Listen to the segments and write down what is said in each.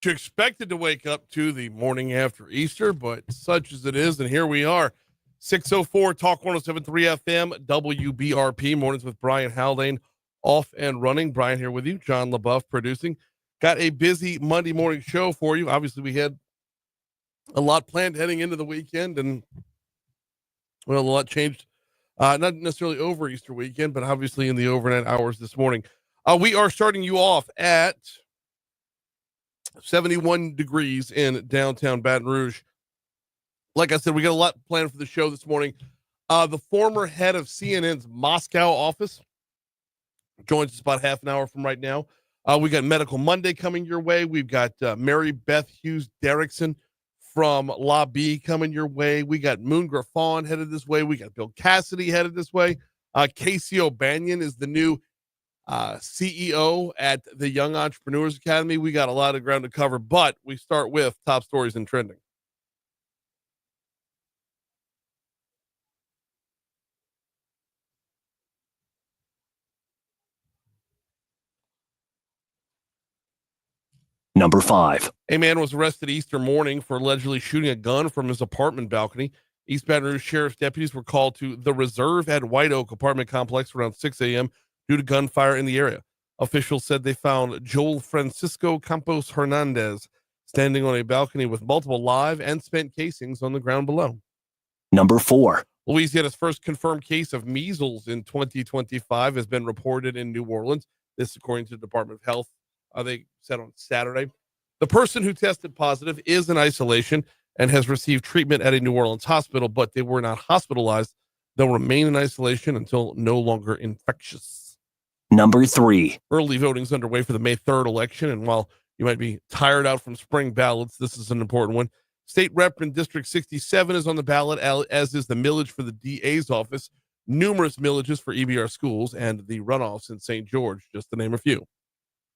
You expected to wake up to the morning after Easter, but such as it is, and here we are. 604 Talk 1073 FM, WBRP, mornings with Brian Haldane, off and running. Brian here with you, John LaBeouf producing. Got a busy Monday morning show for you. Obviously, we had a lot planned heading into the weekend, and well, a lot changed. Not necessarily over Easter weekend, but obviously in the overnight hours this morning. We are starting you off at 71 degrees in downtown Baton Rouge. Like I said, we got a lot planned for the show this morning. The former head of CNN's Moscow office joins us about half an hour from right now. We got Medical Monday coming your way. We've got Mary Beth Hughes Derrickson from La B coming your way. We got Moon Griffon headed this way. We got Bill Cassidy headed this way. Casey O'Banion is the new CEO at the Young Entrepreneurs Academy. We got a lot of ground to cover, but we start with top stories and trending. Number 5. A man was arrested Easter morning for allegedly shooting a gun from his apartment balcony. East Baton Rouge Sheriff's deputies were called to the Reserve at White Oak apartment complex around 6 a.m. due to gunfire in the area. Officials said they found Joel Francisco Campos Hernandez standing on a balcony with multiple live and spent casings on the ground below. Number 4. Louisiana's first confirmed case of measles in 2025 has been reported in New Orleans. This, according to the Department of Health, they said on Saturday. The person who tested positive is in isolation and has received treatment at a New Orleans hospital, but they were not hospitalized. They'll remain in isolation until no longer infectious. Number 3. Early voting is underway for the May 3rd election, and while you might be tired out from spring ballots, this is an important one. State Rep in District 67 is on the ballot, as is the millage for the DA's office, numerous millages for EBR schools, and the runoffs in St. George, just to name a few.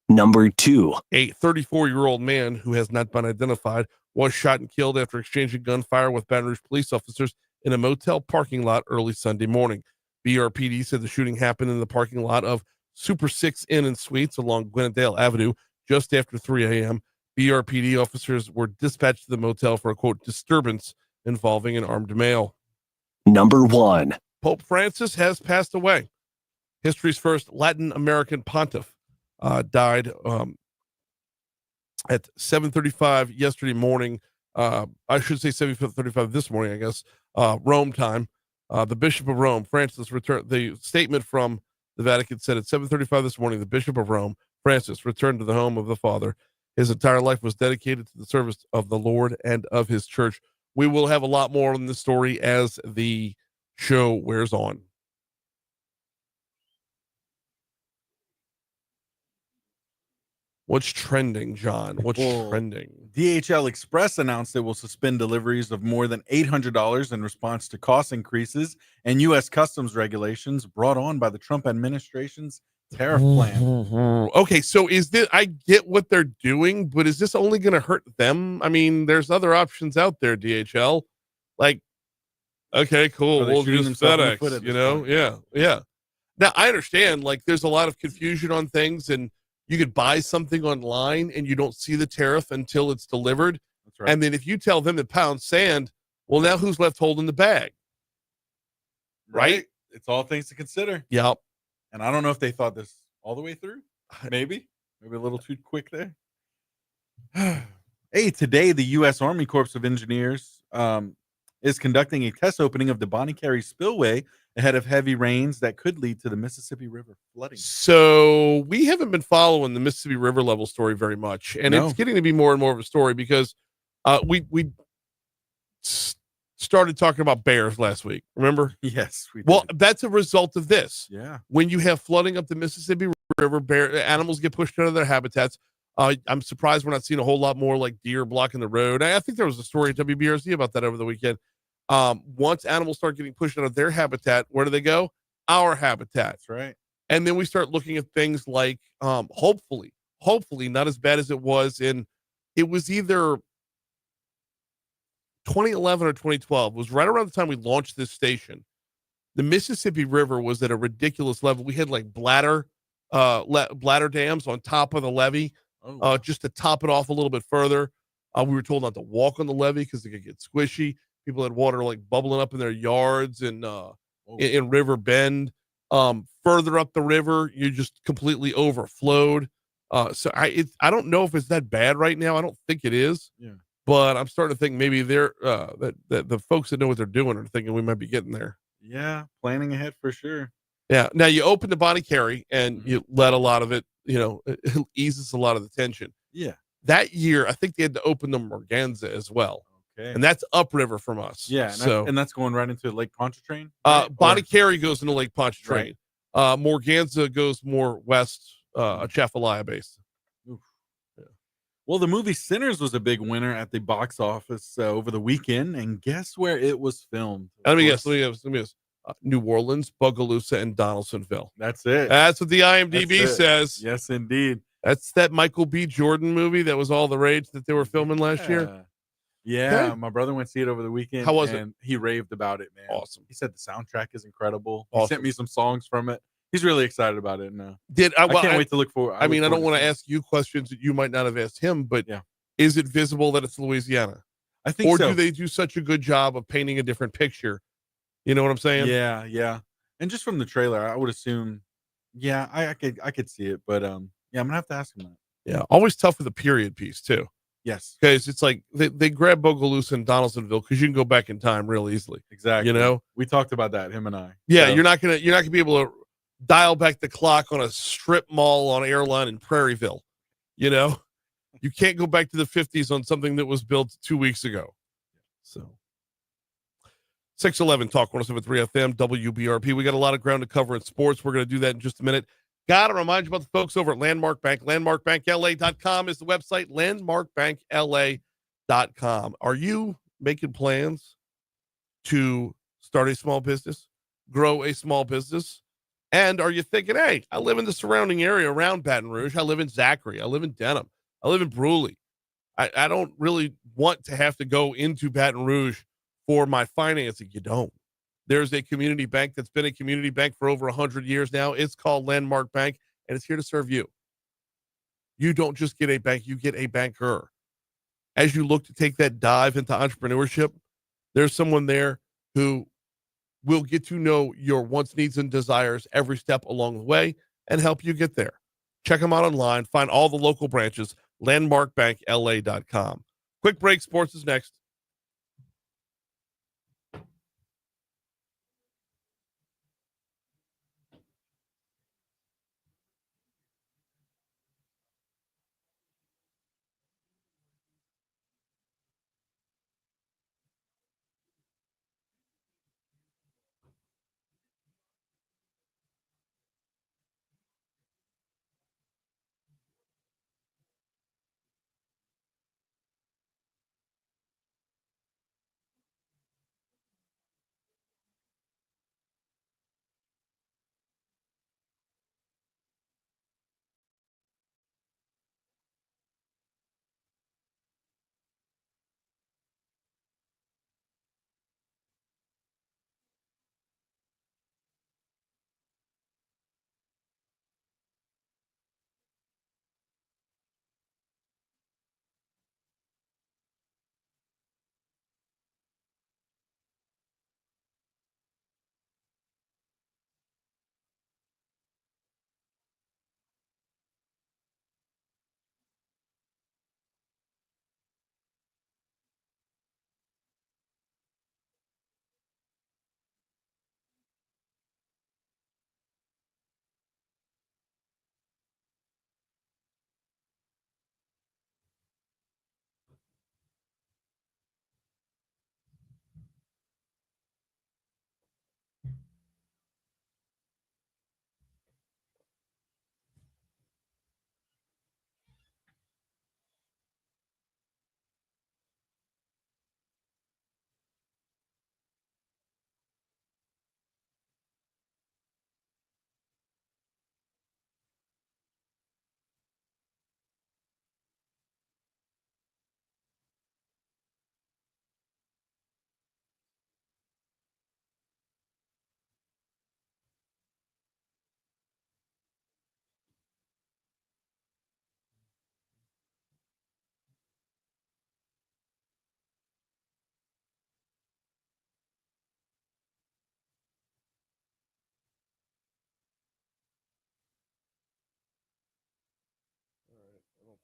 Number 2. A 34-year-old man who has not been identified was shot and killed after exchanging gunfire with Baton Rouge police officers in a motel parking lot early Sunday morning. BRPD said the shooting happened in the parking lot of Super 6 Inn and Suites along Gwennetdale Avenue just after 3 a.m. BRPD officers were dispatched to the motel for a, quote, disturbance involving an armed male. Number 1. Pope Francis has passed away. History's first Latin American pontiff died at 7:35 yesterday morning. I should say 7:35 this morning, I guess, Rome time. The Bishop of Rome, Francis, returned. The statement from the Vatican said at 7:35 this morning, the Bishop of Rome, Francis, returned to the home of the Father. His entire life was dedicated to the service of the Lord and of his church. We will have a lot more on this story as the show wears on. What's trending, John? What's trending? DHL Express announced it will suspend deliveries of more than $800 in response to cost increases and U.S. customs regulations brought on by the Trump administration's tariff plan. Okay, so is this, I get what they're doing, but is this only going to hurt them? I mean, there's other options out there, DHL. Like, okay, cool. We'll just FedEx, you know? Yeah. Now, I understand, like, there's a lot of confusion on things, and you could buy something online and you don't see the tariff until it's delivered. That's right. And then if you tell them to pound sand, well, now who's left holding the bag? Right? It's all things to consider. Yep. And I don't know if they thought this all the way through. Maybe a little too quick there. Hey, today the U.S. Army Corps of Engineers is conducting a test opening of the Bonnie Carey Spillway ahead of heavy rains that could lead to the Mississippi River flooding. So we haven't been following the Mississippi River level story very much, and it's getting to be more and more of a story because we started talking about bears last week. Remember? Yes. Well, that's a result of this. Yeah. When you have flooding up the Mississippi River, animals get pushed out of their habitats. I'm surprised we're not seeing a whole lot more like deer blocking the road. I think there was a story at WBRC about that over the weekend. Once animals start getting pushed out of their habitat, where do they go? Our habitat. That's right. And then we start looking at things like, hopefully not as bad as it was it was either 2011 or 2012. It was right around the time we launched this station. The Mississippi River was at a ridiculous level. We had like bladder dams on top of the levee. Oh, just to top it off a little bit further. We were told not to walk on the levee because it could get squishy. People had water like bubbling up in their yards and in River Bend. Further up the river, you just completely overflowed. So I don't know if it's that bad right now. I don't think it is. yeah. But I'm starting to think maybe they're that the folks that know what they're doing are thinking we might be getting there. Yeah, planning ahead for sure. Yeah. Now you open the Bonnie Carey and Mhm. you let a lot of it, it eases a lot of the tension. Yeah. That year, I think they had to open the Morganza as well. Okay. And that's upriver from us. Yeah, and that's going right into Lake Pontchartrain, right? Bonnie Or Carey goes into Lake Pontchartrain. Right. Morganza goes more west, Atchafalaya base. Oof. Well, the movie Sinners was a big winner at the box office over the weekend, and guess where it was filmed? Of Let me guess. course, Let me guess. New Orleans, Bogalusa, and Donaldsonville. That's it. That's what the That's IMDb it. says. Yes, indeed. That's that Michael B. Jordan movie that was all the rage that they were filming last year. Yeah, Okay. my brother went to see it over the weekend. How was it? and he raved about it, man. Awesome. He said the soundtrack is incredible. He Awesome. sent me some songs from it. He's really excited about it. And I can't wait to look forward. I mean, I don't want to ask you questions that you might not have asked him, but Yeah. is it visible that it's Louisiana? I think Or so. do they do such a good job of painting a different picture? You know what I'm saying? Yeah, yeah. And just from the trailer, I would assume, yeah, I could see it, but yeah, I'm gonna have to ask him that. Yeah. Always tough with the period piece too. Yes, Because it's like they grab Bogalusa and Donaldsonville because you can go back in time real easily. exactly. You know? We talked about that, him and I. Yeah, So, you're not gonna be able to dial back the clock on a strip mall on Airline in Prairieville. You know, you can't go back to the 50s on something that was built 2 weeks ago. So 611 Talk 107.3 FM WBRP. We got a lot of ground to cover in sports. We're going to do that in just a minute. Got to remind you about the folks over at Landmark Bank. LandmarkBankLA.com is the website. LandmarkBankLA.com. Are you making plans to start a small business, grow a small business? And are you thinking, hey, I live in the surrounding area around Baton Rouge. I live in Zachary. I live in Denham. I live in Bruley. I don't really want to have to go into Baton Rouge for my financing. You don't. There's a community bank that's been a community bank for over 100 years now. It's called Landmark Bank, and it's here to serve you. You don't just get a bank, you get a banker. As you look to take that dive into entrepreneurship, there's someone there who will get to know your wants, needs, and desires every step along the way and help you get there. Check them out online. Find all the local branches, landmarkbankla.com. Quick break. Sports is next.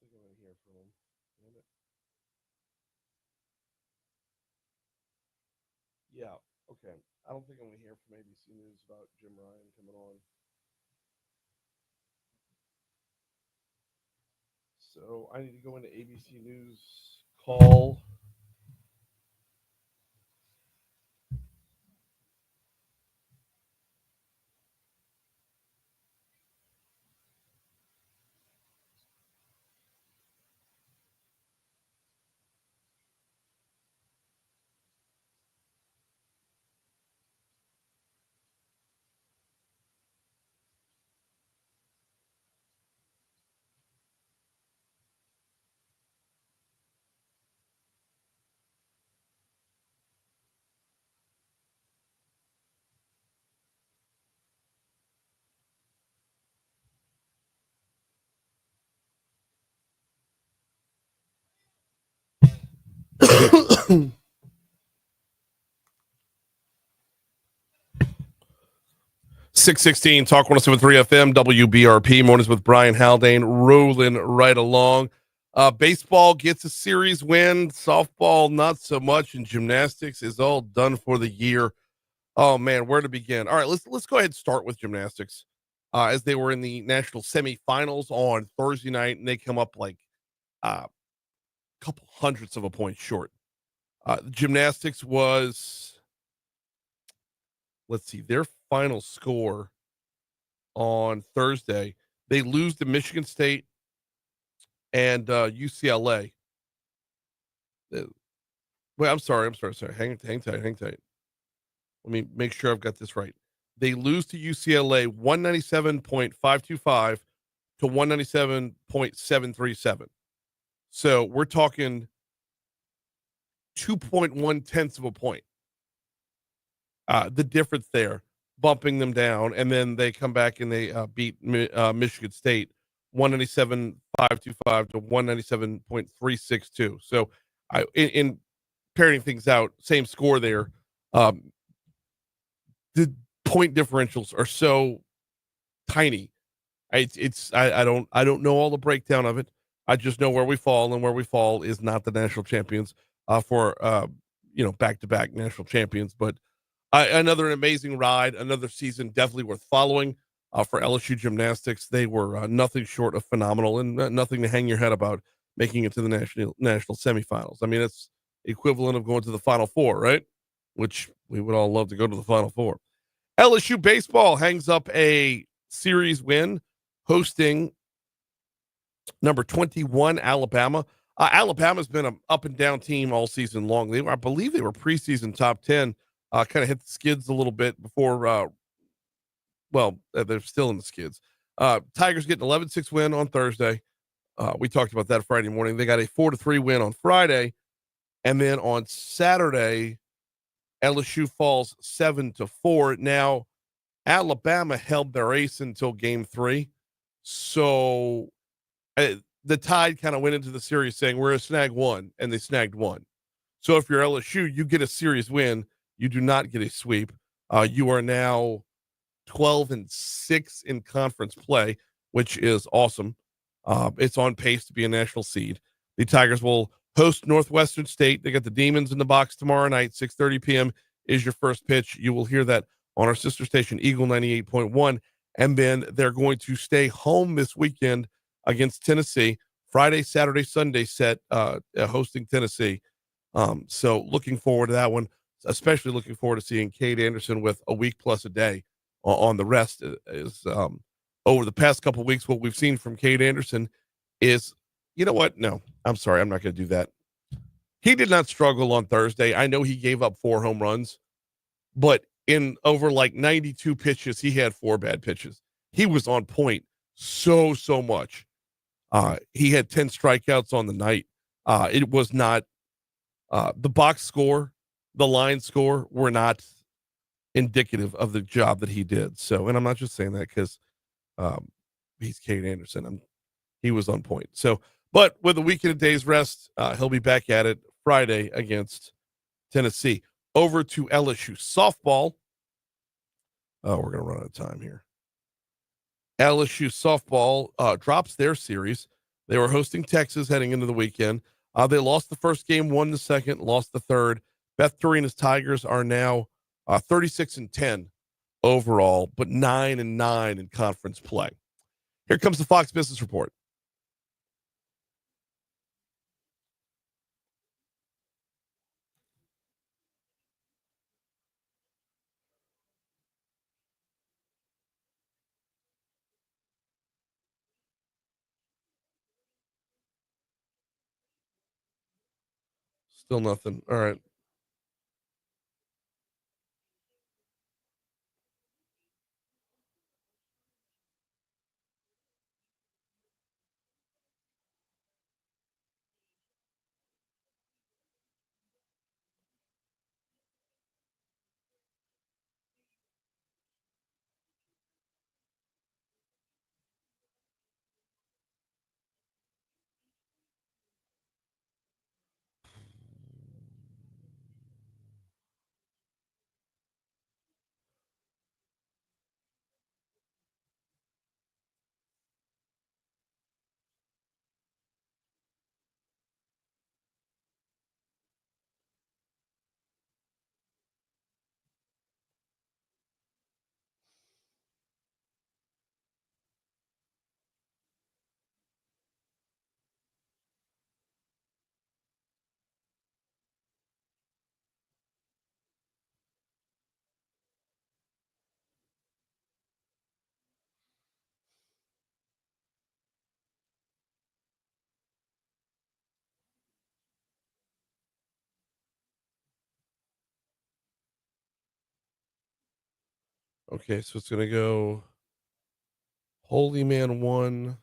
think I'm going to hear from him. Damn it. Yeah, okay. I don't think I'm going to hear from ABC News about Jim Ryan coming on. So I need to go into ABC News call. .616 Talk 107.3 FM WBRP mornings with Brian Haldane rolling right along. Baseball gets a series win, softball not so much, and gymnastics is all done for the year. Oh man, where to begin? All right, let's go ahead and start with gymnastics. As they were in the national semifinals on Thursday night, and they come up like a couple hundredths of a point short. Gymnastics was, let's see, their final score on Thursday. They lose to Michigan State and UCLA. Wait, I'm sorry. Hang tight. Let me make sure I've got this right. They lose to UCLA 197.525 to 197.737. So we're talking 2.1 tenths of a point. The difference there, bumping them down, and then they come back and they beat Michigan State 197.525 to 197.362. So in pairing things out, same score there. The point differentials are so tiny. I don't know all the breakdown of it. I just know where we fall, and where we fall is not the national champions for back-to-back national champions. But another amazing ride, another season definitely worth following for LSU gymnastics. They were nothing short of phenomenal, and nothing to hang your head about making it to the national semifinals. I mean, it's equivalent of going to the Final Four, right? Which we would all love to go to the Final Four. LSU baseball hangs up a series win, hosting number 21 Alabama. Alabama's been an up and down team all season long. I believe they were preseason top 10. Kind of hit the skids a little bit before. They're still in the skids. Tigers get an 11-6 win on Thursday. We talked about that Friday morning. They got a 4-3 win on Friday, and then on Saturday, LSU falls 7-4. Now, Alabama held their ace until Game 3, so the Tide kind of went into the series saying we're a snag one, and they snagged one. So if you're LSU, you get a series win. You do not get a sweep. You are now 12-6 in conference play, which is awesome. It's on pace to be a national seed. The Tigers will host Northwestern State. They got the Demons in the box tomorrow night, 6:30 p.m. is your first pitch. You will hear that on our sister station, Eagle 98.1. And then they're going to stay home this weekend against Tennessee. Friday, Saturday, Sunday set hosting Tennessee. So looking forward to that one, especially looking forward to seeing Cade Anderson with a week plus a day on the rest. Is over the past couple of weeks, what we've seen from Cade Anderson is, you know what? No, I'm sorry. I'm not going to do that. He did not struggle on Thursday. I know he gave up 4 home runs, but in over like 92 pitches, he had 4 bad pitches. He was on point so much. He had 10 strikeouts on the night. It was not the box score, the line score were not indicative of the job that he did. So, and I'm not just saying that because he's Cade Anderson. He was on point. So, but with a week and a day's rest, he'll be back at it Friday against Tennessee. Over to LSU softball. Oh, we're going to run out of time here. LSU softball drops their series. They were hosting Texas heading into the weekend. They lost the first game, won the second, lost the third. Beth Torina's Tigers are now 36-10 overall, but 9-9 in conference play. Here comes the Fox Business Report. Still nothing. All right. Okay, so it's going to go Holy Man 1.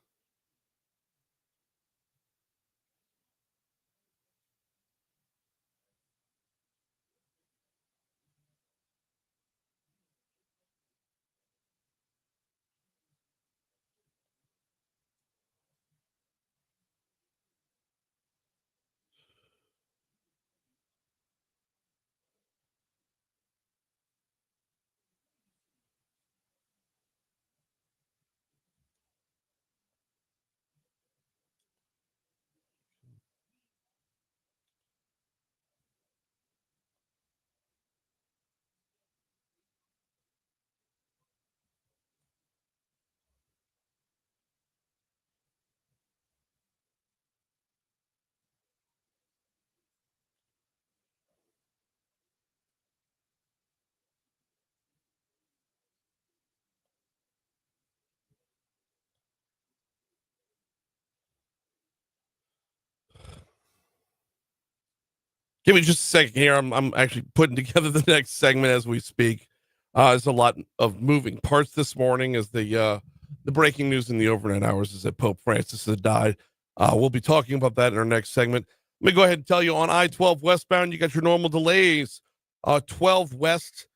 Give me just a second here. I'm actually putting together the next segment as we speak. There's a lot of moving parts this morning as the breaking news in the overnight hours is that Pope Francis has died. We'll be talking about that in our next segment. Let me go ahead and tell you on I-12 westbound, you got your normal delays. 12 west,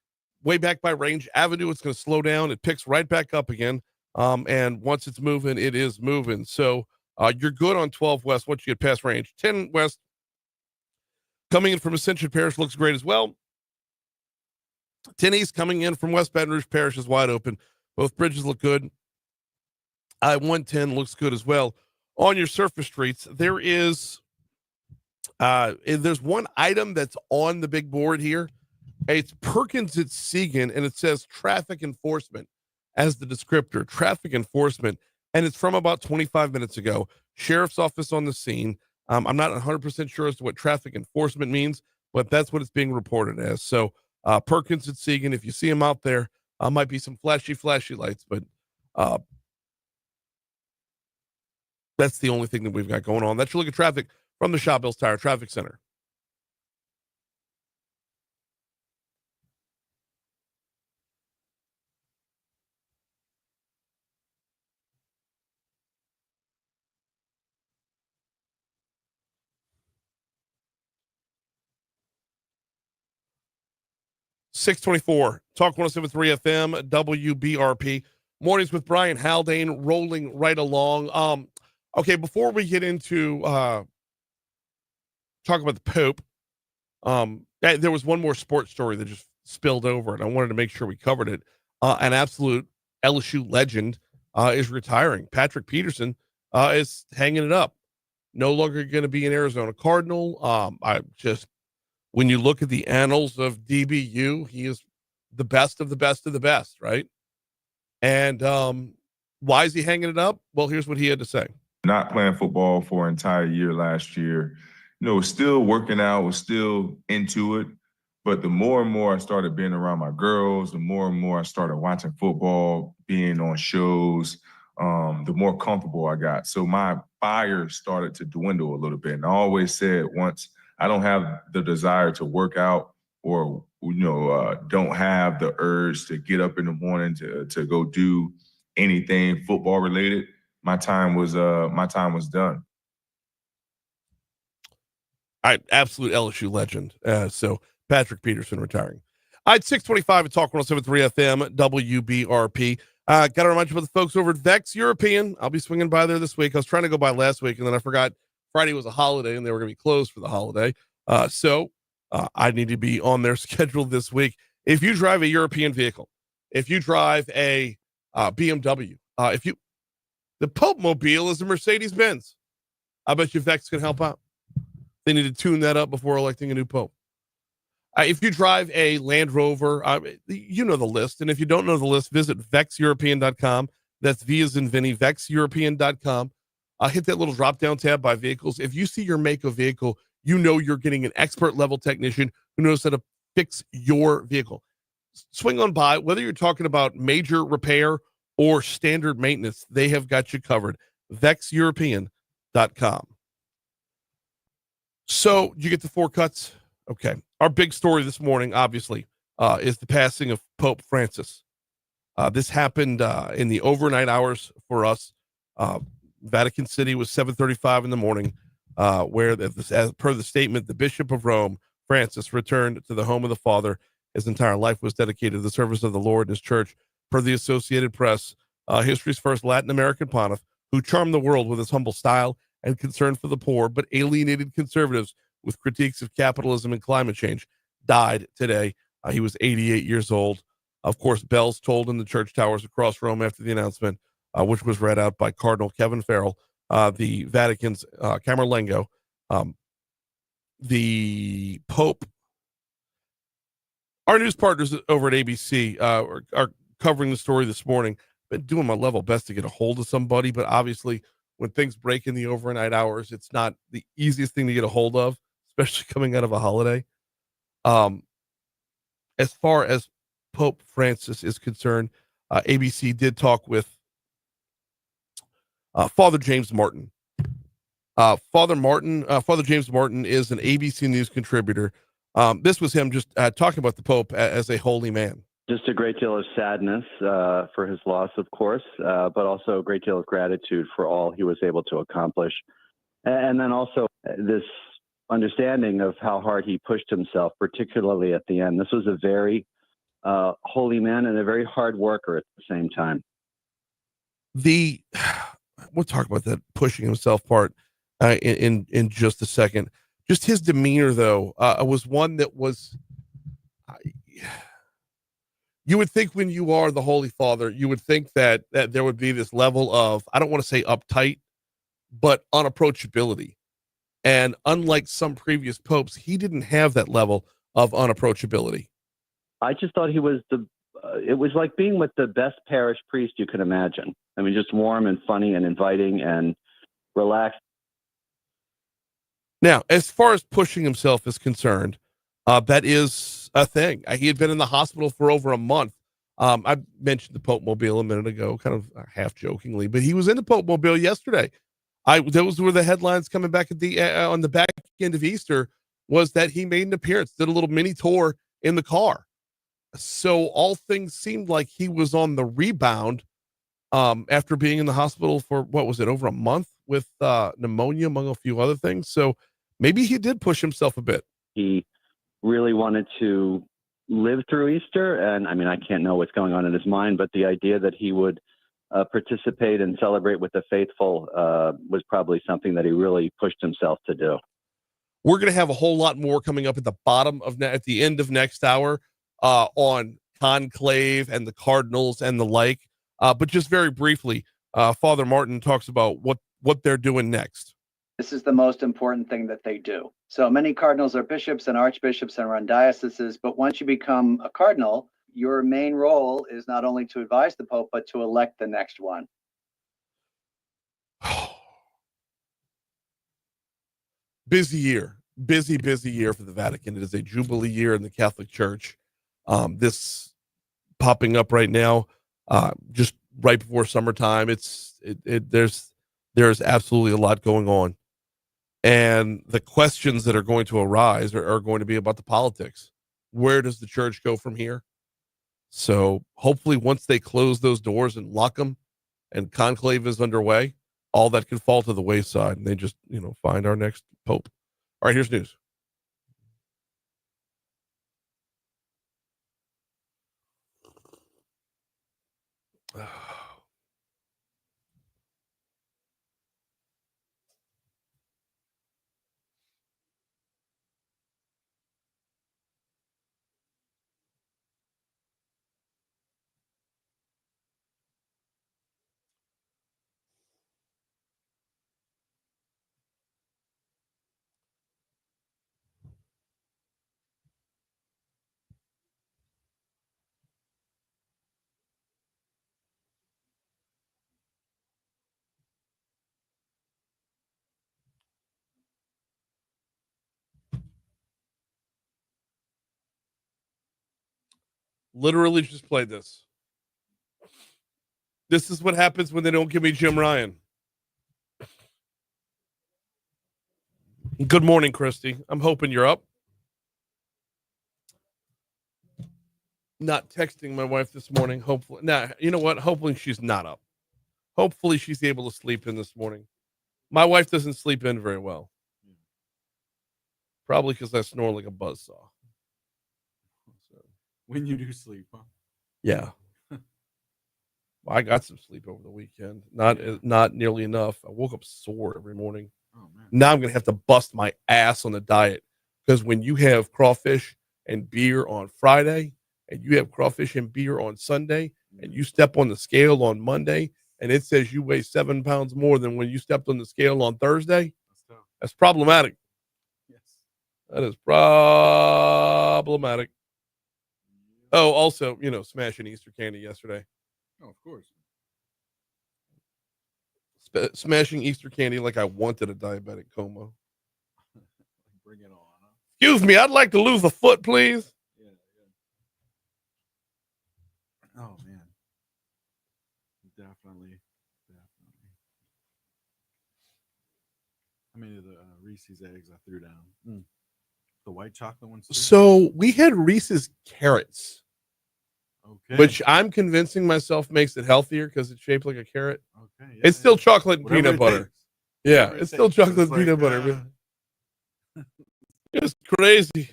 way back by Range Avenue, it's going to slow down. It picks right back up again. And once it's moving, it is moving. So you're good on 12 west once you get past Range. 10 west coming in from Ascension Parish looks great as well. 10 East coming in from West Baton Rouge Parish is wide open. Both bridges look good. I-110 looks good as well. On your surface streets, there's one item that's on the big board here. It's Perkins at Segan, and it says traffic enforcement as the descriptor, traffic enforcement. And it's from about 25 minutes ago. Sheriff's office on the scene. I'm not 100% sure as to what traffic enforcement means, but that's what it's being reported as. So Perkins at Segan, if you see him out there, might be some flashy lights, but that's the only thing that we've got going on. That's your look at traffic from the Shop Hills Tire Traffic Center. .624 Talk 107.3 FM WBRP. Mornings with Brian Haldane rolling right along. Okay, before we get into talk about the Pope, there was one more sports story that just spilled over, and I wanted to make sure we covered it. An absolute LSU legend is retiring. Patrick Peterson is hanging it up. No longer going to be an Arizona Cardinal. When you look at the annals of DBU, he is the best of the best of the best, right? And why is he hanging it up? Well, here's what he had to say. Not playing football for an entire year last year, was still working out, was still into it. But the more and more I started being around my girls, the more and more I started watching football, being on shows, the more comfortable I got. So my fire started to dwindle a little bit. And I always said, once I don't have the desire to work out or, don't have the urge to get up in the morning to go do anything football related, my time was done. All right, absolute LSU legend. So Patrick Peterson retiring. All right, 625 at Talk 107.3 FM, WBRP. Got to remind you about the folks over at Vex European. I'll be swinging by there this week. I was trying to go by last week, and then I forgot Friday was a holiday, and they were going to be closed for the holiday. So I need to be on their schedule this week. If you drive a European vehicle, if you drive a BMW, the Pope Mobile is a Mercedes-Benz. I bet you Vex can help out. They need to tune that up before electing a new Pope. If you drive a Land Rover, you know the list. And if you don't know the list, visit vexeuropean.com. That's V as in Vinny, vexeuropean.com. Hit that little drop-down tab by vehicles. If you see your make of vehicle, you know you're getting an expert-level technician who knows how to fix your vehicle. Swing on by. Whether you're talking about major repair or standard maintenance, they have got you covered. vexeuropean.com. So you get the four cuts. Okay. Our big story this morning, obviously, is the passing of Pope Francis. This happened in the overnight hours for us. Vatican City was 7:35 in the morning, where, as per the statement, the Bishop of Rome, Francis, returned to the home of the Father. His entire life was dedicated to the service of the Lord and his church. Per the Associated Press, history's first Latin American pontiff, who charmed the world with his humble style and concern for the poor, but alienated conservatives with critiques of capitalism and climate change, died today. He was 88 years old. Of course, bells tolled in the church towers across Rome after the announcement, which was read out by Cardinal Kevin Farrell, the Vatican's Camerlengo. The Pope. Our news partners over at ABC are covering the story this morning. Been doing my level best to get a hold of somebody, but obviously when things break in the overnight hours, it's not the easiest thing to get a hold of, especially coming out of a holiday. As far as Pope Francis is concerned, ABC did talk with Father James Martin. Father James Martin is an ABC News contributor. This was him just talking about the Pope as a holy man. Just a great deal of sadness for his loss, of course, but also a great deal of gratitude for all he was able to accomplish. And then also this understanding of how hard he pushed himself, particularly at the end. This was a very holy man and a very hard worker at the same time. We'll talk about that pushing himself part in just a second. Just his demeanor, though, was one that was... you would think when you are the Holy Father, you would think that there would be this level of, I don't want to say uptight, but unapproachability. And unlike some previous popes, he didn't have that level of unapproachability. I just thought he was it was like being with the best parish priest you could imagine. I mean, just warm and funny and inviting and relaxed. Now, as far as pushing himself is concerned, that is a thing. He had been in the hospital for over a month. I mentioned the Pope Mobile a minute ago, kind of half jokingly, but he was in the Pope Mobile yesterday. Those were the headlines coming back at on the back end of Easter, was that he made an appearance, did a little mini tour in the car. So all things seemed like he was on the rebound after being in the hospital for, what was it, over a month with pneumonia, among a few other things. So maybe he did push himself a bit. He really wanted to live through Easter. And I mean, I can't know what's going on in his mind, but the idea that he would participate and celebrate with the faithful was probably something that he really pushed himself to do. We're going to have a whole lot more coming up at the end of next hour on conclave and the cardinals and the like. But just very briefly, Father Martin talks about what what they're doing next. This is the most important thing that they do. So many cardinals are bishops and archbishops and run dioceses, but once you become a cardinal, your main role is not only to advise the Pope, but to elect the next one. Busy year for the Vatican. It is a jubilee year in the Catholic Church. This popping up right now, just right before summertime. There's absolutely a lot going on, and the questions that are going to arise are going to be about the politics. Where does the church go from here? So hopefully, once they close those doors and lock them, and conclave is underway, all that can fall to the wayside, and they just find our next pope. All right, here's news. Literally just played this. This is what happens when they don't give me Jim Ryan. Good morning, Christy. I'm hoping you're up. Not texting my wife this morning. Hopefully, you know what? Hopefully she's not up. Hopefully she's able to sleep in this morning. My wife doesn't sleep in very well. Probably because I snore like a buzzsaw. When you do sleep, huh? Yeah. Well, I got some sleep over the weekend. Not nearly enough. I woke up sore every morning. Oh, man. Now I'm going to have to bust my ass on the diet, because when you have crawfish and beer on Friday, and you have crawfish and beer on Sunday, and you step on the scale on Monday, and it says you weigh 7 pounds more than when you stepped on the scale on Thursday, that's problematic. Yes. That is problematic. Oh, also, smashing Easter candy yesterday. Oh, of course. Smashing Easter candy like I wanted a diabetic coma. Bring it on. Huh? Excuse me, I'd like to lose a foot, please. Yeah. Oh, man. Definitely. How many of the Reese's eggs I threw down? The white chocolate ones too? So we had Reese's carrots, Okay. which I'm convincing myself makes it healthier because it's shaped like a carrot. Okay. Yeah, It's still chocolate and Whatever peanut it butter. takes. Yeah, Whatever it it's still takes. chocolate It's and peanut like, butter. It's crazy.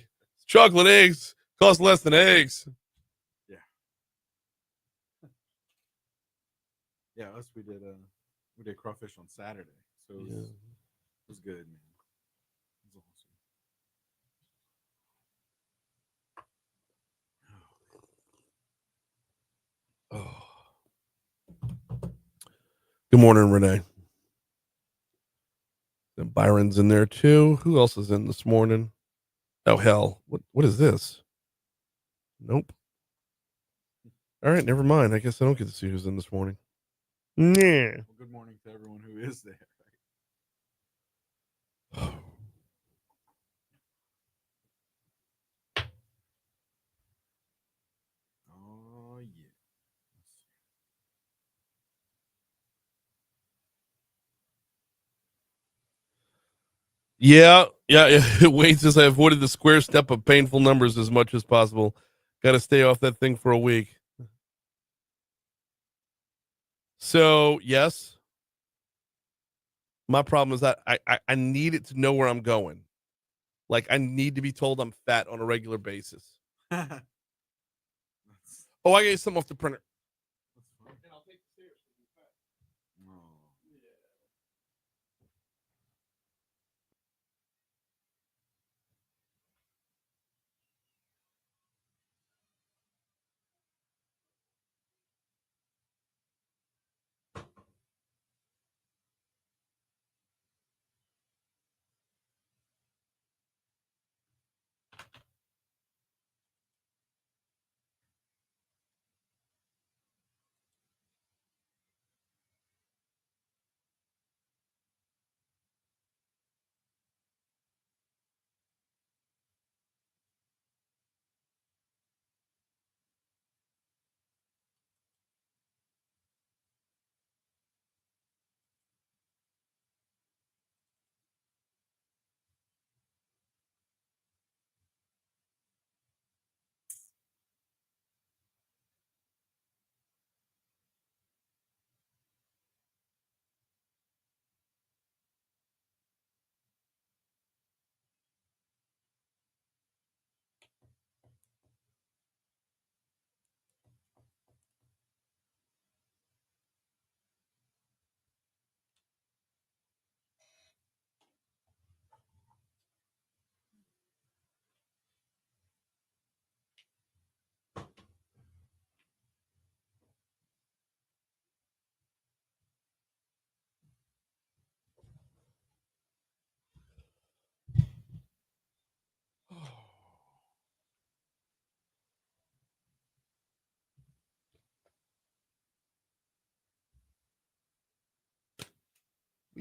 Chocolate eggs cost less than eggs. Yeah, we did crawfish on Saturday, so it was good, man. It was awesome. Oh. Good morning, Renee. And Byron's in there too. Who else is in this morning? Oh hell! What is this? Nope. All right, never mind. I guess I don't get to see who's in this morning. Yeah. Well, good morning to everyone who is there. Oh yeah. Wayne says I avoided the square step of painful numbers as much as possible. Got to stay off that thing for a week. So yes, my problem is that I need it to know where I'm going. Like I need to be told I'm fat on a regular basis. yeah. Oh, I got something off the printer. And I'll take the stairs.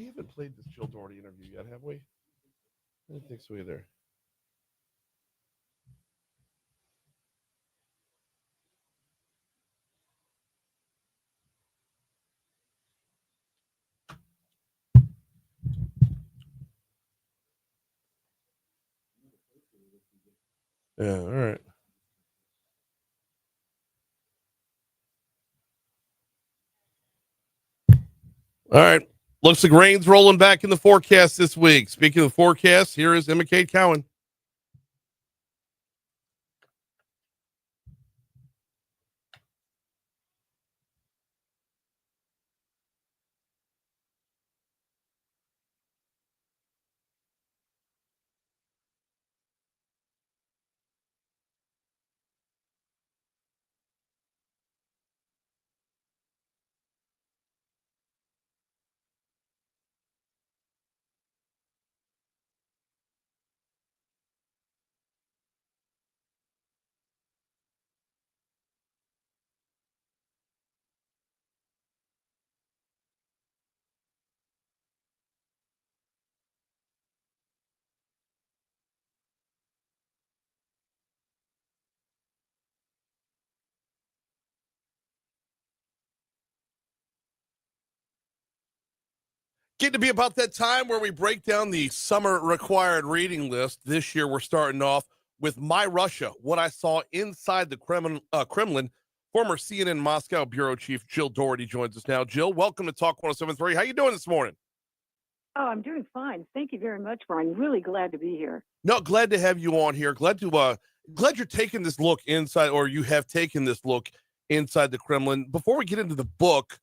We haven't played this Jill Dougherty interview yet, have we? I don't think so either. Yeah, all right. All right. Looks like rain's rolling back in the forecast this week. Speaking of the forecast, here is Emma Kate Cowan. Getting to be about that time where we break down the summer required reading list. This year, we're starting off with My Russia, What I Saw Inside the Kremlin. Former CNN Moscow bureau chief Jill Dougherty joins us now. Jill, welcome to Talk 107.3. How you doing this morning? Oh, I'm doing fine. Thank you very much, Brian. Really glad to be here. No, glad to have you on here. Glad you're taking this look inside, or you have taken this look inside the Kremlin. Before we get into the book,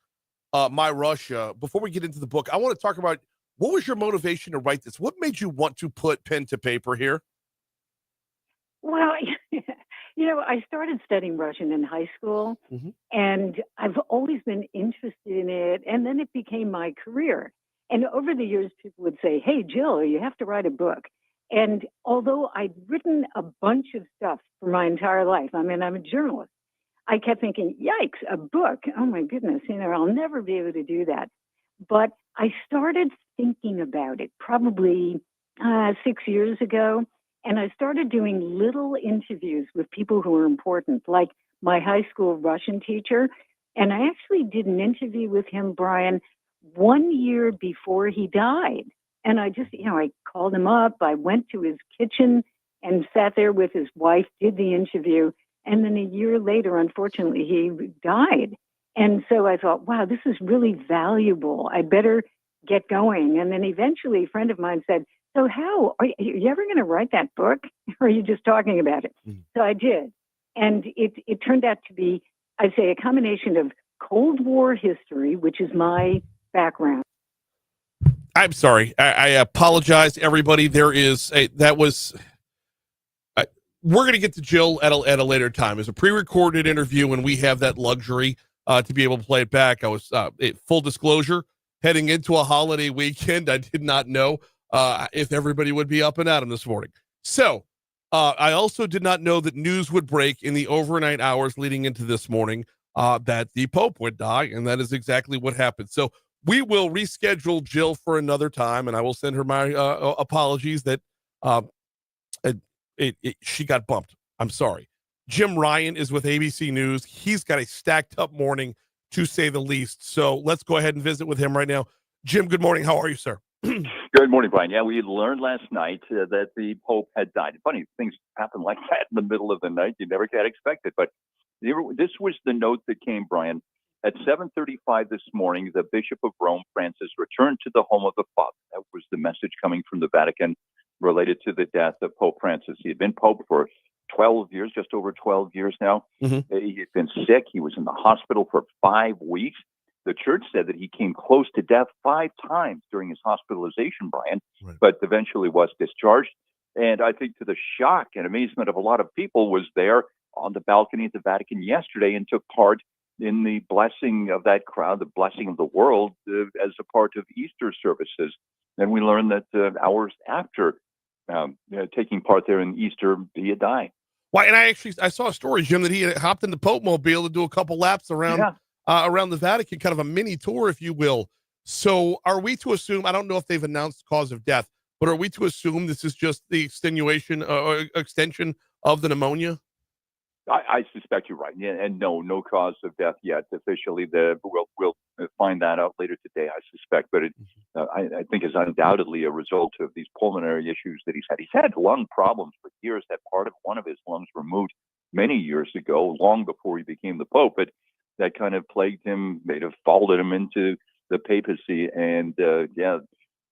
My Russia, before we get into the book, I want to talk about what was your motivation to write this? What made you want to put pen to paper here? Well, I started studying Russian in high school, and I've always been interested in it. And then it became my career. And over the years, people would say, "Hey, Jill, you have to write a book." And although I'd written a bunch of stuff for my entire life, I mean, I'm a journalist, I kept thinking, yikes, a book. Oh, my goodness, I'll never be able to do that. But I started thinking about it probably 6 years ago. And I started doing little interviews with people who were important, like my high school Russian teacher. And I actually did an interview with him, Brian, 1 year before he died. And I just, I called him up. I went to his kitchen and sat there with his wife, did the interview. And then a year later, unfortunately, he died. And so I thought, wow, this is really valuable. I better get going. And then eventually a friend of mine said, "So how, are you ever going to write that book? Or are you just talking about it?" So I did. And it turned out to be, I'd say, a combination of Cold War history, which is my background. I'm sorry. I apologize, everybody. We're going to get to Jill at a later time. It's a pre-recorded interview, and we have that luxury to be able to play it back. I was, full disclosure, heading into a holiday weekend. I did not know if everybody would be up and at 'em this morning. So I also did not know that news would break in the overnight hours leading into this morning that the Pope would die, and that is exactly what happened. So we will reschedule Jill for another time, and I will send her my apologies that she got bumped. I'm sorry. Jim Ryan is with ABC News. He's got a stacked up morning, to say the least. So let's go ahead and visit with him right now. Jim, good morning. How are you, sir? Good morning, Brian. Yeah, we learned last night that the Pope had died. Funny things happen like that in the middle of the night. You never can expect it. But this was the note that came, Brian. At 7:35 this morning, the Bishop of Rome, Francis, returned to the home of the Father. That was the message coming from the Vatican related to the death of Pope Francis. He had been Pope for 12 years, just over 12 years now. He had been sick. He was in the hospital for 5 weeks. The church said that he came close to death 5 times during his hospitalization, Brian, but eventually was discharged. And I think to the shock and amazement of a lot of people, was there on the balcony at the Vatican yesterday and took part in the blessing of that crowd, the blessing of the world, as a part of Easter services. Then we learned that hours after taking part there in Easter, he had died. Why? And I saw a story, Jim, that he had hopped in the Pope mobile to do a couple laps around around the Vatican, kind of a mini tour, if you will. So are we to assume, I don't know if they've announced cause of death, but are we to assume this is just the extenuation or extension of the pneumonia? I suspect you're right. Yeah, and no cause of death yet officially. We'll find that out later today, I suspect. But I think is undoubtedly a result of these pulmonary issues that he's had. He's had lung problems for years. Had one of his lungs removed many years ago, long before he became the Pope. But that kind of plagued him, may have folded him into the papacy. And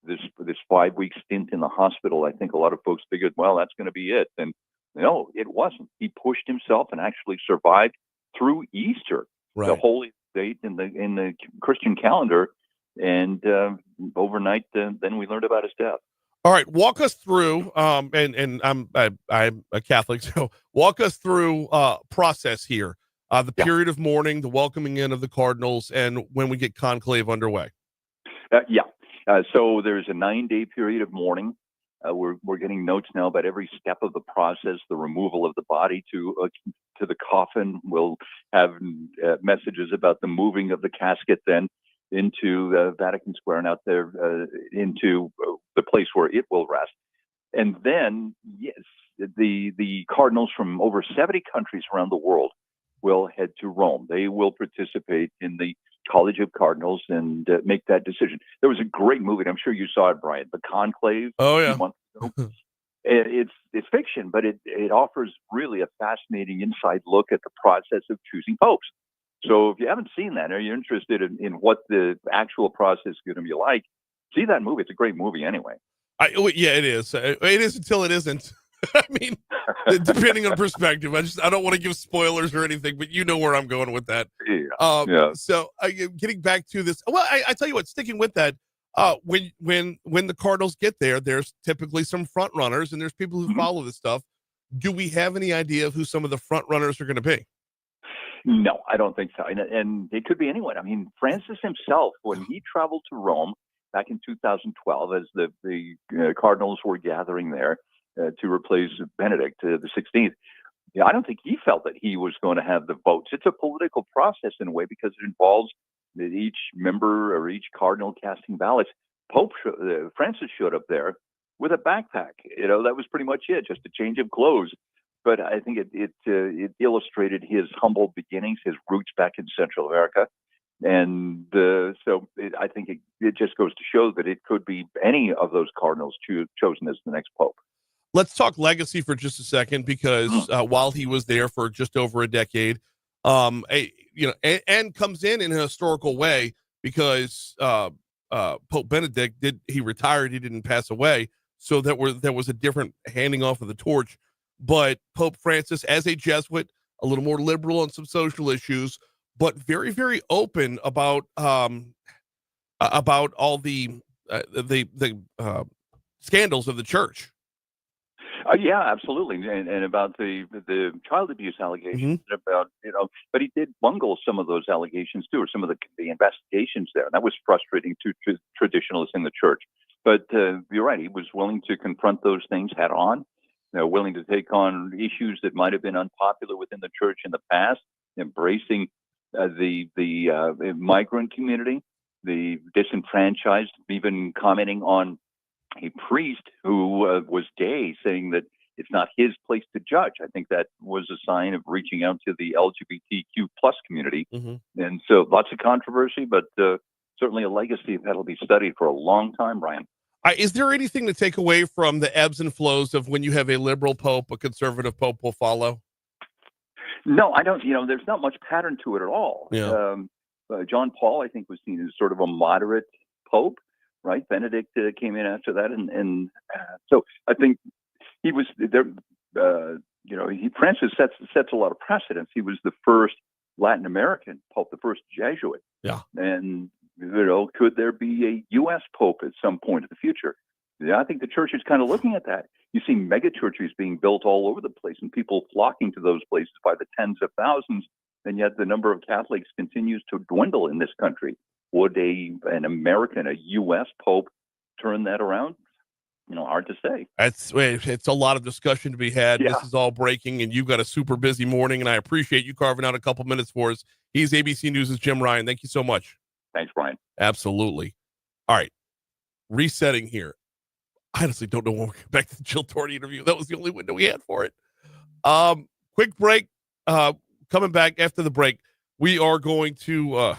this 5-week stint in the hospital, I think a lot of folks figured, well, that's going to be it. And no, it wasn't. He pushed himself and actually survived through Easter, Right. the holy date in the Christian calendar. And overnight, then we learned about his death. All right, walk us through. And I'm a Catholic, so walk us through process here. The period of mourning, the welcoming in of the cardinals, and when we get conclave underway. So there's a 9-day period of mourning. We're getting notes now about every step of the process, the removal of the body to the coffin. We'll have messages about the moving of the casket then into Vatican Square and out there into the place where it will rest. And then, yes, the cardinals from over 70 countries around the world will head to Rome. They will participate in the College of Cardinals and make that decision. There was a great movie, and I'm sure you saw it, Brian, The Conclave. Oh, yeah. It's fiction, but it offers really a fascinating inside look at the process of choosing popes. So if you haven't seen that, or you're interested in what the actual process is going to be like, see that movie. It's a great movie anyway. Yeah, it is. It is until it isn't. I mean, depending on perspective. I don't want to give spoilers or anything, but you know where I'm going with that. Yeah. So getting back to this, well, I tell you what, sticking with that, when the Cardinals get there, there's typically some front runners and there's people who follow this stuff. Do we have any idea of who some of the front runners are going to be? No, I don't think so. And it could be anyone. I mean, Francis himself, when he traveled to Rome back in 2012, as the Cardinals were gathering there to replace Benedict the 16th, I don't think he felt that he was going to have the votes. It's a political process in a way because it involves each member or each cardinal casting ballots. Francis showed up there with a backpack. That was pretty much it, just a change of clothes. But I think it illustrated his humble beginnings, his roots back in Central America. And I think it just goes to show that it could be any of those cardinals chosen as the next pope. Let's talk legacy for just a second, because while he was there for just over a decade, and comes in a historical way, because Pope Benedict he retired, he didn't pass away, so there was a different handing off of the torch. But Pope Francis, as a Jesuit, a little more liberal on some social issues, but very, very open about all the scandals of the church. Yeah, absolutely, and about the child abuse allegations, about but he did bungle some of those allegations too, or some of the investigations there, and that was frustrating to traditionalists in the church. But you're right; he was willing to confront those things head on, willing to take on issues that might have been unpopular within the church in the past, embracing the migrant community, the disenfranchised, even commenting on a priest who was gay, saying that it's not his place to judge. I think that was a sign of reaching out to the LGBTQ plus community. And so lots of controversy, but certainly a legacy that'll be studied for a long time, Brian. Is there anything to take away from the ebbs and flows of when you have a liberal pope, a conservative pope will follow? No, I don't. There's not much pattern to it at all. Yeah. John Paul, I think, was seen as sort of a moderate pope. Right, Benedict came in after that, and so I think he was there. Francis sets a lot of precedents. He was the first Latin American pope, the first Jesuit. Yeah, and could there be a U.S. pope at some point in the future? Yeah, I think the church is kind of looking at that. You see mega churches being built all over the place, and people flocking to those places by the tens of thousands, and yet the number of Catholics continues to dwindle in this country. Would an American, a U.S. Pope, turn that around? Hard to say. It's a lot of discussion to be had. Yeah. This is all breaking, and you've got a super busy morning, and I appreciate you carving out a couple minutes for us. He's ABC News' Jim Ryan. Thank you so much. Thanks, Brian. Absolutely. All right, resetting here. I honestly don't know when we're back to the Jill Dougherty interview. That was the only window we had for it. Quick break. Coming back after the break, we are going to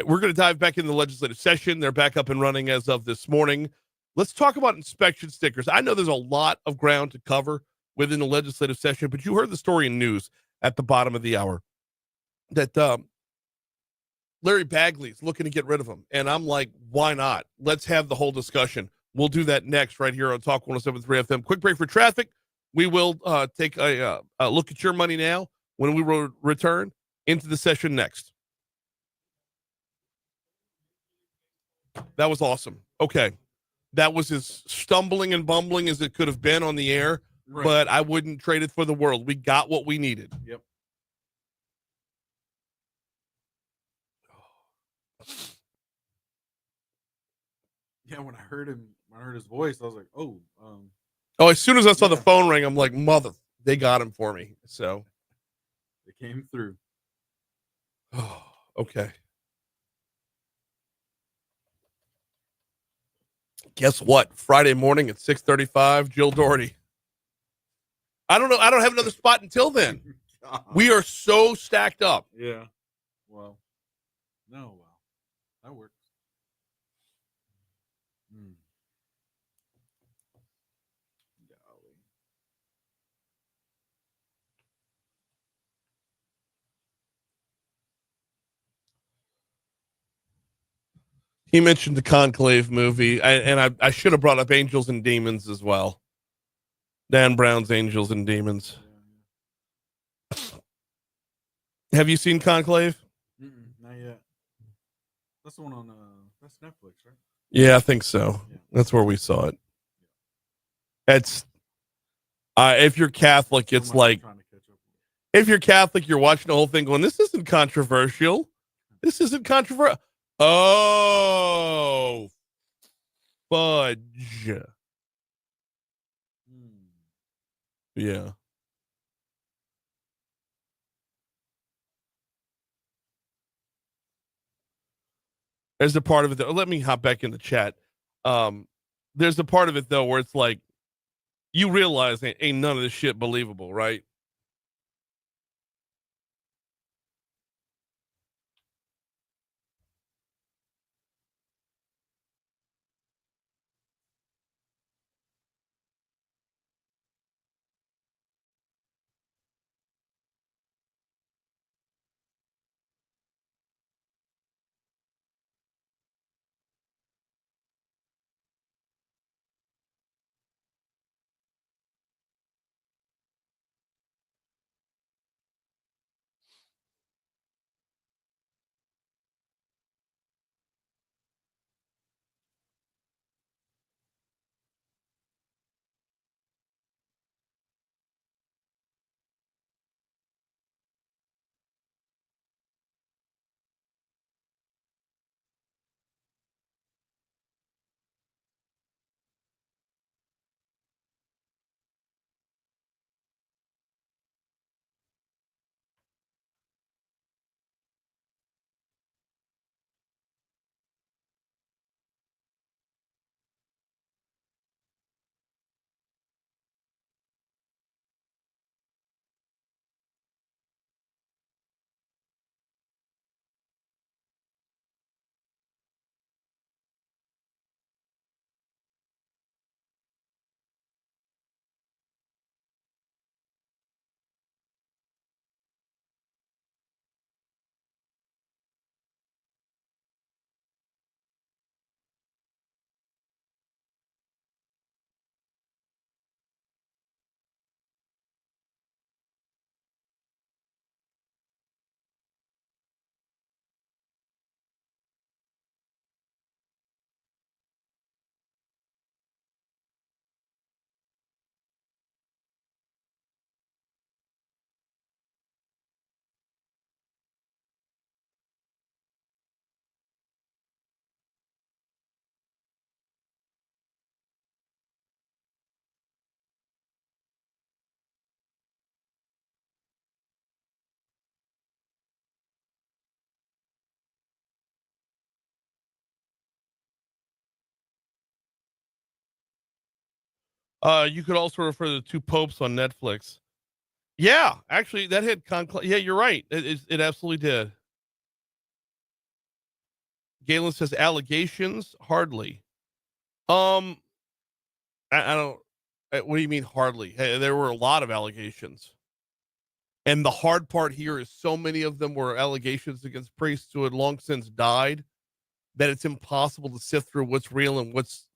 we're going to dive back in the legislative session. They're back up and running as of this morning. Let's talk about inspection stickers. I know there's a lot of ground to cover within the legislative session, but you heard the story in news at the bottom of the hour that Larry Bagley's looking to get rid of him. And I'm like, why not? Let's have the whole discussion. We'll do that next right here on Talk 107.3 FM. Quick break for traffic. We will take a look at your money now when we return into the session next. That was awesome. Okay. That was as stumbling and bumbling as it could have been on the air, Right. but I wouldn't trade it for the world. We got what we needed. Yep. Yeah, when I heard his voice, I was like, "Oh, Oh, as soon as I saw the Yeah. phone ring, I'm like, mother, they got him for me. So, it came through." okay. Guess what? Friday morning at 6:35, Jill Dougherty. I don't know. I don't have another spot until then. We are so stacked up. Yeah. Well, no, well, that works. Hmm. Golly. He mentioned the Conclave movie, and I should have brought up Angels and Demons as well. Dan Brown's Angels and Demons. Have you seen Conclave? Not yet. That's the one on that's Netflix, right? Yeah, I think so. Yeah. That's where we saw it. It's if you're Catholic, it's I'm like trying to catch up. if you're Catholic, you're watching the whole thing going, this isn't controversial. This isn't controversial. Oh, fudge. Yeah. There's a part of it, though. Let me hop back in the chat. There's a part of it, though, where it's like, you realize ain't none of this shit believable, right? You could also refer to the two popes on Netflix. Yeah, actually, that had conclave. Yeah, you're right. It absolutely did. Galen says allegations. Hardly. I don't. What do you mean hardly? Hey, there were a lot of allegations, and the hard part here is so many of them were allegations against priests who had long since died that it's impossible to sift through what's real and what's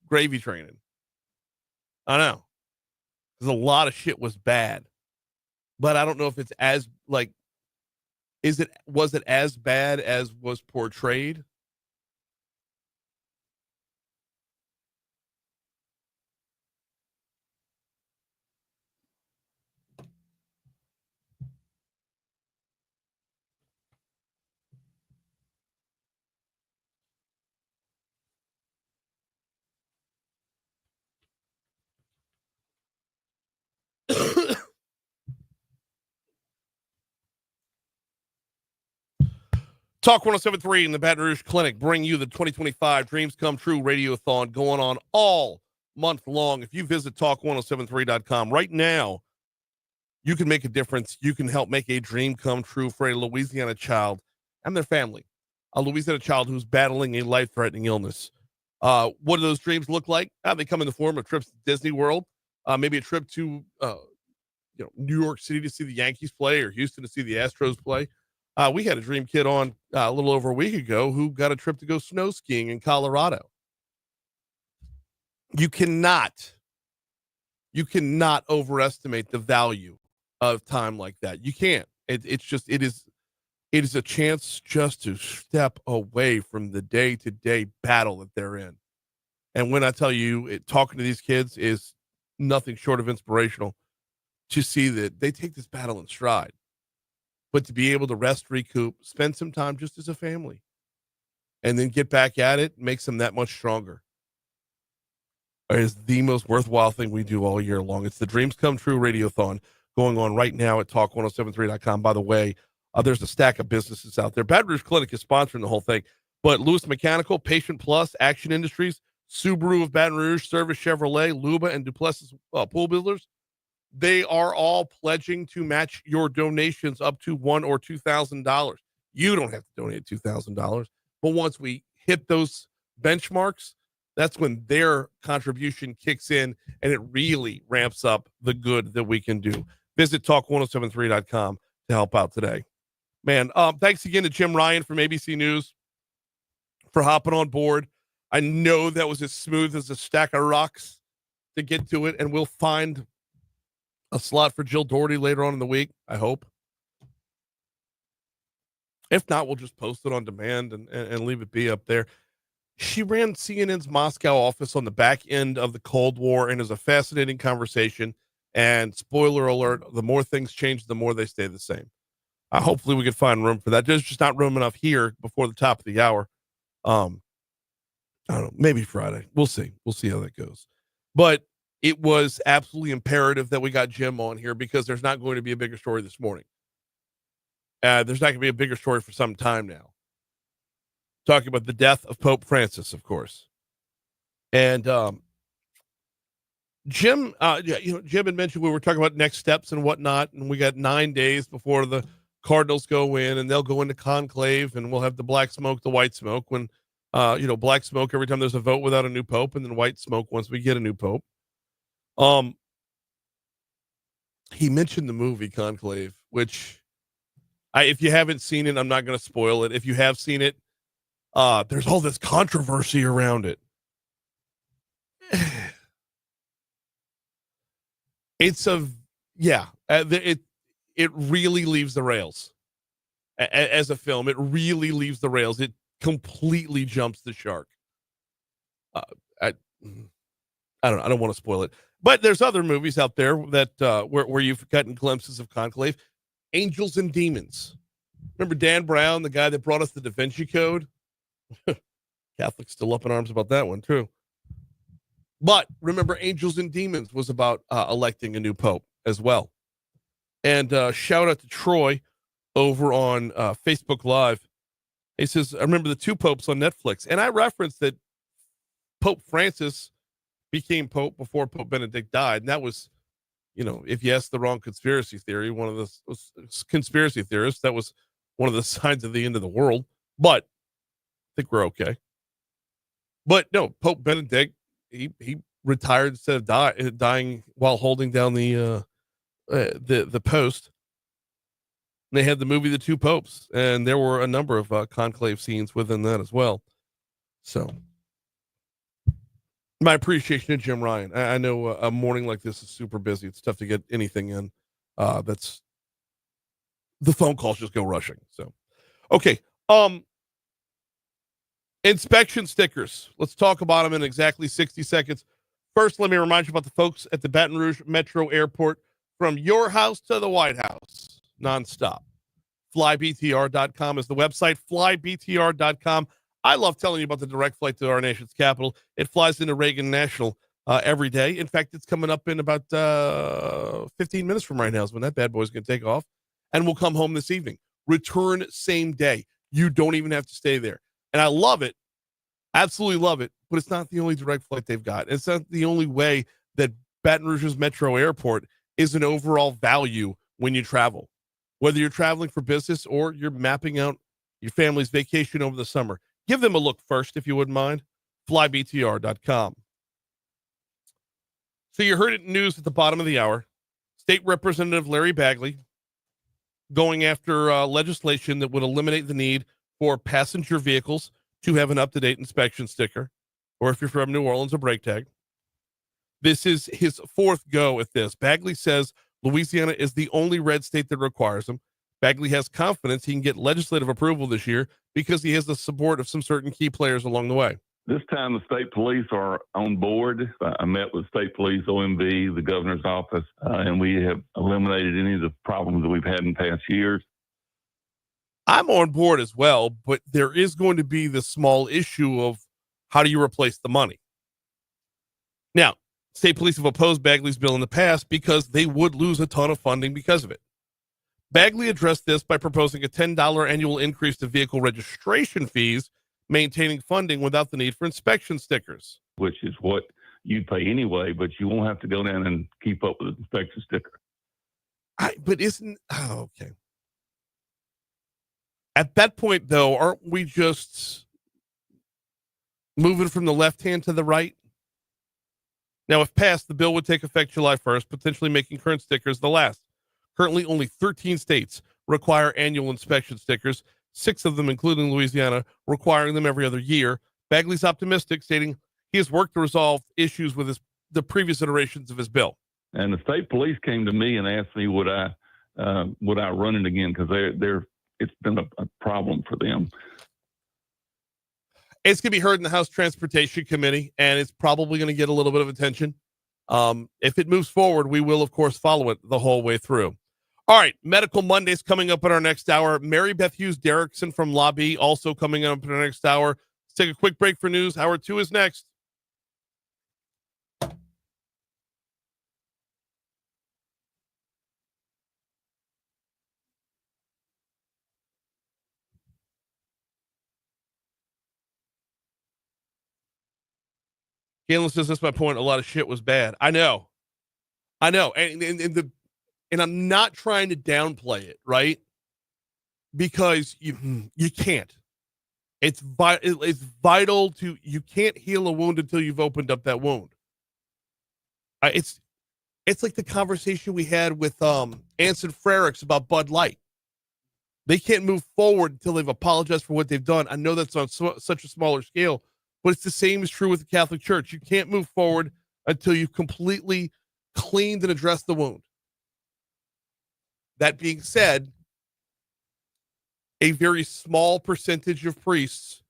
gravy training. I know, because a lot of shit was bad, but I don't know if it's as like. Was it as bad as was portrayed? Talk 107.3 in the Baton Rouge Clinic bring you the 2025 Dreams Come True Radiothon going on all month long. If you visit talk1073.com right now, you can make a difference. You can help make a dream come true for a Louisiana child and their family. A Louisiana child who's battling a life-threatening illness. What do those dreams look like? They come in the form of trips to Disney World, maybe a trip to New York City to see the Yankees play, or Houston to see the Astros play. We had a dream kid on a little over a week ago who got a trip to go snow skiing in Colorado. You cannot overestimate the value of time like that. You can't. It is a chance just to step away from the day-to-day battle that they're in. And when I tell you, talking to these kids is nothing short of inspirational to see that they take this battle in stride. But to be able to rest, recoup, spend some time just as a family, and then get back at it makes them that much stronger. It is the most worthwhile thing we do all year long. It's the Dreams Come True Radiothon going on right now at talk1073.com. By the way, there's a stack of businesses out there. Baton Rouge Clinic is sponsoring the whole thing, but Lewis Mechanical, Patient Plus, Action Industries, Subaru of Baton Rouge, Service Chevrolet, Luba, and Duplessis Pool Builders, they are all pledging to match your donations up to $1,000 or $2,000. You don't have to donate $2,000, but once we hit those benchmarks, that's when their contribution kicks in and it really ramps up the good that we can do. Visit talk1073.com to help out today. Man, thanks again to Jim Ryan from ABC News for hopping on board. I know that was as smooth as a stack of rocks to get to it, and we'll find a slot for Jill Dougherty later on in the week, I hope. If not, we'll just post it on demand and leave it be up there. She ran CNN's Moscow office on the back end of the Cold War, and is a fascinating conversation. And spoiler alert, the more things change, the more they stay the same. Hopefully we can find room for that. There's just not room enough here before the top of the hour. I don't know, maybe Friday. We'll see. We'll see how that goes. But it was absolutely imperative that we got Jim on here, because there's not going to be a bigger story this morning. There's not going to be a bigger story for some time now. Talking about the death of Pope Francis, of course. And Jim, Jim had mentioned we were talking about next steps and whatnot, and we got 9 days before the Cardinals go in, and they'll go into conclave, and we'll have the black smoke, the white smoke, when black smoke every time there's a vote without a new pope, and then white smoke once we get a new pope. He mentioned the movie Conclave, which if you haven't seen it, I'm not going to spoil it. If you have seen it, there's all this controversy around it. It really leaves the rails as a film. It really leaves the rails. It completely jumps the shark. I don't want to spoil it, but there's other movies out there that where you've gotten glimpses of Conclave. Angels and Demons. Remember Dan Brown, the guy that brought us the Da Vinci Code? Catholics still up in arms about that one too. But remember, Angels and Demons was about electing a new pope as well. And shout out to Troy over on Facebook Live. He says, I remember the two popes on Netflix. And I referenced that Pope Francis became Pope before Pope Benedict died. And that was, if you ask the wrong conspiracy theory, one of the conspiracy theorists, that was one of the signs of the end of the world. But I think we're okay. But no, Pope Benedict, he retired instead of dying while holding down the post. And they had the movie The Two Popes, and there were a number of conclave scenes within that as well. So my appreciation to Jim Ryan. I know a morning like this is super busy. It's tough to get anything in. That's the phone calls just go rushing. So, okay. Inspection stickers. Let's talk about them in exactly 60 seconds. First, let me remind you about the folks at the Baton Rouge Metro Airport. From your house to the White House, nonstop. FlyBTR.com is the website. FlyBTR.com. I love telling you about the direct flight to our nation's capital. It flies into Reagan National every day. In fact, it's coming up in about 15 minutes from right now is when that bad boy's going to take off. And we'll come home this evening. Return same day. You don't even have to stay there. And I love it. Absolutely love it. But it's not the only direct flight they've got. It's not the only way that Baton Rouge's Metro Airport is an overall value when you travel. Whether you're traveling for business or you're mapping out your family's vacation over the summer, give them a look first, if you wouldn't mind. FlyBTR.com. So you heard it in news at the bottom of the hour. State Representative Larry Bagley going after legislation that would eliminate the need for passenger vehicles to have an up-to-date inspection sticker, or if you're from New Orleans, a brake tag. This is his fourth go at this. Bagley says Louisiana is the only red state that requires them. Bagley has confidence he can get legislative approval this year because he has the support of some certain key players along the way. This time the state police are on board. I met with state police, OMB, the governor's office, and we have eliminated any of the problems that we've had in past years. I'm on board as well, but there is going to be the small issue of how do you replace the money? Now, state police have opposed Bagley's bill in the past because they would lose a ton of funding because of it. Bagley addressed this by proposing a $10 annual increase to vehicle registration fees, maintaining funding without the need for inspection stickers. Which is what you'd pay anyway, but you won't have to go down and keep up with the inspection sticker. Okay. At that point, though, aren't we just moving from the left hand to the right? Now, if passed, the bill would take effect July 1st, potentially making current stickers the last. Currently, only 13 states require annual inspection stickers, 6 of them, including Louisiana, requiring them every other year. Bagley's optimistic, stating he has worked to resolve issues with the previous iterations of his bill. And the state police came to me and asked me would I run it again, because it's been a problem for them. It's going to be heard in the House Transportation Committee, and it's probably going to get a little bit of attention. If it moves forward, we will, of course, follow it the whole way through. All right, Medical Mondays coming up in our next hour. Mary Beth Hughes Derrickson from Lobby also coming up in our next hour. Let's take a quick break for news. Hour 2 is next. Galen says, that's my point. A lot of shit was bad. I know. And I'm not trying to downplay it, right? Because you can't. It's vital to, you can't heal a wound until you've opened up that wound. It's like the conversation we had with Anson Frericks about Bud Light. They can't move forward until they've apologized for what they've done. I know that's on such a smaller scale, but it's the same is true with the Catholic Church. You can't move forward until you've completely cleaned and addressed the wound. That being said, a very small percentage of priests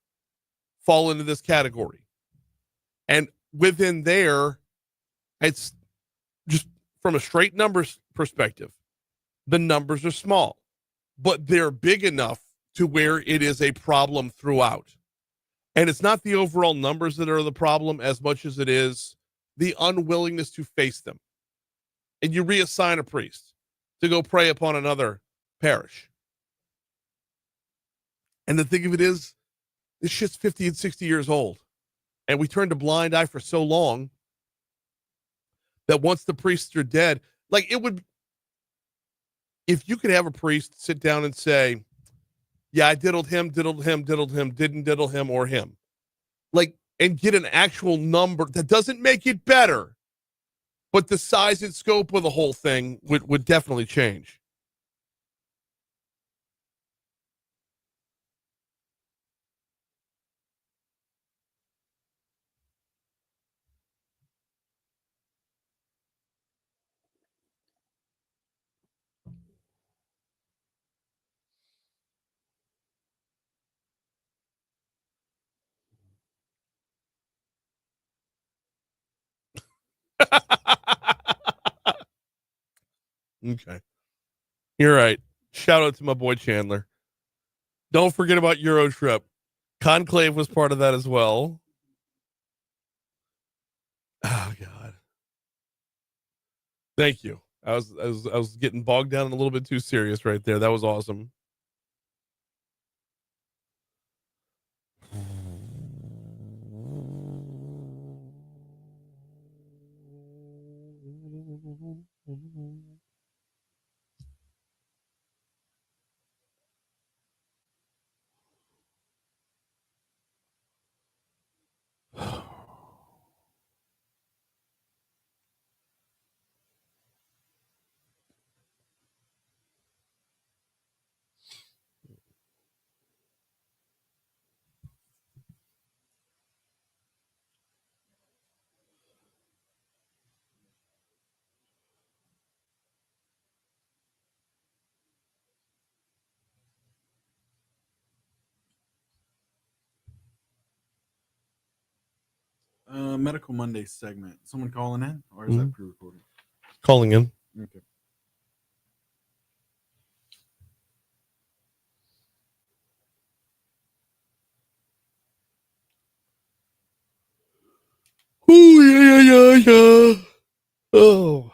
fall into this category. And within there, it's just from a straight numbers perspective, the numbers are small, but they're big enough to where it is a problem throughout. And it's not the overall numbers that are the problem as much as it is the unwillingness to face them. And you reassign a priest to go pray upon another parish. And the thing of it is, this shit's 50 and 60 years old. And we turned a blind eye for so long that once the priests are dead, like it would, if you could have a priest sit down and say, yeah, I diddled him, didn't diddle him or him, like, and get an actual number that doesn't make it better, but the size and scope of the whole thing would definitely change. Okay. You're right. Shout out to my boy Chandler. Don't forget about Euro Trip. Conclave was part of that as well. Oh God. Thank you. I was getting bogged down and a little bit too serious right there. That was awesome. Medical Monday segment. Someone calling in, or is that pre-recorded? Calling in. Okay. Ooh, yeah. Oh.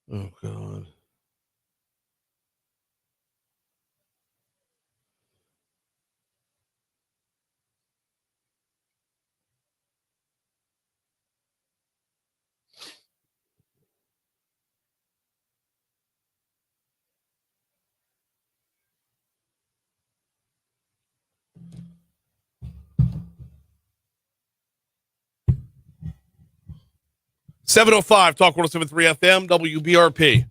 Oh God. .705 Talk 107.3 FM WBRP.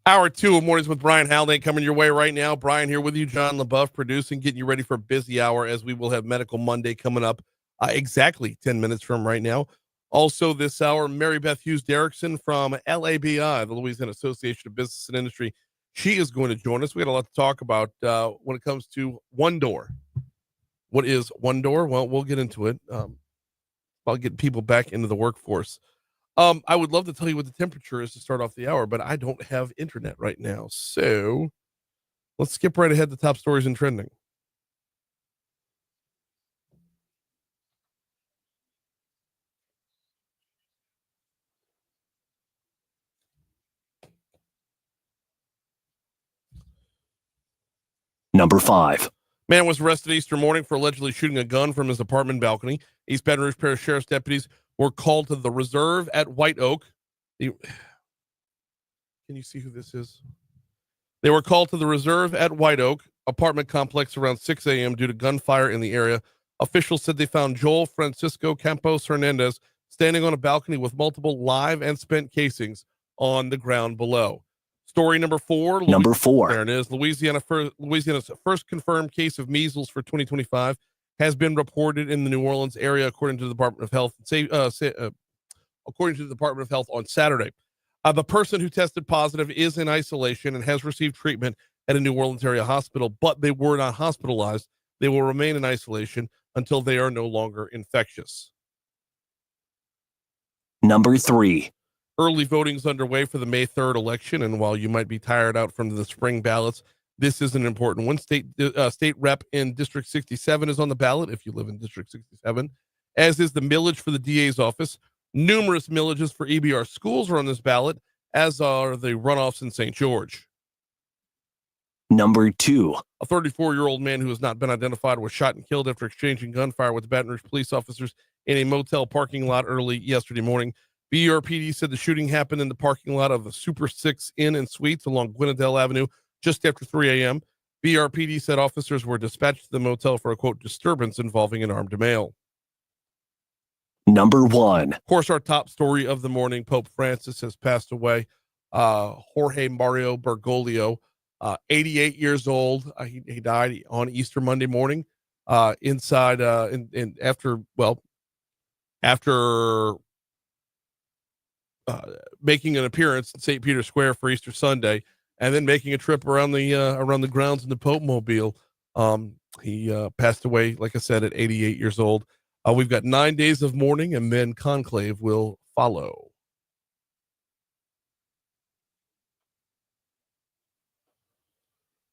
Hour 2 of Mornings with Brian Haldane coming your way right now. Brian here with you, John LaBeouf producing, getting you ready for a busy hour as we will have Medical Monday coming up exactly 10 minutes from right now. Also this hour, Mary Beth Hughes Derrickson from LABI, the Louisiana Association of Business and Industry. She is going to join us. We got a lot to talk about when it comes to One Door. What is One Door? Well, we'll get into it. I'll get people back into the workforce. I would love to tell you what the temperature is to start off the hour, but I don't have internet right now. So let's skip right ahead to top stories and trending. Number 5. Man was arrested Easter morning for allegedly shooting a gun from his apartment balcony. East Baton Rouge Parish Sheriff's deputies were called to the reserve at White Oak. Can you see who this is? They were called to the reserve at White Oak apartment complex around 6 a.m. due to gunfire in the area. Officials said they found Joel Francisco Campos Hernandez standing on a balcony with multiple live and spent casings on the ground below. Story number 4. Number 4. There it is. Louisiana's first confirmed case of measles for 2025 has been reported in the New Orleans area, according to the Department of Health. According to the Department of Health on Saturday, the person who tested positive is in isolation and has received treatment at a New Orleans area hospital, but they were not hospitalized. They will remain in isolation until they are no longer infectious. Number 3. Early voting is underway for the May 3rd election, and while you might be tired out from the spring ballots, this is an important one. State rep in District 67 is on the ballot if you live in District 67, as is the millage for the DA's office. Numerous millages for EBR schools are on this ballot, as are the runoffs in St. George. Number 2. A 34-year-old man who has not been identified was shot and killed after exchanging gunfire with Baton Rouge police officers in a motel parking lot early yesterday morning. BRPD said the shooting happened in the parking lot of the Super 6 Inn and Suites along Gwinnett Avenue just after 3 a.m. BRPD said officers were dispatched to the motel for a, quote, disturbance involving an armed male. Number 1. Of course, our top story of the morning, Pope Francis has passed away. Jorge Mario Bergoglio, 88 years old. He died on Easter Monday morning inside after making an appearance in St. Peter's Square for Easter Sunday, and then making a trip around the grounds in the Pope Mobile. He passed away, like I said, at 88 years old. We've got 9 days of mourning, and then conclave will follow.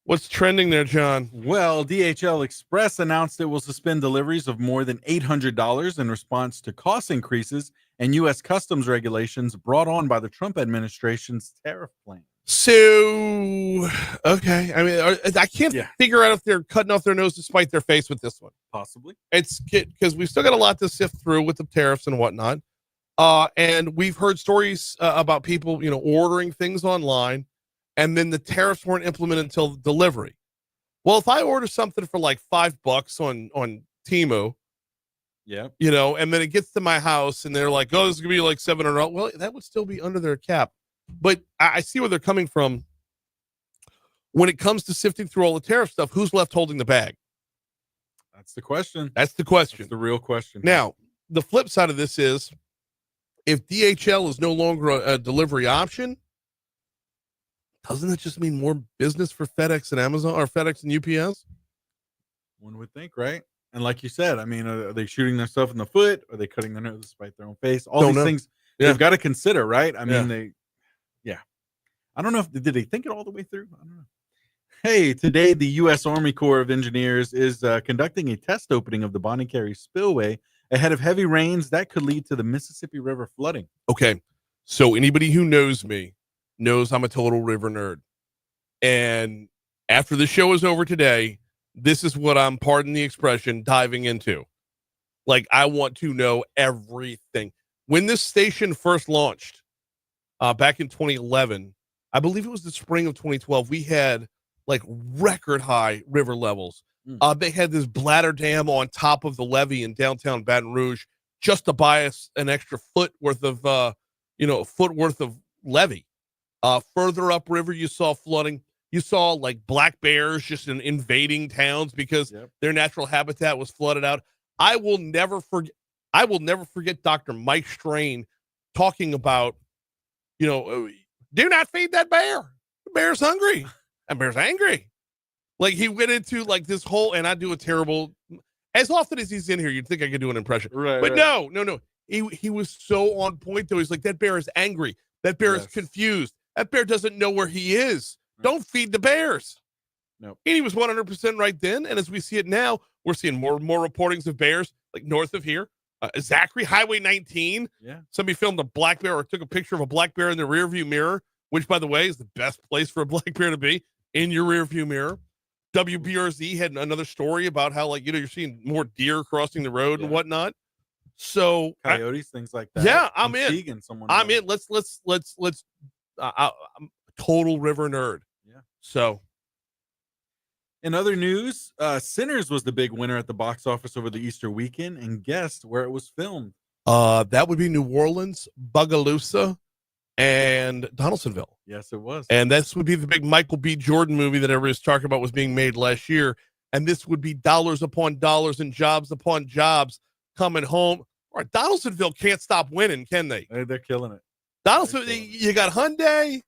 What's trending there, John? Well, DHL Express announced it will suspend deliveries of more than $800 in response to cost increases and U.S. customs regulations brought on by the Trump administration's tariff plan. So, okay. I mean, I can't figure out if they're cutting off their nose to spite their face with this one. Possibly. It's because we've still got a lot to sift through with the tariffs and whatnot. And we've heard stories about people, ordering things online, and then the tariffs weren't implemented until delivery. Well, if I order something for like $5 on Temu, and then it gets to my house and they're like, oh, this is gonna be like $700. Well, that would still be under their cap. But I see where they're coming from. When it comes to sifting through all the tariff stuff, who's left holding the bag? That's the question. That's the question. That's the real question. Now, the flip side of this is, if DHL is no longer a delivery option, doesn't that just mean more business for FedEx and Amazon, or FedEx and UPS? One would think, right? And like you said, I mean, are they shooting themselves in the foot? Are they cutting their nose to spite their own face? All these things they've got to consider, right? I mean, I don't know did they think it all the way through? I don't know. Hey, today the U.S. Army Corps of Engineers is conducting a test opening of the Bonnie Carey Spillway ahead of heavy rains that could lead to the Mississippi River flooding. Okay, so anybody who knows me knows I'm a total river nerd. And after the show is over today, this is what I'm, pardon the expression, diving into. Like, I want to know everything. When this station first launched back in 2011, I believe it was the spring of 2012, we had like record high river levels. They had this bladder dam on top of the levee in downtown Baton Rouge just to buy us an extra foot worth of levee. Further upriver, you saw flooding. You saw like black bears just invading towns because their natural habitat was flooded out. I will never forget Dr. Mike Strain talking about, do not feed that bear. The bear's hungry. That bear's angry. Like, he went into like this whole, and I do a terrible, as often as he's in here, you'd think I could do an impression. Right, but no. He was so on point though. He's like, that bear is angry. That bear is confused. That bear doesn't know where he is. Don't feed the bears. No. And he was 100% right then. And as we see it now, we're seeing more reportings of bears like north of here. Zachary, Highway 19. Yeah. Somebody filmed a black bear or took a picture of a black bear in the rearview mirror, which, by the way, is the best place for a black bear to be, in your rearview mirror. WBRZ had another story about how, like, you're seeing more deer crossing the road and whatnot. So coyotes, things like that. Yeah, I'm in. I'm in. I'm a total river nerd. Yeah. So, in other news, Sinners was the big winner at the box office over the Easter weekend, and guessed where it was filmed. that would be New Orleans, Bogalusa, and Donaldsonville. Yes, it was. And this would be the big Michael B. Jordan movie that everybody's talking about was being made last year. And this would be dollars upon dollars and jobs upon jobs coming home. All right, Donaldsonville can't stop winning, can they? They're killing it. Donaldsonville, you got Hyundai,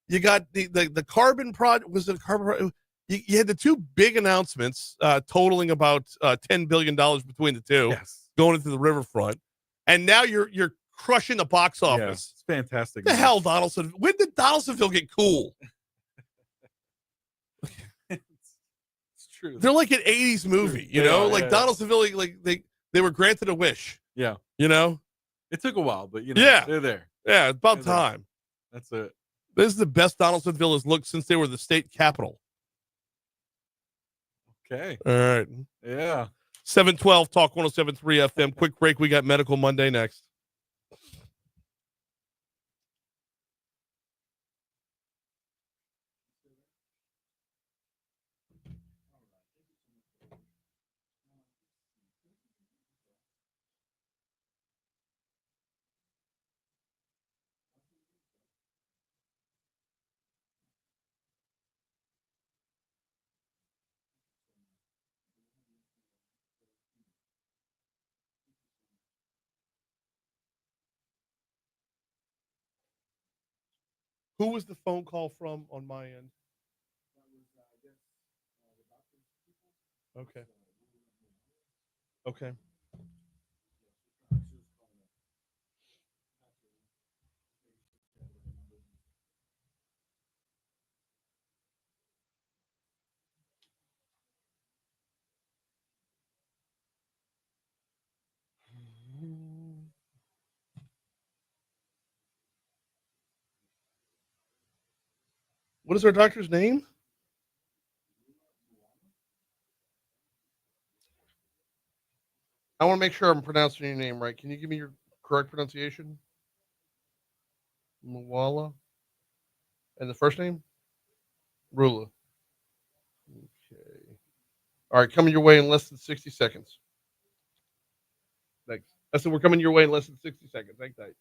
you got the Carbon project. Was it a Carbon project? You had the two big announcements totaling about $10 billion between the two, going into the riverfront. And now you're crushing the box office. Yeah, it's fantastic. The hell, Donaldsonville? When did Donaldsonville get cool? It's true. They're like an 80s movie, you know? Like Donaldsonville, like they were granted a wish. Yeah. You know? It took a while, but they're there. Yeah, it's about time. That's it. This is the best Donaldsonville has looked since they were the state capital. Okay. All right. Yeah. 712 Talk 107.3 FM. Quick break. We got Medical Monday next. Who was the phone call from on my end? Okay. Okay. What is our doctor's name? I want to make sure I'm pronouncing your name right. Can you give me your correct pronunciation? Mwala. And the first name? Rula. Okay. All right, coming your way in less than 60 seconds. Thanks. I said we're coming your way in less than 60 seconds. Thanks. Thanks.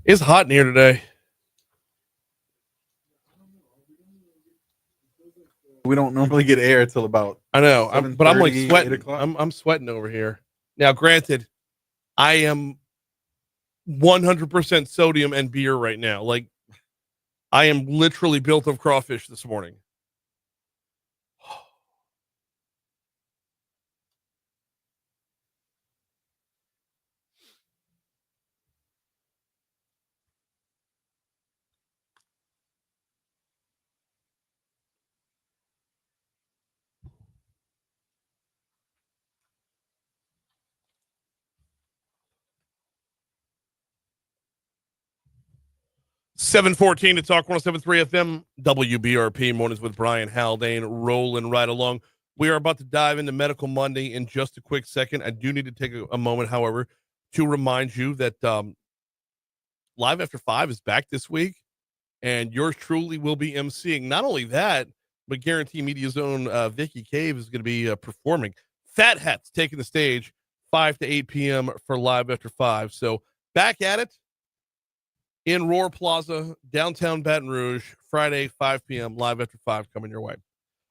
It's hot in here today. We don't normally get air till about. I know, but I'm like 7:30, sweating. 8 o'clock. I'm sweating over here. Now, granted, I am 100% sodium and beer right now. Like, I am literally built of crawfish this morning. $7:14 to Talk 107.3 FM, WBRP, Mornings with Brian Haldane, rolling right along. We are about to dive into Medical Monday in just a quick second. I do need to take a moment, however, to remind you that Live After 5 is back this week, and yours truly will be emceeing. Not only that, but Guarantee Media's own Vicky Cave is going to be performing. Fat Hat's taking the stage 5 to 8 p.m. for Live After 5. So back at it in Roar Plaza, downtown Baton Rouge, Friday, 5 p.m., Live After 5 coming your way.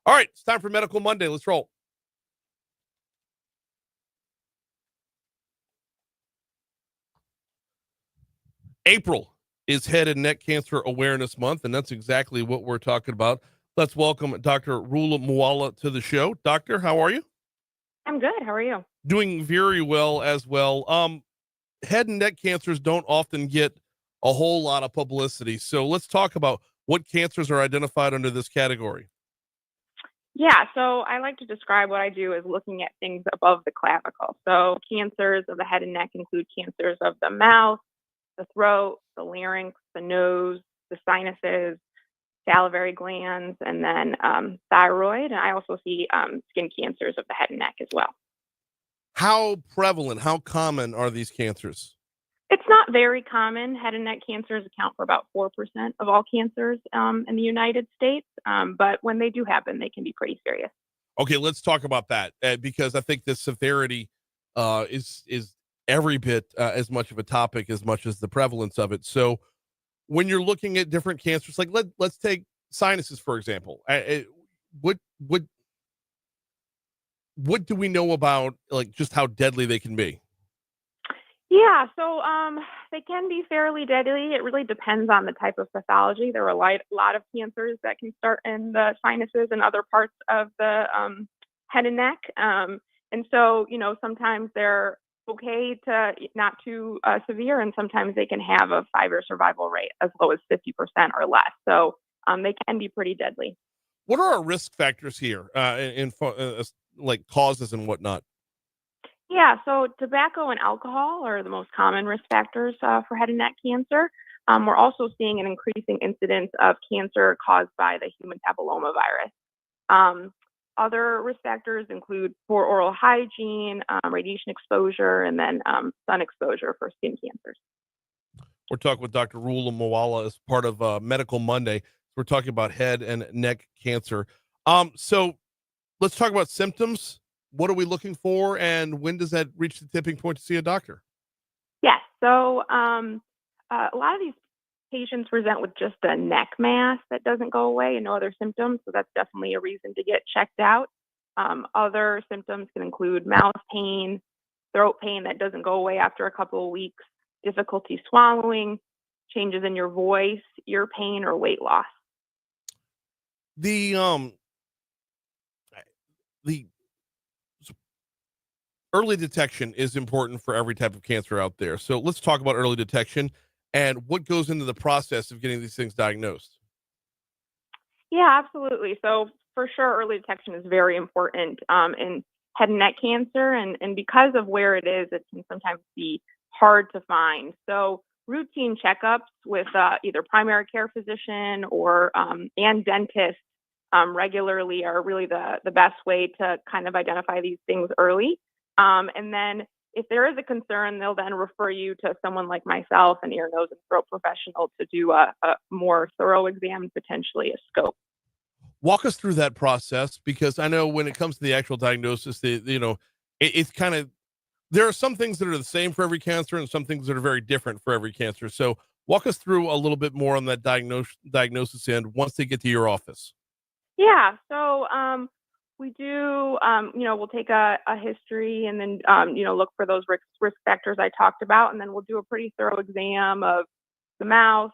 All right, it's time for Medical Monday. Let's roll. April is Head and Neck Cancer Awareness Month, and that's exactly what we're talking about. Let's welcome Dr. Rula Mwala to the show. Doctor, how are you? I'm good. How are you? Doing very well as well. Head and neck cancers don't often get a whole lot of publicity. So let's talk about what cancers are identified under this category. Yeah, so I like to describe what I do as looking at things above the clavicle. So cancers of the head and neck include cancers of the mouth, the throat, the larynx, the nose, the sinuses, salivary glands, and then thyroid. And I also see skin cancers of the head and neck as well. How prevalent, how common are these cancers? It's not very common. Head and neck cancers account for about 4% of all cancers in the United States. But when they do happen, they can be pretty serious. Okay, let's talk about that because I think the severity is every bit as much of a topic as much as the prevalence of it. So when you're looking at different cancers, like let's take sinuses, for example. What do we know about like just how deadly they can be? Yeah, so they can be fairly deadly. It really depends on the type of pathology. There are a lot of cancers that can start in the sinuses and other parts of the head and neck. And so, sometimes they're okay to not too severe, and sometimes they can have a 5-year survival rate as low as 50% or less. So they can be pretty deadly. What are our risk factors here like causes and whatnot? Yeah, so tobacco and alcohol are the most common risk factors for head and neck cancer. We're also seeing an increasing incidence of cancer caused by the human papillomavirus. Other risk factors include poor oral hygiene, radiation exposure, and then sun exposure for skin cancers. We're talking with Dr. Rula Moala as part of Medical Monday. We're talking about head and neck cancer. So let's talk about symptoms. What are we looking for, and when does that reach the tipping point to see a doctor? Yes. So a lot of these patients present with just a neck mass that doesn't go away and no other symptoms. So that's definitely a reason to get checked out. Other symptoms can include mouth pain, throat pain that doesn't go away after a couple of weeks, difficulty swallowing, changes in your voice, ear pain, or weight loss. The early detection is important for every type of cancer out there. So let's talk about early detection and what goes into the process of getting these things diagnosed. Yeah, absolutely. So for sure, early detection is very important in head and neck cancer. And because of where it is, it can sometimes be hard to find. So routine checkups with either primary care physician or and dentist regularly are really the best way to kind of identify these things early. And then if there is a concern, they'll then refer you to someone like myself, an ear, nose, and throat professional, to do a more thorough exam, potentially a scope. Walk us through that process, because I know when it comes to the actual diagnosis, it's kind of, there are some things that are the same for every cancer and some things that are very different for every cancer. So walk us through a little bit more on that diagnosis end once they get to your office. Yeah. So we do, we'll take a history and then, look for those risk factors I talked about. And then we'll do a pretty thorough exam of the mouth,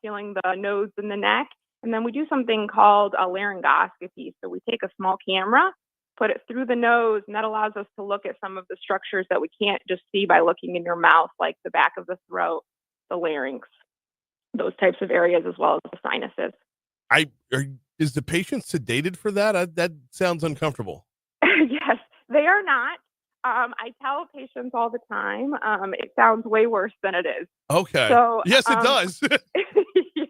feeling the nose and the neck. And then we do something called a laryngoscopy. So we take a small camera, put it through the nose, and that allows us to look at some of the structures that we can't just see by looking in your mouth, like the back of the throat, the larynx, those types of areas, as well as the sinuses. Is the patient sedated for that? That sounds uncomfortable. Yes, they are not. I tell patients all the time, it sounds way worse than it is. Okay. So, yes, it does. Yes.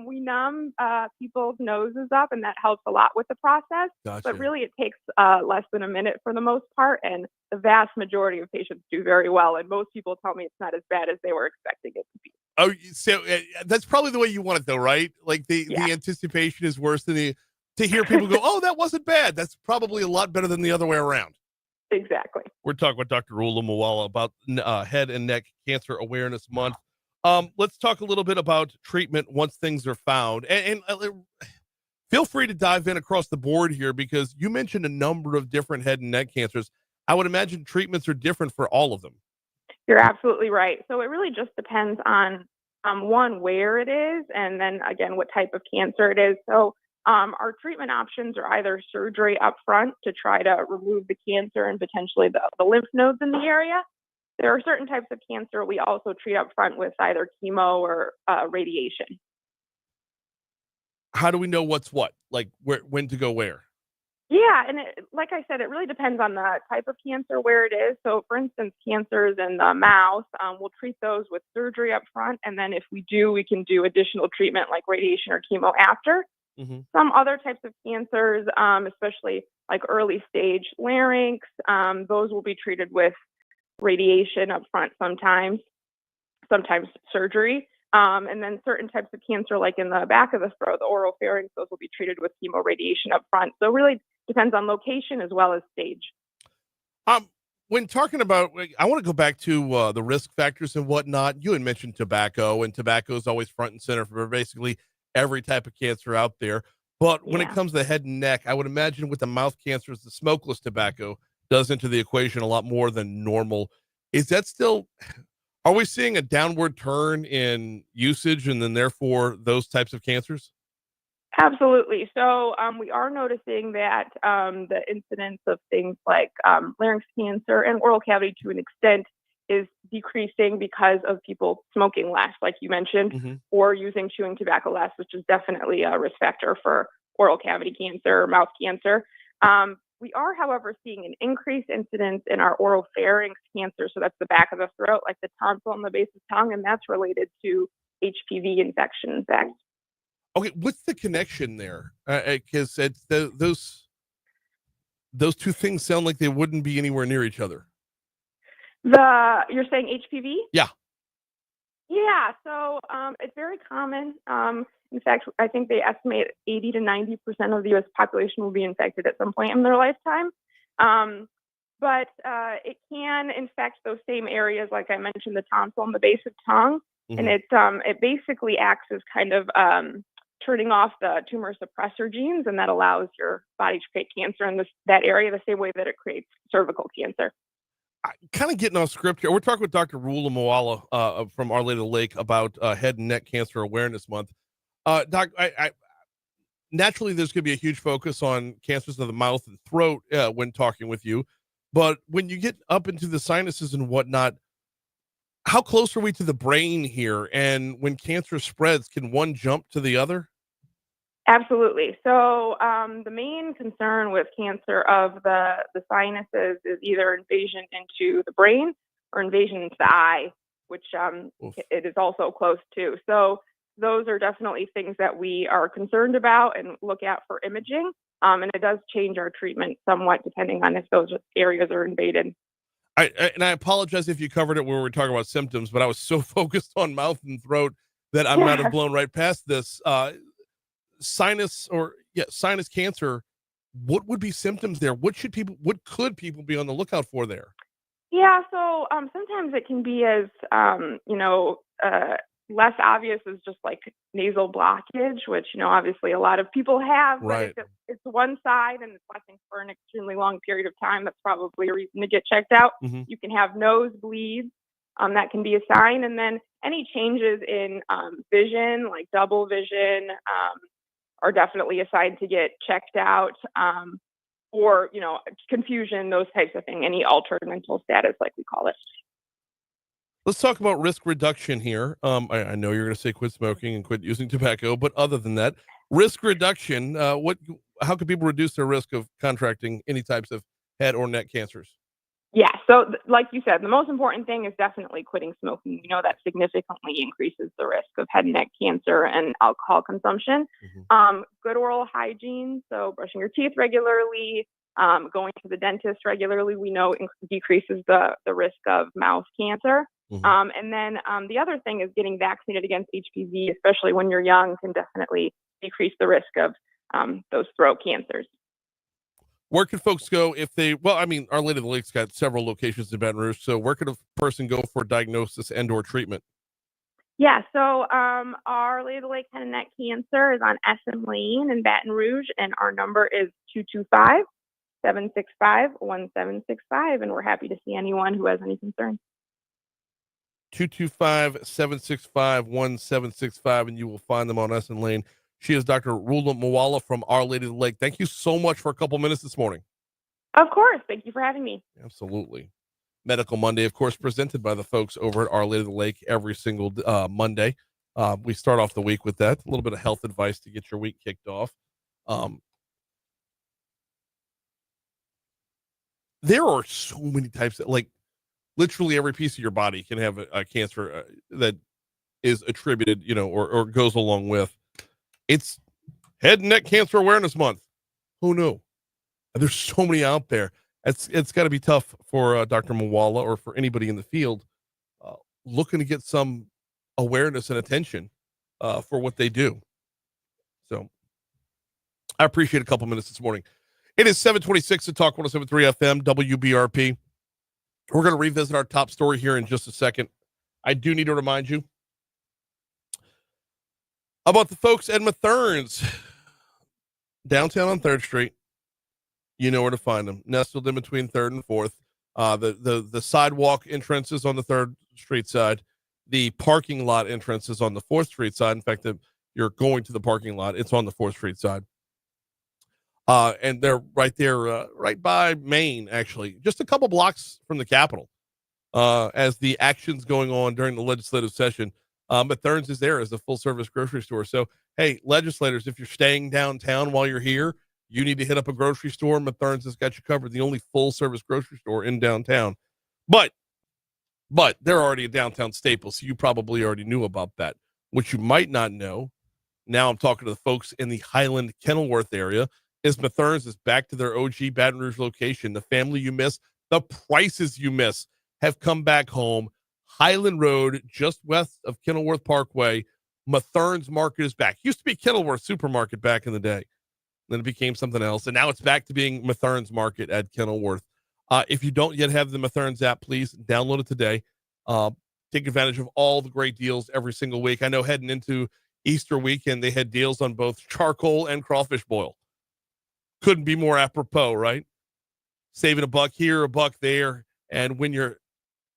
We numb people's noses up, and that helps a lot with the process. Gotcha. But really, it takes less than a minute for the most part, and the vast majority of patients do very well. And most people tell me it's not as bad as they were expecting it to be. Oh, so that's probably the way you want it, though, right? Like the anticipation is worse than to hear people go, "Oh, that wasn't bad." That's probably a lot better than the other way around. Exactly. We're talking with Dr. Rula Moala about Head and Neck Cancer Awareness Month. Let's talk a little bit about treatment once things are found, and feel free to dive in across the board here, because you mentioned a number of different head and neck cancers. I would imagine treatments are different for all of them. You're absolutely right. So it really just depends on one, where it is, and then again, what type of cancer it is. So our treatment options are either surgery up front to try to remove the cancer and potentially the lymph nodes in the area. There are certain types of cancer we also treat up front with either chemo or radiation. How do we know what's what? Like when to go where? Yeah, and like I said, it really depends on the type of cancer, where it is. So, for instance, cancers in the mouth, we'll treat those with surgery up front, and then if we can do additional treatment like radiation or chemo after. Mm-hmm. Some other types of cancers, especially like early stage larynx, those will be treated with radiation up front sometimes surgery. And then certain types of cancer, like in the back of the throat, the oral pharynx, those will be treated with chemoradiation up front. So it really depends on location as well as stage. When talking about, I want to go back to the risk factors and whatnot. You had mentioned tobacco, and tobacco is always front and center for basically every type of cancer out there. But when it comes to the head and neck, I would imagine with the mouth cancers, the smokeless tobacco does enter the equation a lot more than normal. Is that still, are we seeing a downward turn in usage and then therefore those types of cancers? Absolutely. So we are noticing that the incidence of things like larynx cancer and oral cavity to an extent is decreasing because of people smoking less, like you mentioned, or using chewing tobacco less, which is definitely a risk factor for oral cavity cancer or mouth cancer. We are, however, seeing an increased incidence in our oral pharynx cancer. So that's the back of the throat, like the tonsil on the base of the tongue, and that's related to HPV infection, in fact. Okay, what's the connection there? Because it's those two things sound like they wouldn't be anywhere near each other. You're saying HPV? Yeah. Yeah. So it's very common. In fact, I think they estimate 80 to 90% of the U.S. population will be infected at some point in their lifetime. But it can infect those same areas, like I mentioned, the tonsil and the base of tongue, and it basically acts as kind of turning off the tumor suppressor genes, and that allows your body to create cancer in that area the same way that it creates cervical cancer. Kind of getting off script here. We're talking with Dr. Rula Moala from Our Lady of the Lake about Head and Neck Cancer Awareness Month. Doc, I naturally there's going to be a huge focus on cancers of the mouth and throat when talking with you, but when you get up into the sinuses and whatnot, how close are we to the brain here? And when cancer spreads, can one jump to the other? Absolutely. So the main concern with cancer of the sinuses is either invasion into the brain or invasion into the eye, which it is also close to. So those are definitely things that we are concerned about and look at for imaging. And it does change our treatment somewhat depending on if those areas are invaded. And I apologize if you covered it where we were talking about symptoms, but I was so focused on mouth and throat that I might have blown right past this. Sinus cancer, what would be symptoms there? What could people be on the lookout for there? Yeah, so sometimes it can be as less obvious as just like nasal blockage, which obviously a lot of people have. Right. But if it's one side and it's lasting for an extremely long period of time, that's probably a reason to get checked out. You can have nosebleeds. That can be a sign, and then any changes in vision, like double vision, are definitely a sign to get checked out, or, confusion, those types of things, any altered mental status, like we call it. Let's talk about risk reduction here. I know you're going to say quit smoking and quit using tobacco, but other than that, risk reduction, how can people reduce their risk of contracting any types of head or neck cancers? Yeah. So like you said, the most important thing is definitely quitting smoking. We know that significantly increases the risk of head and neck cancer and alcohol consumption. Good oral hygiene. So brushing your teeth regularly, going to the dentist regularly, we know decreases the risk of mouth cancer. And then the other thing is getting vaccinated against HPV, especially when you're young, can definitely decrease the risk of those throat cancers. Where can folks go if Our Lady of the Lake's got several locations in Baton Rouge. So where could a person go for diagnosis and or treatment? Yeah, so Our Lady of the Lake Head and Neck Cancer is on SM Lane in Baton Rouge, and our number is 225-765-1765, and we're happy to see anyone who has any concerns. 225-765-1765, and you will find them on SM Lane. She is Dr. Rula Moala from Our Lady of the Lake. Thank you so much for a couple minutes this morning. Of course. Thank you for having me. Absolutely. Medical Monday, of course, presented by the folks over at Our Lady of the Lake every single Monday. We start off the week with that. A little bit of health advice to get your week kicked off. There are so many types that, literally every piece of your body can have a cancer that is attributed, or goes along with. It's Head and Neck Cancer Awareness Month. Who knew? There's so many out there. It's got to be tough for Dr. Mwala or for anybody in the field looking to get some awareness and attention for what they do. So I appreciate a couple minutes this morning. It is 7:26 to Talk 107.3 FM, WBRP. We're going to revisit our top story here in just a second. I do need to remind you about the folks at Mathern's downtown on 3rd Street. You know where to find them. Nestled in between 3rd and 4th. The sidewalk entrances on the 3rd Street side. The parking lot entrances on the 4th Street side. In fact, you're going to the parking lot. It's on the 4th Street side. And they're right there, right by Main, actually, just a couple blocks from the Capitol. As the action's going on during the legislative session, Mathern's is there as a full-service grocery store. So, hey, legislators, if you're staying downtown while you're here, you need to hit up a grocery store. Mathern's has got you covered. The only full-service grocery store in downtown. But they're already a downtown staple, so you probably already knew about that. What you might not know, now I'm talking to the folks in the Highland Kenilworth area, is Mathern's is back to their OG Baton Rouge location. The family you miss, the prices you miss have come back home. Highland Road, just west of Kenilworth Parkway. Mathern's Market is back. Used to be Kenilworth Supermarket back in the day. Then it became something else, and now it's back to being Mathern's Market at Kenilworth. If you don't yet have the Mathern's app, please download it today. Take advantage of all the great deals every single week. I know heading into Easter weekend, they had deals on both charcoal and crawfish boil. Couldn't be more apropos, right? Saving $1 here, $1 there, and when you're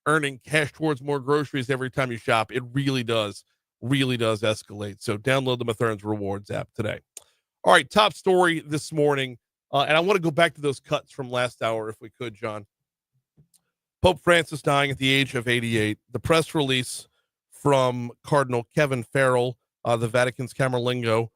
earning cash towards more groceries every time you shop, it really does escalate. So download the Mathern's Rewards app today. All right, top story this morning, and I want to go back to those cuts from last hour if we could, John. Pope Francis dying at the age of 88. The press release from Cardinal Kevin Farrell, the Vatican's Camerlengo,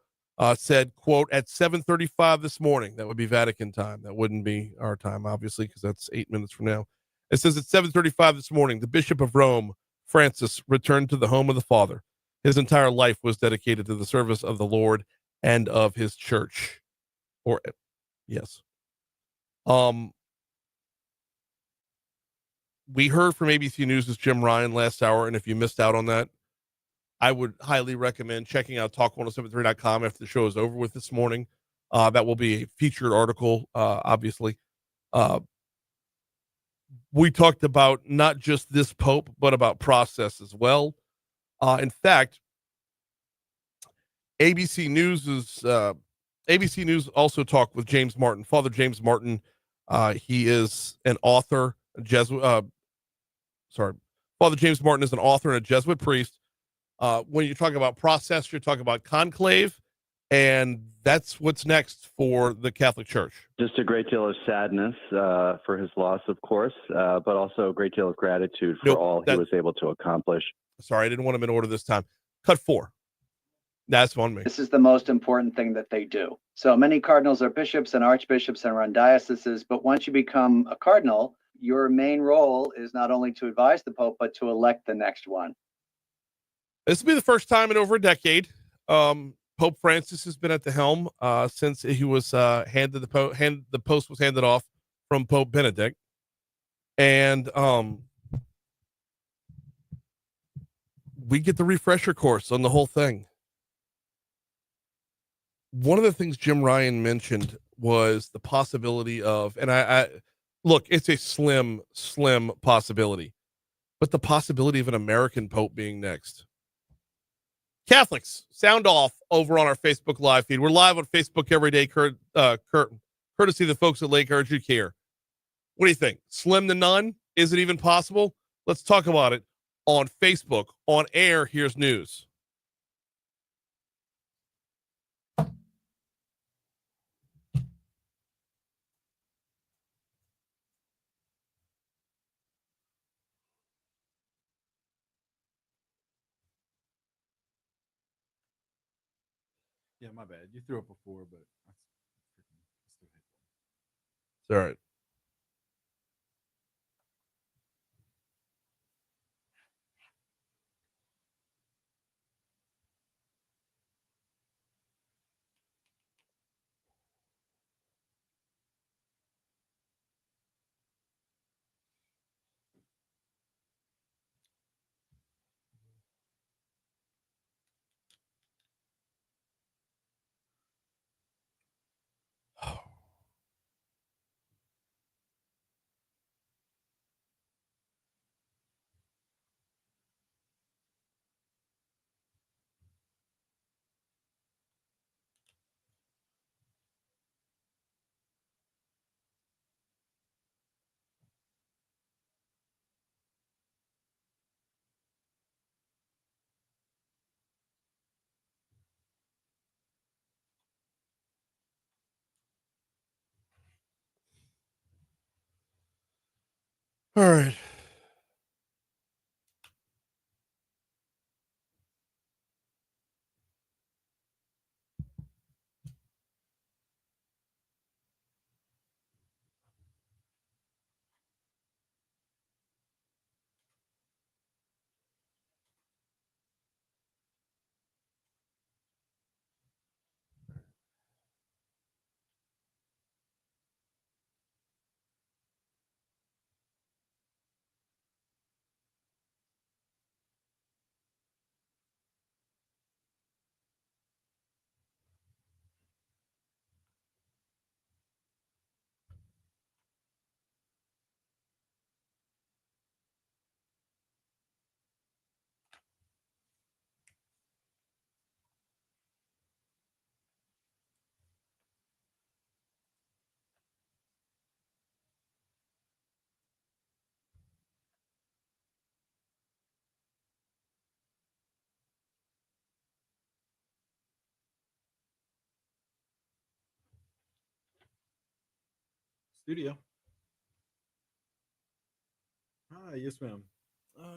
said, quote, at 7:35 this morning, that would be Vatican time. That wouldn't be our time, obviously, because that's 8 minutes from now. It says at 7:35 this morning, the Bishop of Rome, Francis, returned to the home of the Father. His entire life was dedicated to the service of the Lord and of his church. Or, yes. We heard from ABC News' Jim Ryan last hour, and if you missed out on that, I would highly recommend checking out talk1073.com after the show is over with this morning. That will be a featured article, obviously. We talked about not just this Pope, but about process as well. In fact, ABC News also talked with James Martin, Father James Martin. He is an author, Father James Martin is an author and a Jesuit priest. When you talk about process, you're talking about conclave, and that's what's next for the Catholic Church. Just a great deal of sadness for his loss, of course, but also a great deal of gratitude for all he was able to accomplish. Sorry, I didn't want him in order this time. Cut 4. That's on me. This is the most important thing that they do. So many cardinals are bishops and archbishops and run dioceses, but once you become a cardinal, your main role is not only to advise the Pope, but to elect the next one. This will be the first time in over a decade. Pope Francis has been at the helm since he was the post was handed off from Pope Benedict, and we get the refresher course on the whole thing. One of the things Jim Ryan mentioned was the possibility of, and I look, it's a slim possibility, but the possibility of an American Pope being next. Catholics, sound off over on our Facebook live feed. We're live on Facebook every day, courtesy of the folks at Lake Urgent Care. What do you think? Slim to none? Is it even possible? Let's talk about it on Facebook. On air, here's news. Yeah, my bad. You threw up before, but It's all right. All right. Studio. Hi, yes, ma'am.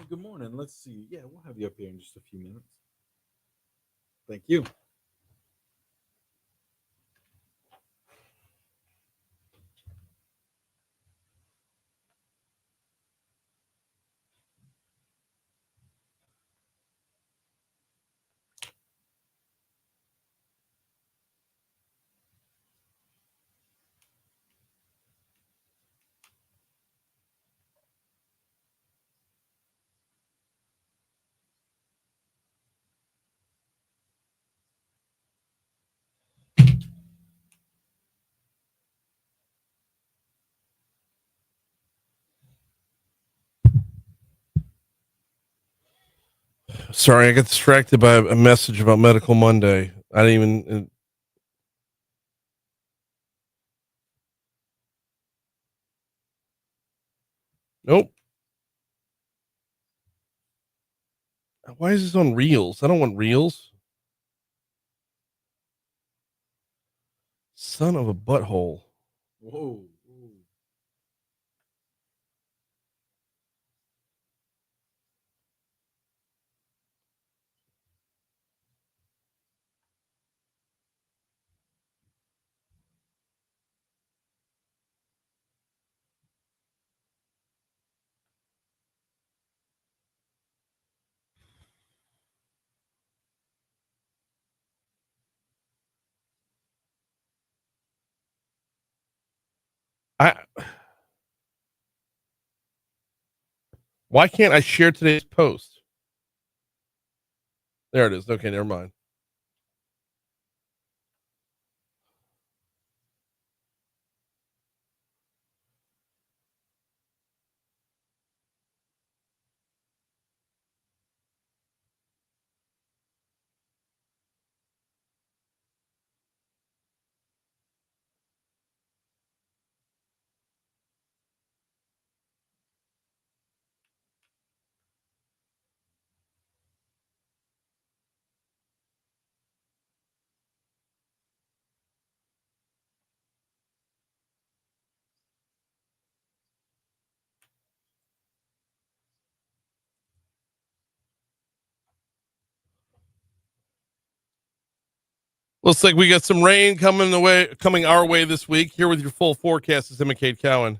Good morning. Let's see. Yeah, we'll have you up here in just a few minutes. Thank you. Sorry, I got distracted by a message about Medical Monday. I didn't even. Nope. Why is this on Reels? I don't want Reels. Son of a butthole. Whoa. Why can't I share today's post? There it is. Okay, never mind. Looks like we got some rain coming our way this week. Here with your full forecast is Emma Kate Cowan.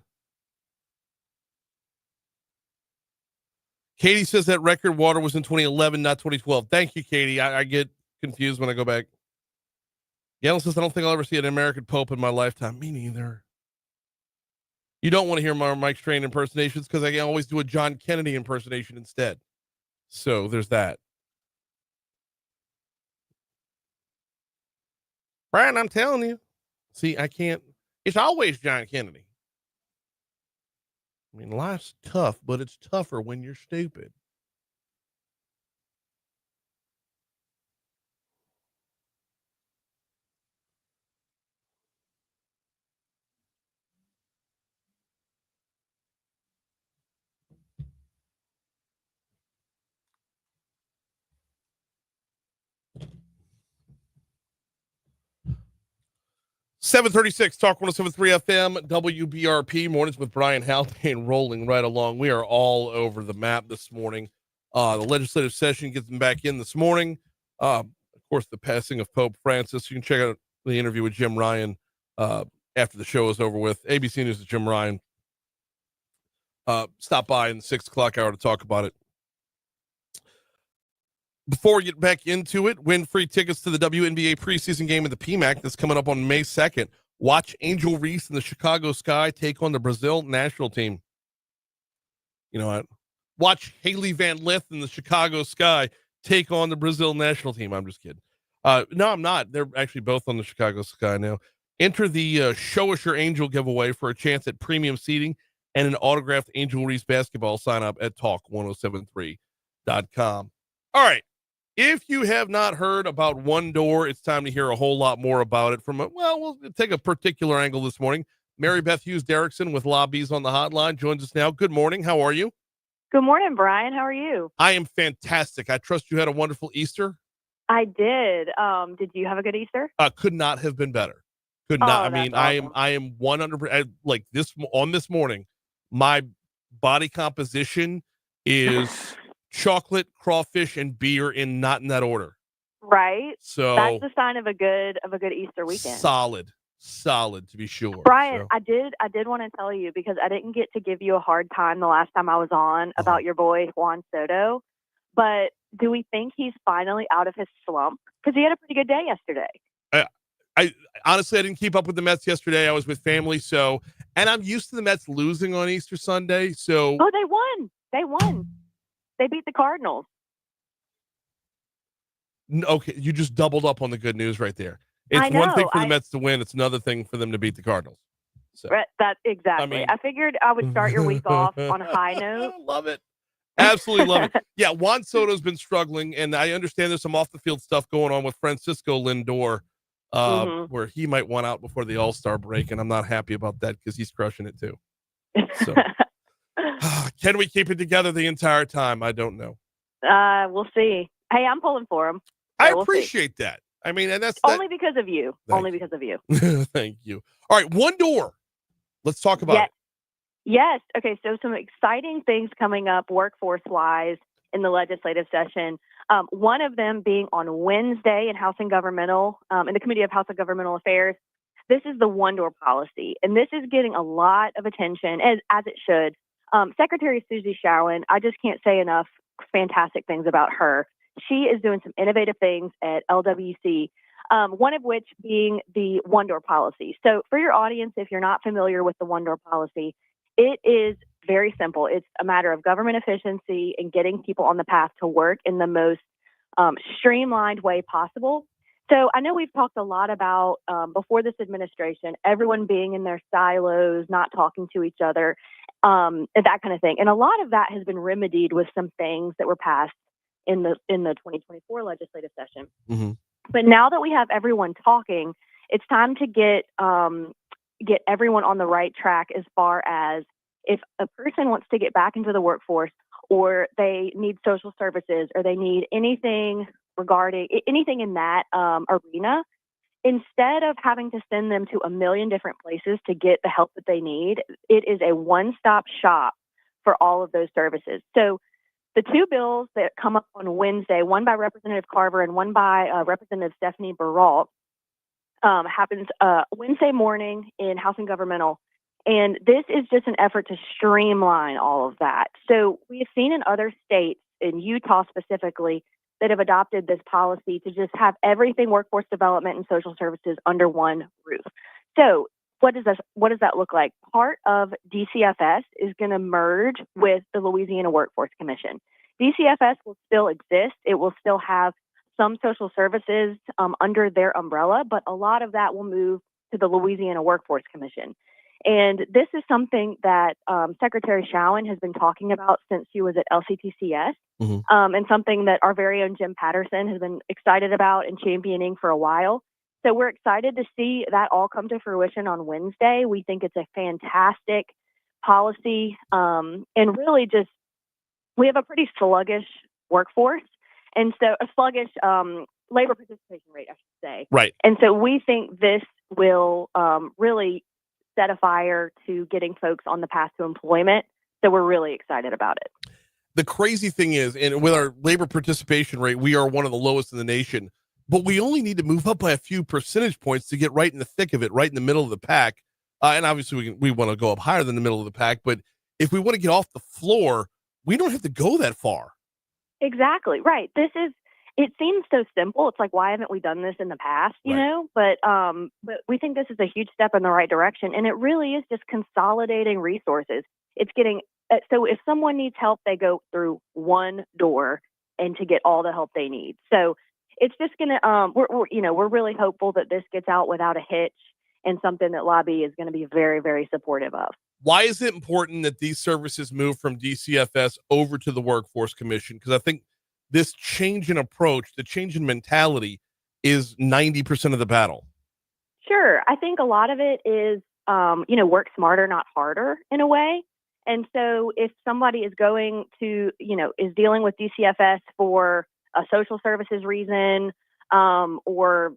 Katie says that record water was in 2011, not 2012. Thank you, Katie. I get confused when I go back. Yellen says, I don't think I'll ever see an American Pope in my lifetime. Me neither. You don't want to hear my Mike Strain impersonations because I can always do a John Kennedy impersonation instead. So there's that. Brian, I'm telling you. See, I can't. It's always John Kennedy. I mean, life's tough, but it's tougher when you're stupid. 736 Talk 107.3 FM WBRP mornings with Brian Haldane rolling right along. We are all over the map this morning. The legislative session gets them back in this morning. Of course, the passing of Pope Francis. You can check out the interview with Jim Ryan after the show is over with. ABC News' Jim Ryan stop by in the 6 o'clock hour to talk about it. Before we get back into it, win free tickets to the WNBA preseason game of the PMAC that's coming up on May 2nd. Watch Angel Reese and the Chicago Sky take on the Brazil national team. You know what? Watch Haley Van Lith and the Chicago Sky take on the Brazil national team. I'm just kidding. No, I'm not. They're actually both on the Chicago Sky now. Enter the Show Us Your Angel giveaway for a chance at premium seating and an autographed Angel Reese basketball sign up at talk1073.com. All right. If you have not heard about One Door, it's time to hear a whole lot more about it we'll take a particular angle this morning. Mary Beth Hughes Derrickson with Lobbies on the Hotline joins us now. Good morning. How are you? Good morning, Brian. How are you? I am fantastic. I trust you had a wonderful Easter. I did. Did you have a good Easter? Could not have been better. Could not. I mean, awesome. I am 100% like this on this morning. My body composition is chocolate, crawfish, and beer, and not in that order. Right. So that's the sign of a good Easter weekend. Solid to be sure. Brian, so. I did want to tell you, because I didn't get to give you a hard time the last time I was on about your boy Juan Soto, but do we think he's finally out of his slump? Because he had a pretty good day yesterday. I honestly, I didn't keep up with the Mets yesterday. I was with family, and I'm used to the Mets losing on Easter Sunday. So they won. They beat the Cardinals. Okay, you just doubled up on the good news right there. It's one thing for the Mets to win. It's another thing for them to beat the Cardinals. So that exactly. I figured I would start your week off on a high note. Love it. Absolutely love it. Yeah, Juan Soto's been struggling, and I understand there's some off-the-field stuff going on with Francisco Lindor, where he might want out before the All-Star break, and I'm not happy about that because he's crushing it too. So. Can we keep it together the entire time? I don't know. We'll see. Hey, I'm pulling for him. So I appreciate that. I mean, and that's only because of you. Because of you. Thank you. All right, One Door. Let's talk about it. Yes. Okay. So some exciting things coming up workforce-wise in the legislative session. One of them being on Wednesday in House and Governmental, in the Committee of House and Governmental Affairs. This is the One Door policy, and this is getting a lot of attention, as it should. Secretary Susie Showen, I just can't say enough fantastic things about her. She is doing some innovative things at LWC, one of which being the One Door policy. So for your audience, if you're not familiar with the One Door policy, it is very simple. It's a matter of government efficiency and getting people on the path to work in the most streamlined way possible. So I know we've talked a lot about, before this administration, everyone being in their silos, not talking to each other, and that kind of thing. And a lot of that has been remedied with some things that were passed in the 2024 legislative session. Mm-hmm. But now that we have everyone talking, it's time to get everyone on the right track as far as if a person wants to get back into the workforce, or they need social services, or they need anything regarding anything in that arena, instead of having to send them to a million different places to get the help that they need, it is a one-stop shop for all of those services. So the two bills that come up on Wednesday, one by Representative Carver and one by Representative Stephanie Baralt, happens Wednesday morning in House and Governmental. And this is just an effort to streamline all of that. So we have seen in other states, in Utah specifically, that have adopted this policy to just have everything workforce development and social services under one roof. So what does that look like? Part of DCFS is going to merge with the Louisiana Workforce Commission. DCFS will still exist. It will still have some social services under their umbrella, but a lot of that will move to the Louisiana Workforce Commission. And this is something that Secretary Showen has been talking about since she was at LCTCS, and something that our very own Jim Patterson has been excited about and championing for a while. So we're excited to see that all come to fruition on Wednesday. We think it's a fantastic policy, and really just we have a pretty sluggish workforce, and so a sluggish labor participation rate, I should say. Right. And so we think this will really set a fire to getting folks on the path to employment. So we're really excited about it. The crazy thing is, and with our labor participation rate, we are one of the lowest in the nation, but we only need to move up by a few percentage points to get right in the thick of it, right in the middle of the pack. And obviously we want to go up higher than the middle of the pack, but if we want to get off the floor, we don't have to go that far. Exactly. Right. It seems so simple. It's like, why haven't we done this in the past, you know? But we think this is a huge step in the right direction. And it really is just consolidating resources. It's getting, so if someone needs help, they go through one door and to get all the help they need. So it's just going to, we're really hopeful that this gets out without a hitch and something that Lobby is going to be very, very supportive of. Why is it important that these services move from DCFS over to the Workforce Commission? Because I think this change in approach, the change in mentality is 90% of the battle. Sure. I think a lot of it is, work smarter, not harder in a way. And so if somebody is going to, is dealing with DCFS for a social services reason, or,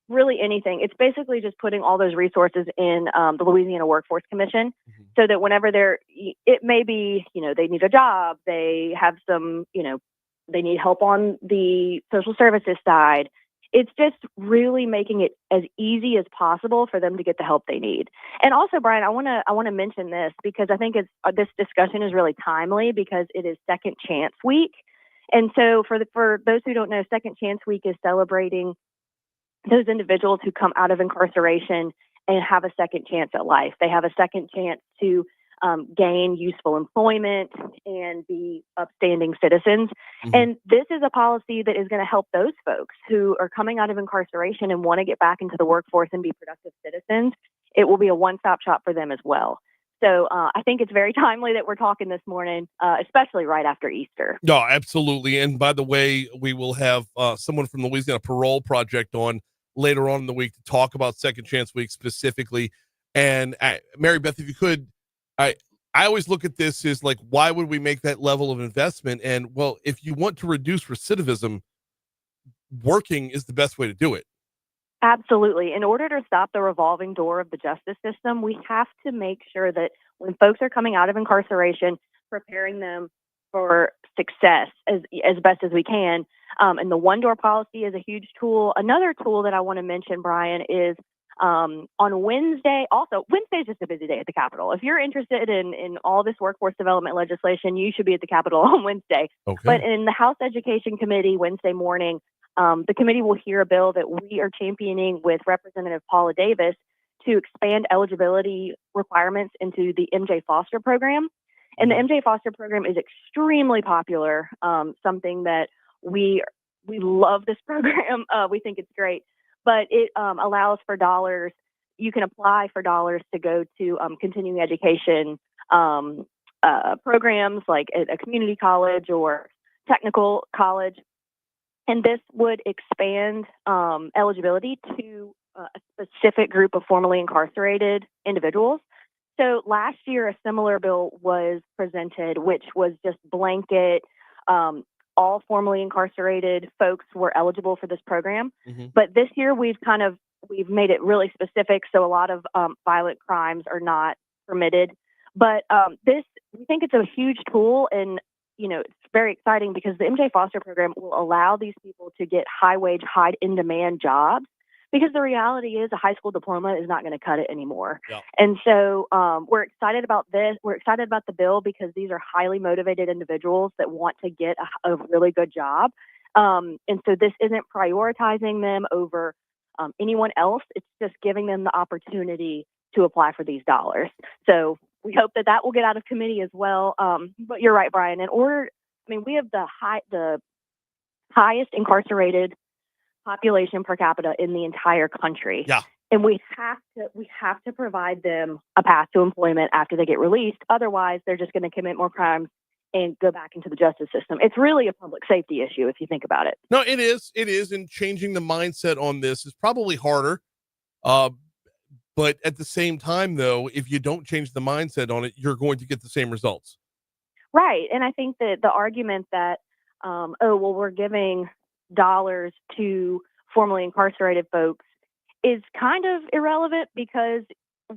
really anything, it's basically just putting all those resources in the Louisiana Workforce Commission, so that whenever it may be, they need a job, they have some, they need help on the social services side. It's just really making it as easy as possible for them to get the help they need. And also, Brian, I want to mention this because I think this discussion is really timely because it is Second Chance Week. And so for those who don't know, Second Chance Week is celebrating those individuals who come out of incarceration and have a second chance at life. They have a second chance to gain useful employment and be upstanding citizens. And this is a policy that is going to help those folks who are coming out of incarceration and want to get back into the workforce and be productive citizens. It will be a one-stop shop for them as well. So I think it's very timely that we're talking this morning, especially right after Easter. No, absolutely. And by the way, we will have someone from the Louisiana Parole Project on later on in the week to talk about Second Chance Week specifically. And Mary Beth, if you could, I always look at this as like, why would we make that level of investment? And well, if you want to reduce recidivism, working is the best way to do it. Absolutely. In order to stop the revolving door of the justice system, we have to make sure that when folks are coming out of incarceration, preparing them for success as best as we can. And the one-door policy is a huge tool. Another tool that I want to mention, Brian, is on Wednesday. Also, Wednesday is just a busy day at the Capitol. If you're interested in all this workforce development legislation, you should be at the Capitol on Wednesday. Okay. But in the House Education Committee Wednesday morning, the committee will hear a bill that we are championing with Representative Paula Davis to expand eligibility requirements into the MJ Foster program. And the MJ Foster program is extremely popular, something that we love this program. We think it's great, but it allows for dollars. You can apply for dollars to go to continuing education programs like a community college or technical college. And this would expand eligibility to a specific group of formerly incarcerated individuals. So last year, a similar bill was presented, which was just blanket. All formerly incarcerated folks were eligible for this program. But this year, we've made it really specific. So a lot of violent crimes are not permitted. But we think it's a huge tool, and it's very exciting because the MJ Foster program will allow these people to get high-wage, high-in-demand jobs, because the reality is a high school diploma is not going to cut it anymore. Yeah. And so we're excited about this. We're excited about the bill because these are highly motivated individuals that want to get a really good job. And so this isn't prioritizing them over anyone else. It's just giving them the opportunity to apply for these dollars. So we hope that will get out of committee as well. But you're right, Brian. We have the highest incarcerated population per capita in the entire country. Yeah. And we have to provide them a path to employment after they get released. Otherwise, they're just going to commit more crimes and go back into the justice system. It's really a public safety issue if you think about it. No, it is. It is. And changing the mindset on this is probably harder. But at the same time, though, if you don't change the mindset on it, you're going to get the same results. Right. And I think that the argument that, we're giving dollars to formerly incarcerated folks is kind of irrelevant because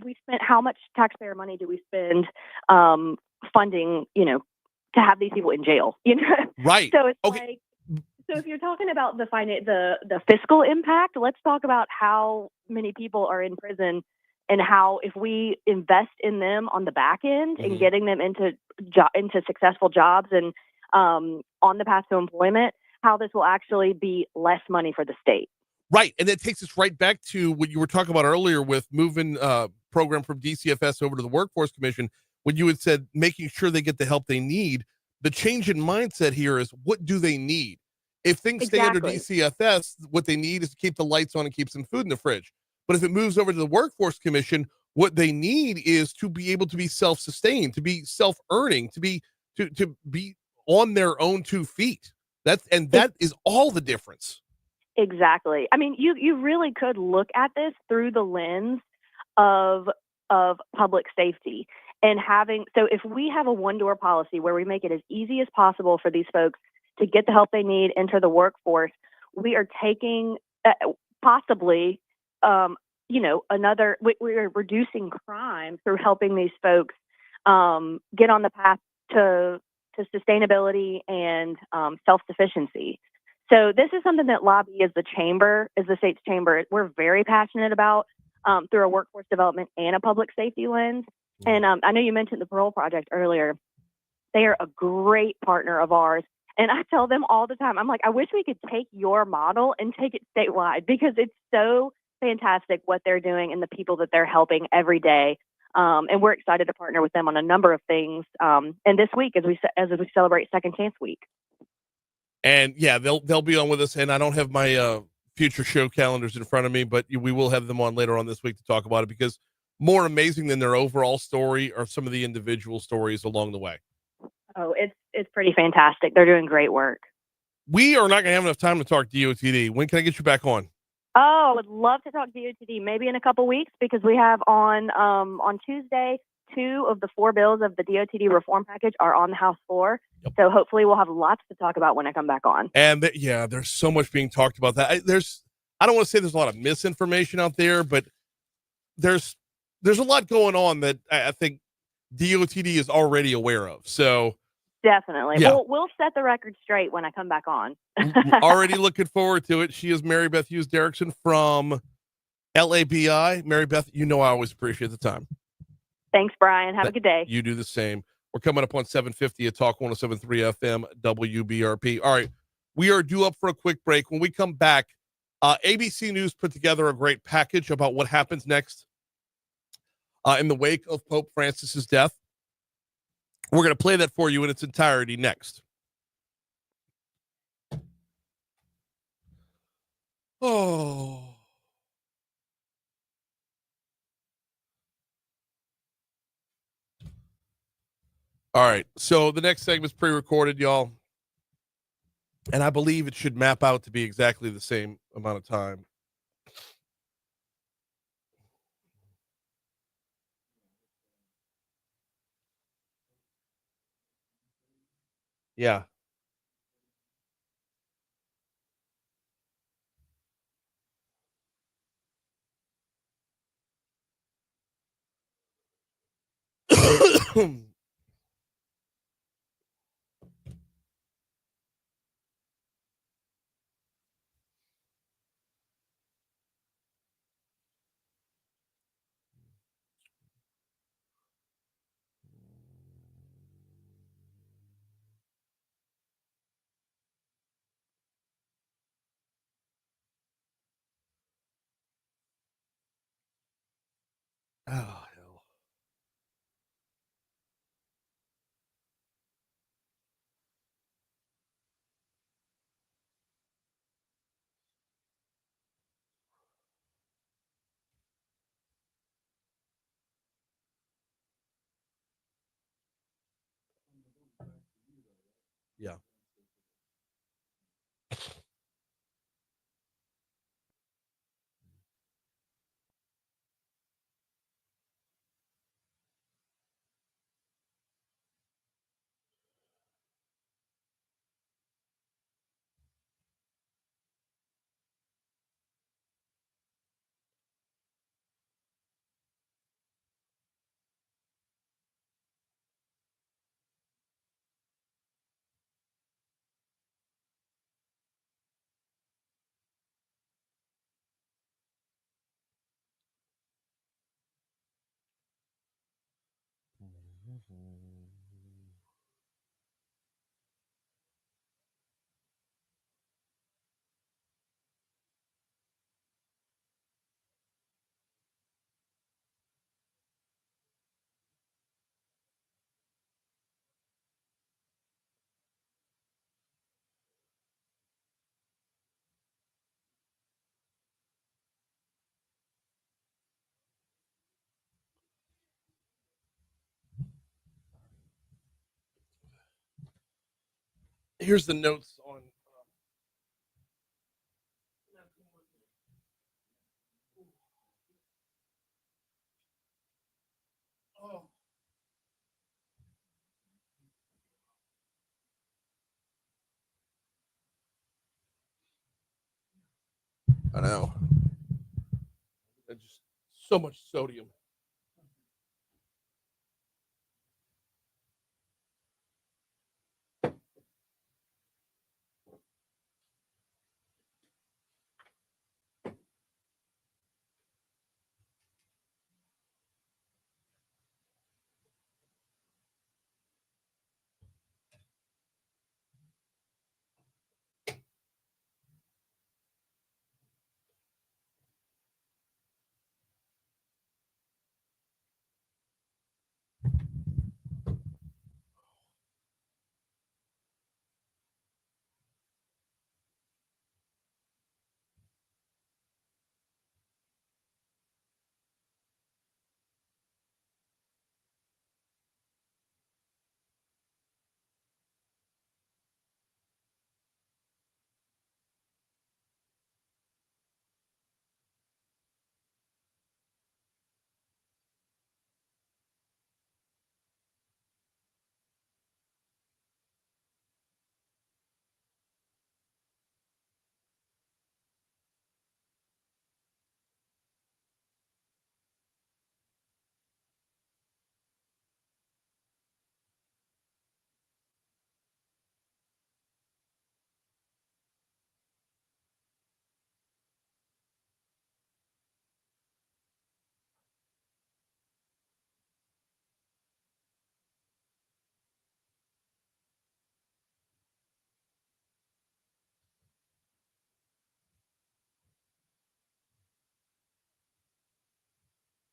we spent how much taxpayer money do we spend funding, to have these people in jail, Right. So it's Okay. so if you're talking about the fiscal impact, let's talk about how many people are in prison and how if we invest in them on the back end and getting them into successful jobs and on the path to employment, how this will actually be less money for the state. Right. And that takes us right back to what you were talking about earlier with moving program from DCFS over to the Workforce Commission, when you had said making sure they get the help they need. The change in mindset here is, what do they need? If things stay under DCFS, what they need is to keep the lights on and keep some food in the fridge. But if it moves over to the Workforce Commission, what they need is to be able to be self-sustained, to be self-earning, to be on their own 2 feet. That is all the difference. Exactly. I mean, you really could look at this through the lens of public safety and so if we have a one-door policy where we make it as easy as possible for these folks to get the help they need, enter the workforce, we are taking possibly, we're reducing crime through helping these folks get on the path to sustainability and self-sufficiency. So this is something that Lobby as the state's chamber, we're very passionate about through a workforce development and a public safety lens. And I know you mentioned the Parole Project earlier. They are a great partner of ours. And I tell them all the time, I'm like, I wish we could take your model and take it statewide because it's so fantastic what they're doing and the people that they're helping every day. And we're excited to partner with them on a number of things. And this week, as we celebrate Second Chance Week. And yeah, they'll be on with us. And I don't have my future show calendars in front of me, but we will have them on later on this week to talk about it, because more amazing than their overall story are some of the individual stories along the way. Oh, it's pretty fantastic. They're doing great work. We are not going to have enough time to talk DOTD. When can I get you back on? Oh, I would love to talk DOTD maybe in a couple weeks, because we have on Tuesday, 2 of the 4 bills of the DOTD reform package are on the House floor. Yep. So hopefully we'll have lots to talk about when I come back on. And there's so much being talked about that. I don't want to say there's a lot of misinformation out there, but there's a lot going on that I think DOTD is already aware of. So definitely. Yeah. We'll set the record straight when I come back on. Already looking forward to it. She is Mary Beth Hughes Derrickson from LABI. Mary Beth, I always appreciate the time. Thanks, Brian. Have a good day. You do the same. We're coming up on 750 at Talk 107.3 FM WBRP. All right, we are due up for a quick break. When we come back, ABC News put together a great package about what happens next in the wake of Pope Francis's death. We're going to play that for you in its entirety next. Oh. All right. So the next segment's pre-recorded, y'all. And I believe it should map out to be exactly the same amount of time. Yeah. Oh, hell. Yeah. Here's the notes on. I know. There's just so much sodium.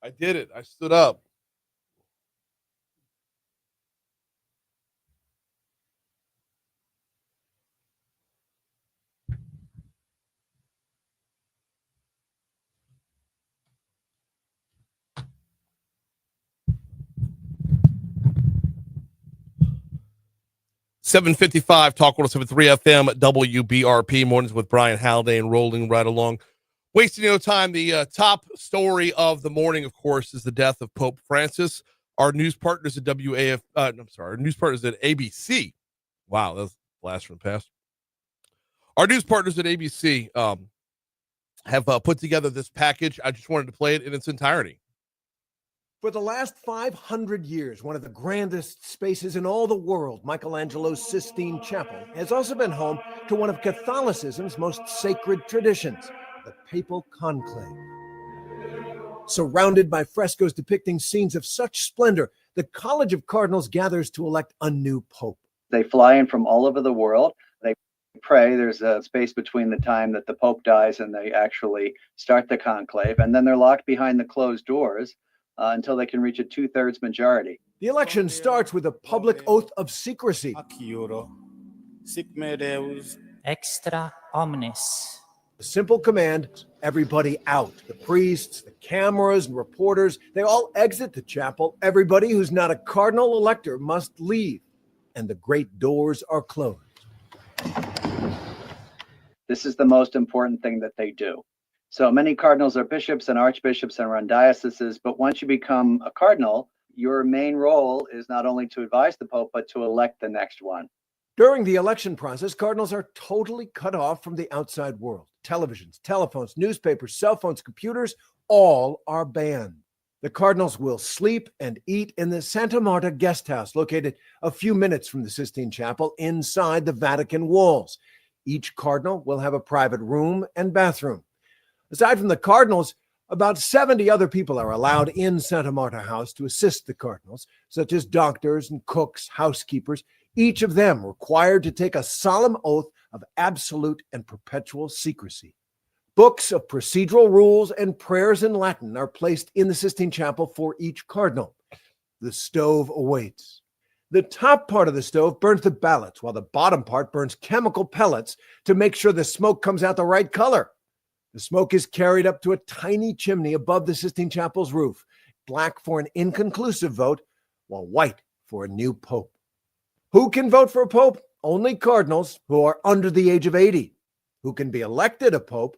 I did it. I stood up. $7:55 Talk 107.3 FM WBRP mornings with Brian Haldane rolling right along. Wasting no time. The top story of the morning, of course, is the death of Pope Francis. Our news partners at our news partners at ABC. Wow, that's a blast from the past. Our news partners at ABC have put together this package. I just wanted to play it in its entirety. For the last 500 years, one of the grandest spaces in all the world, Michelangelo's Sistine Chapel, has also been home to one of Catholicism's most sacred traditions, the papal conclave. Surrounded by frescoes depicting scenes of such splendor, the College of Cardinals gathers to elect a new pope. They fly in from all over the world. They pray. There's a space between the time that the pope dies and they actually start the conclave, and then they're locked behind the closed doors until they can reach a 2/3 majority. The election starts with a public oath of secrecy. Extra omnes. A simple command, everybody out. The priests, the cameras, and reporters, they all exit the chapel. Everybody who's not a cardinal elector must leave, and the great doors are closed. This is the most important thing that they do. So many cardinals are bishops and archbishops and run dioceses, but once you become a cardinal, your main role is not only to advise the pope, but to elect the next one. During the election process, cardinals are totally cut off from the outside world. Televisions, telephones, newspapers, cell phones, computers, all are banned. The cardinals will sleep and eat in the Santa Marta guest house, located a few minutes from the Sistine Chapel inside the Vatican walls. Each cardinal will have a private room and bathroom. Aside from the cardinals, About 70 other people are allowed in Santa Marta House to assist the cardinals, such as doctors and cooks, housekeepers, each of them required to take a solemn oath of absolute and perpetual secrecy. Books of procedural rules and prayers in Latin are placed in the Sistine Chapel for each cardinal. The stove awaits. The top part of the stove burns the ballots, while the bottom part burns chemical pellets to make sure the smoke comes out the right color. The smoke is carried up to a tiny chimney above the Sistine Chapel's roof, black for an inconclusive vote, while white for a new pope. Who can vote for a pope? Only cardinals who are under the age of 80. Who can be elected a pope?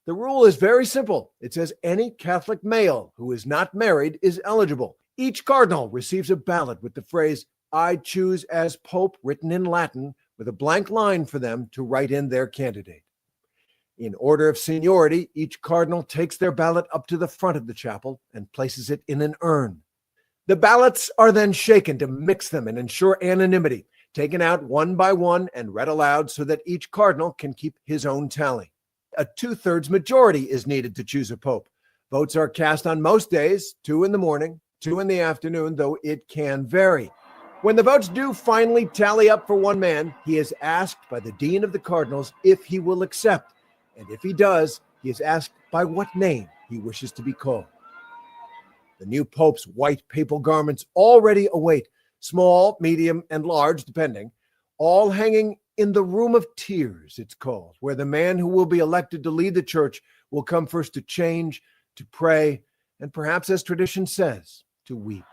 The rule is very simple. It says any Catholic male who is not married is eligible. Each cardinal receives a ballot with the phrase, "I choose as pope," written in Latin, with a blank line for them to write in their candidate. In order of seniority, each cardinal takes their ballot up to the front of the chapel and places it in an urn. The ballots are then shaken to mix them and ensure anonymity, taken out one by one and read aloud so that each cardinal can keep his own tally. A 2/3 majority is needed to choose a pope. Votes are cast on most days, 2 in the morning, 2 in the afternoon, though it can vary. When the votes do finally tally up for one man, he is asked by the Dean of the Cardinals if he will accept. And if he does, he is asked by what name he wishes to be called. The new pope's white papal garments already await, small, medium, and large, depending, all hanging in the Room of Tears, it's called, where the man who will be elected to lead the church will come first to change, to pray, and perhaps, as tradition says, to weep.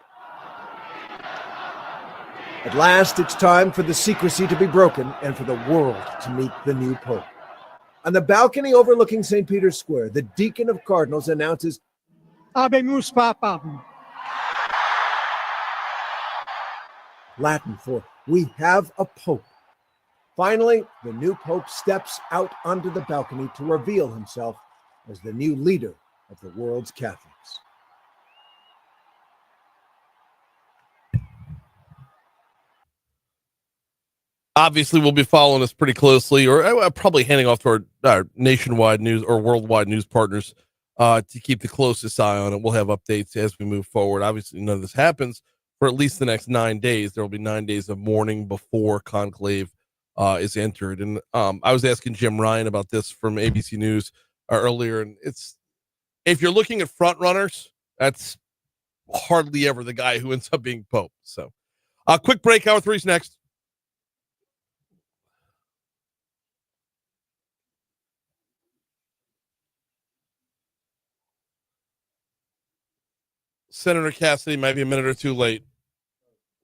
At last, it's time for the secrecy to be broken and for the world to meet the new pope. On the balcony overlooking St. Peter's Square, the deacon of cardinals announces, "Habemus Papam," Latin for "we have a pope." Finally, the new pope steps out onto the balcony to reveal himself as the new leader of the world's Catholics. Obviously, we'll be following this pretty closely, or probably handing off to our nationwide news or worldwide news partners to keep the closest eye on it. We'll have updates as we move forward. Obviously, none of this happens for at least the next 9 days. There will be 9 days of mourning before conclave is entered. And I was asking Jim Ryan about this from ABC News earlier, and if you're looking at front runners, that's hardly ever the guy who ends up being pope. So, quick break. Hour 3's next. Senator Cassidy might be a minute or two late.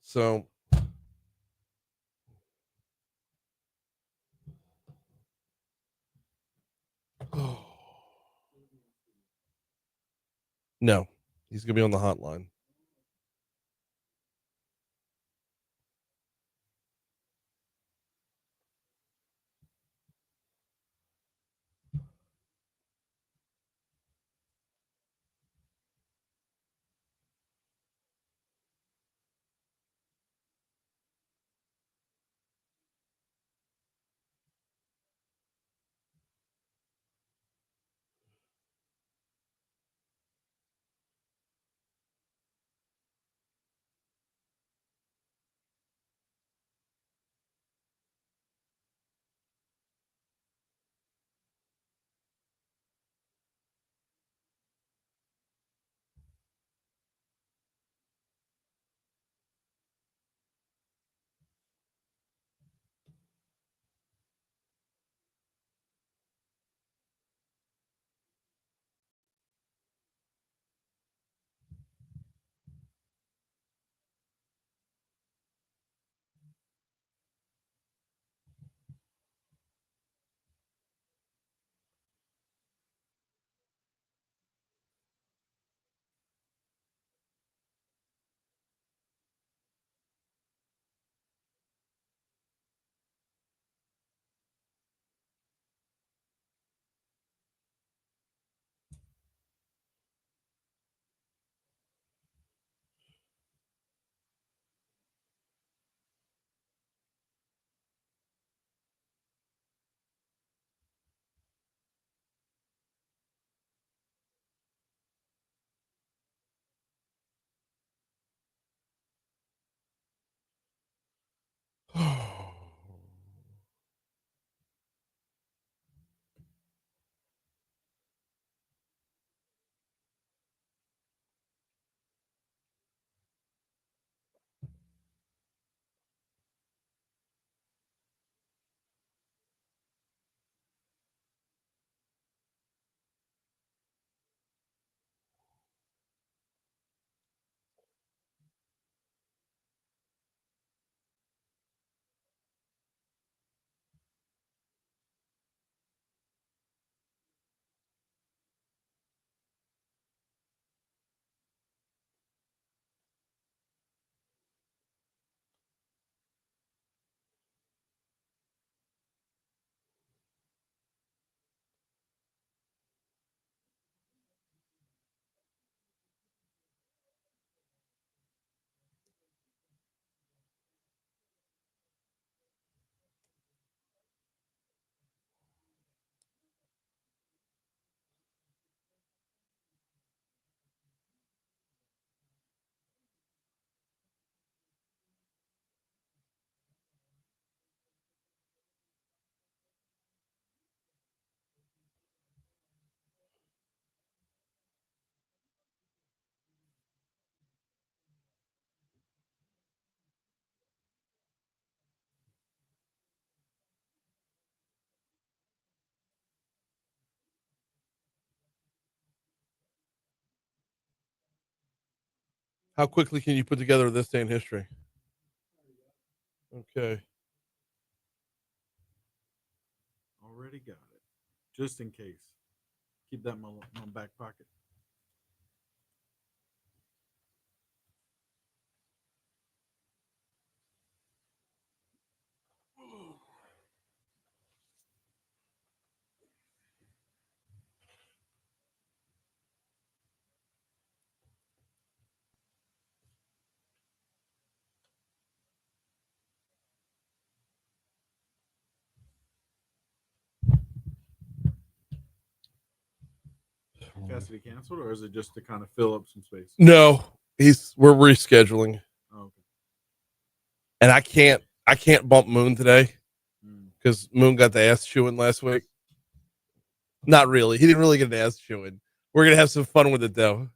So no, he's going to be on the hotline. How quickly can you put together this day in history? Okay. Already got it. Just in case. Keep that in my back pocket. Cassidy canceled, or is it just to kind of fill up some space? No, we're rescheduling. Oh, okay. And I can't bump Moon today because Moon got the ass chewing last week. Not really. He didn't really get an ass chewing. We're gonna have some fun with it though.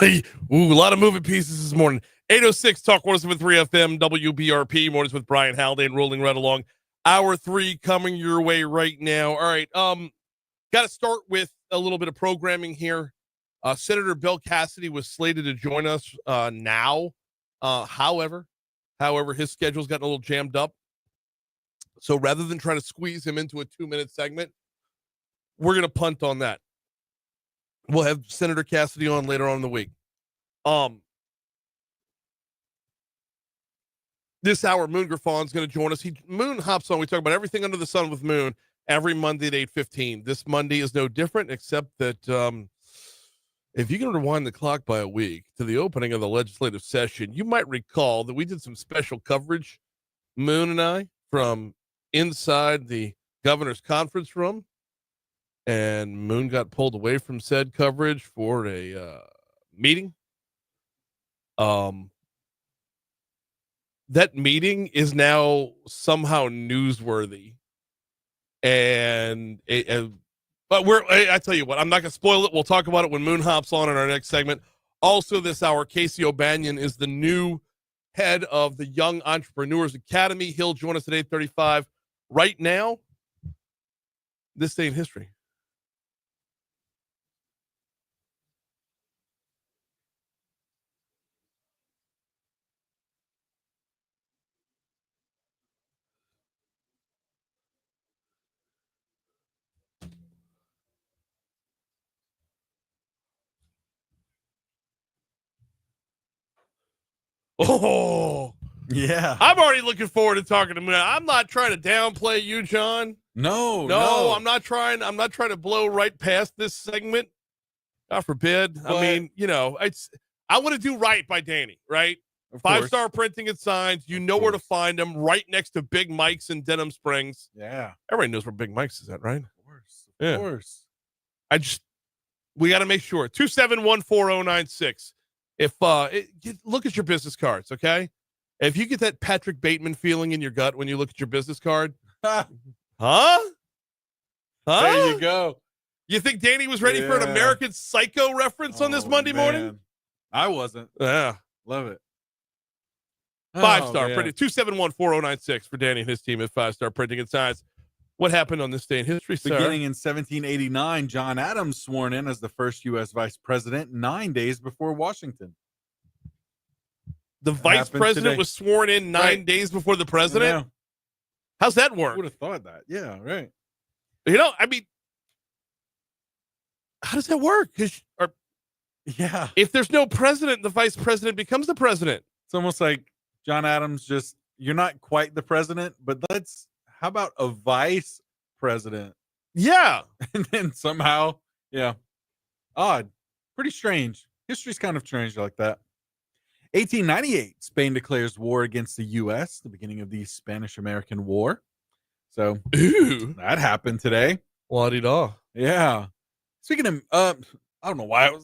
Like, a lot of moving pieces this morning. 806 Talk 107.3 FM, WBRP, Mornings with Brian Haldane, rolling right along. Hour 3 coming your way right now. All right. Got to start with a little bit of programming here. Senator Bill Cassidy was slated to join us now. However, his schedule's gotten a little jammed up. So rather than try to squeeze him into a 2-minute segment, we're going to punt on that. We'll have Senator Cassidy on later on in the week. This hour, Moon Griffon's going to join us. Moon hops on. We talk about everything under the sun with Moon every Monday at 8:15. This Monday is no different, except that if you can rewind the clock by a week to the opening of the legislative session, you might recall that we did some special coverage, Moon and I, from inside the governor's conference room. And Moon got pulled away from said coverage for a meeting. That meeting is now somehow newsworthy. And but I tell you what, I'm not going to spoil it. We'll talk about it when Moon hops on in our next segment. Also this hour, Casey O'Banion is the new head of the Young Entrepreneurs Academy. He'll join us at 8:35. Right now, this day in history. Oh, yeah. I'm already looking forward to talking to Moon. I'm not trying to downplay you, John. No. I'm not trying to blow right past this segment. God forbid. But, I mean, I want to do right by Danny, right? 5-star printing and signs. You know where to find them, right next to Big Mike's in Denham Springs. Yeah. Everybody knows where Big Mike's is at, right? Of course. We got to make sure. 2714096. If look at your business cards, okay? If you get that Patrick Bateman feeling in your gut when you look at your business card, huh? There you go. You think Danny was ready for an American Psycho reference on this Monday morning? I wasn't. Yeah. Love it. 5-star printing. 2714096 for Danny and his team at 5-star printing and signs. What happened on this day in history, sir? Beginning in 1789, John Adams sworn in as the first U.S. vice president 9 days before Washington. The vice president today. was sworn in 9 days before the president? Yeah. How's that work? Would have thought that. Yeah, right. You know, I mean, how does that work? Yeah. If there's no president, the vice president becomes the president. It's almost like John Adams just, you're not quite the president, but how about a vice president? Yeah. And then somehow, yeah. Odd. Pretty strange. History's kind of strange like that. 1898, Spain declares war against the U.S., the beginning of the Spanish-American War. So that happened today. La-di-da. Yeah. Speaking of, I don't know why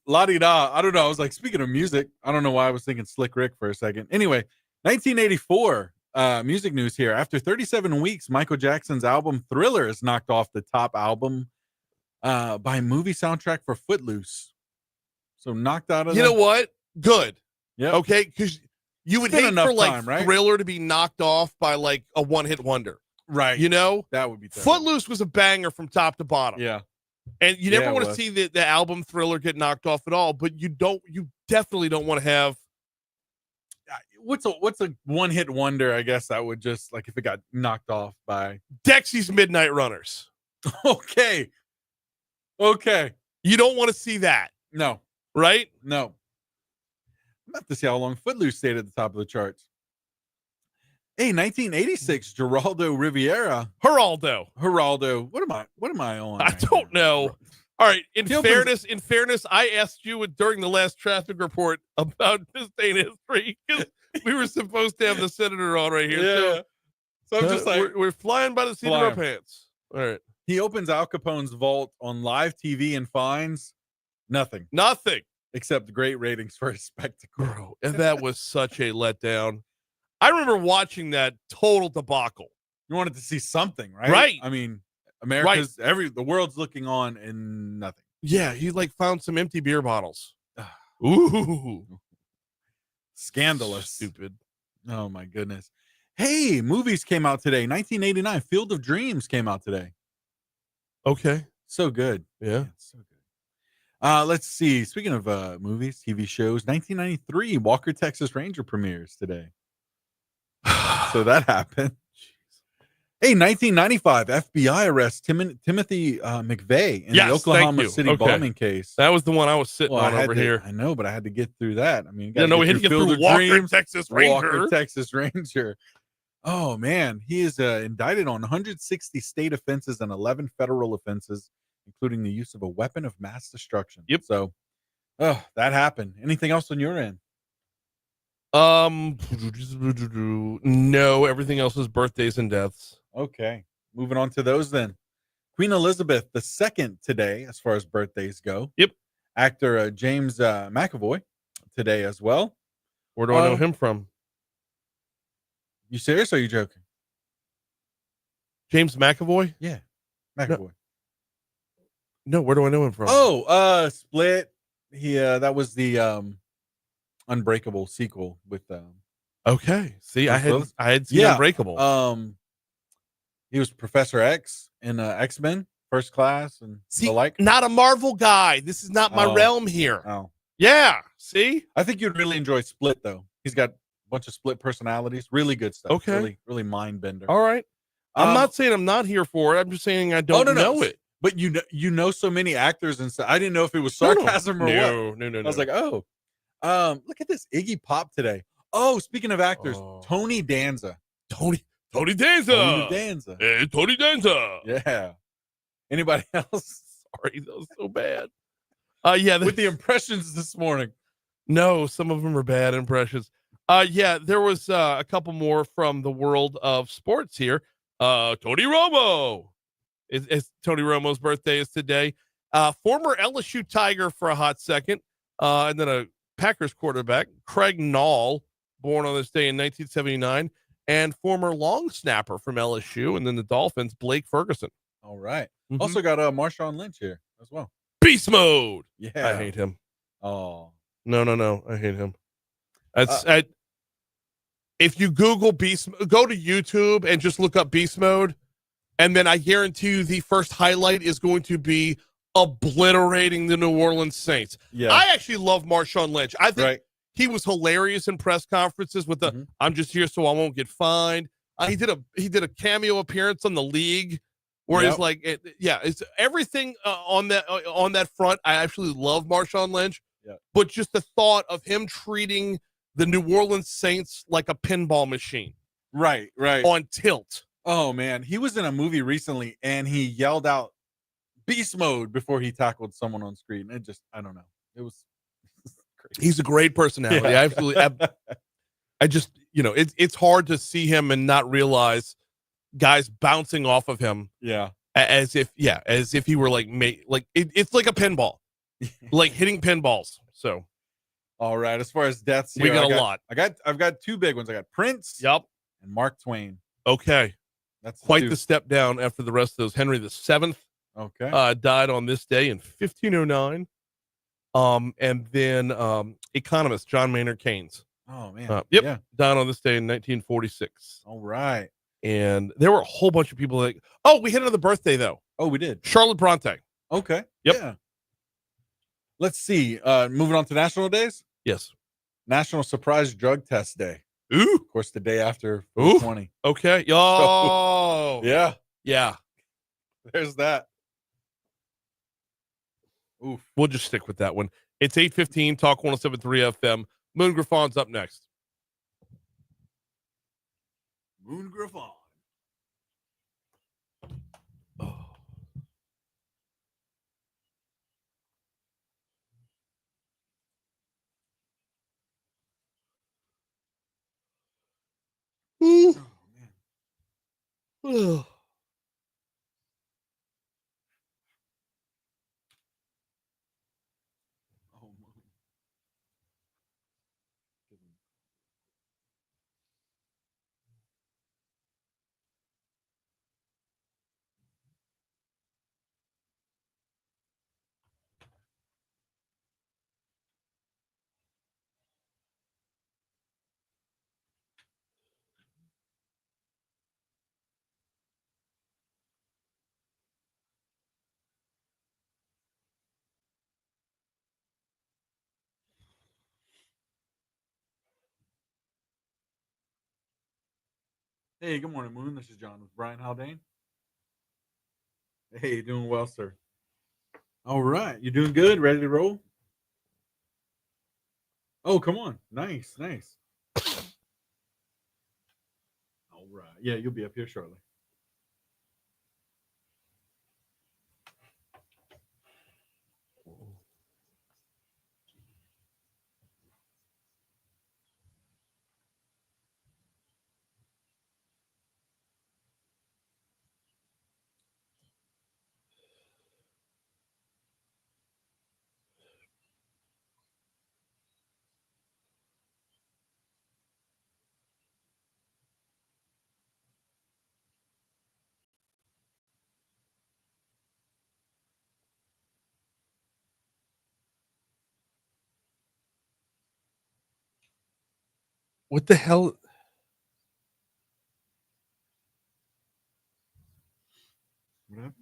la-di-da. I don't know. I was like, speaking of music, I don't know why I was thinking Slick Rick for a second. Anyway, 1984, music news here. After 37 weeks, Michael Jackson's album Thriller is knocked off the top album by movie soundtrack for Footloose. So knocked out of You know what? Good. Yeah. Okay, because you would It's been hate enough for like time, right? Thriller to be knocked off by like a one-hit wonder. Right. You know? That would be terrible. Footloose was a banger from top to bottom. Yeah. And you Yeah, never it want to was. see the album Thriller get knocked off at all, but you definitely don't want to have What's a one-hit wonder, I guess that would just, like, if it got knocked off by Dexy's Midnight Runners. Okay. You don't want to see that. No. Right? No. I'm about to see how long Footloose stayed at the top of the charts. Hey, 1986, Geraldo Rivera. Geraldo. What am I on? I don't know. All right. In He opens- fairness, I asked you during the last traffic report about this day in history because we were supposed to have the senator on right here. Yeah. So I'm just like, we're flying by the seat of our flying. pants. All right. He opens Al Capone's vault on live TV and finds nothing except great ratings for his spectacle. Bro, and that was such a letdown. I remember watching that total debacle. You wanted to see something, right? Right. I mean, America's the world's looking on and nothing. Yeah, he like found some empty beer bottles. Ooh. Scandalous. Stupid. Oh my goodness. Hey, movies came out today. 1989, Field of Dreams came out today. Okay. So good. Yeah. So good. Let's see. Speaking of movies, TV shows, 1993, Walker, Texas Ranger premieres today. So that happened. Hey, 1995, FBI arrests Timothy McVeigh in the Oklahoma City bombing case. That was the one I was sitting on over here. I know, but I had to get through that. I mean, we had to get through Walker, Texas Ranger. Walker, Texas Ranger. Oh, man. He is indicted on 160 state offenses and 11 federal offenses, including the use of a weapon of mass destruction. Yep. So, that happened. Anything else on your end? No, everything else is birthdays and deaths. Okay. Moving on to those then. Queen Elizabeth II today, as far as birthdays go. Yep. Actor James McAvoy today as well. Where do I know him from? You serious or are you joking? James McAvoy? Yeah. McAvoy. No, where do I know him from? Oh, Split. He that was the Unbreakable sequel with Okay. See, I had seen yeah. Unbreakable. He was Professor X in X-Men First Class and the like. Not a Marvel guy. This is not my realm here. Oh. Yeah. See? I think you'd really enjoy Split though. He's got a bunch of Split personalities. Really good stuff. Okay. Really, really mind bender. All right. I'm not saying I'm not here for it. I'm just saying I don't know it. But you know so many actors and stuff. I didn't know if it was sarcasm or what. No. I was like, oh. Look at this Iggy Pop today. Oh, speaking of actors, Tony Danza. Tony Danza. Hey, Tony Danza. Yeah. Anybody else? Sorry, that was so bad. Yeah. With the impressions this morning. No, some of them are bad impressions. Yeah, there was a couple more from the world of sports here. Tony Romo. It's Tony Romo's birthday is today. Former LSU Tiger for a hot second. And then a Packers quarterback, Craig Nall, born on this day in 1979, and former long snapper from LSU, and then the Dolphins, Blake Ferguson. All right. Mhm. Also got Marshawn Lynch here as well. Beast mode. Yeah. I hate him. Oh. No. I hate him. If you Google beast, go to YouTube and just look up beast mode. And then I guarantee you the first highlight is going to be obliterating the New Orleans Saints. Yeah. I actually love Marshawn Lynch. I think Right. he was hilarious in press conferences with the "I'm just here so I won't get fined." He did a cameo appearance on the league where he's like, it's everything on that front. I actually love Marshawn Lynch, but just the thought of him treating the New Orleans Saints like a pinball machine, right, on tilt. Oh man, he was in a movie recently and he yelled out "beast mode" before he tackled someone on screen. It just, I don't know, it was crazy. He's a great personality. Yeah. I absolutely. I just, it's hard to see him and not realize guys bouncing off of him. Yeah. As if he were it's like a pinball, like hitting pinballs. So, all right. As far as deaths, we here, got a lot. I've got two big ones. I got Prince. Yep. And Mark Twain. Okay. That's quite the step down after the rest of those. Henry VII. Okay. Died on this day in 1509. And then economist John Maynard Keynes. Oh man. Yep. Yeah. Died on this day in 1946. All right. And there were a whole bunch of people we hit another birthday though. Oh, we did. Charlotte Bronte. Okay. Yep. Yeah. Let's see. Moving on to national days. Yes. National Surprise Drug Test Day. Ooh. Of course, the day after 420. Okay. Oh. Yeah. Yeah. There's that. Oof. We'll just stick with that one. It's 8:15. Talk 107.3 FM. Moon Griffon's up next. Moon Griffon. Oh, man. Hey, good morning, Moon. This is John with Brian Haldane. Hey, doing well, sir. All right. You doing good? Ready to roll? Oh, come on. Nice. All right. Yeah, you'll be up here shortly. What the hell? What happened?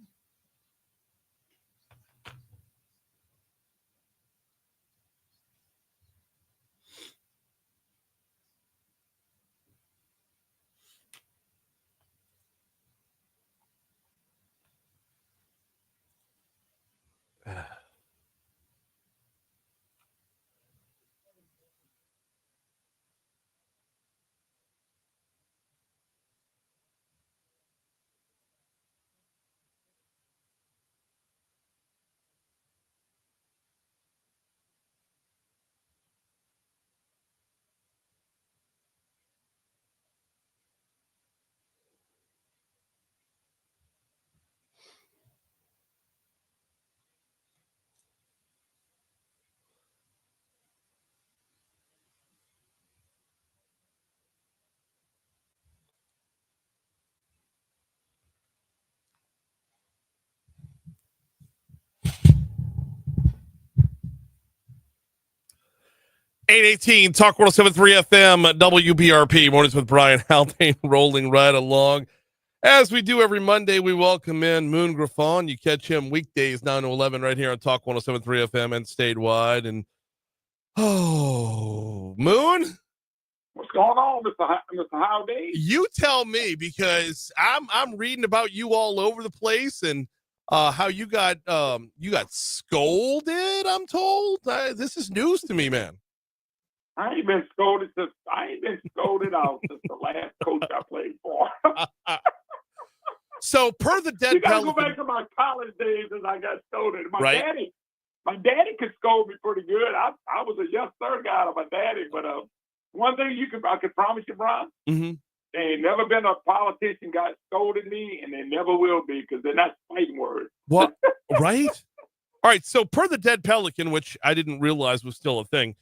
$818 Talk 107.3 FM WBRP mornings with Brian Haldane rolling right along. As we do every Monday, we welcome in Moon Griffon. You catch him weekdays 9 to 11 right here on Talk 107.3 FM and statewide. And Moon, what's going on, Mr. Howdy? You tell me, because I'm reading about you all over the place, and how you got scolded. I'm told this is news to me, man. I ain't been scolded out since the last coach I played for. So per the dead you gotta Pelican, go back to my college days as I got scolded. My right? daddy could scold me pretty good. I was a yes sir guy to my daddy, but one thing I could promise you, Brian, mm-hmm. there ain't never been a politician got scolded me, and there never will be, because they're not fighting words. What? Right? All right. So per the dead Pelican, which I didn't realize was still a thing,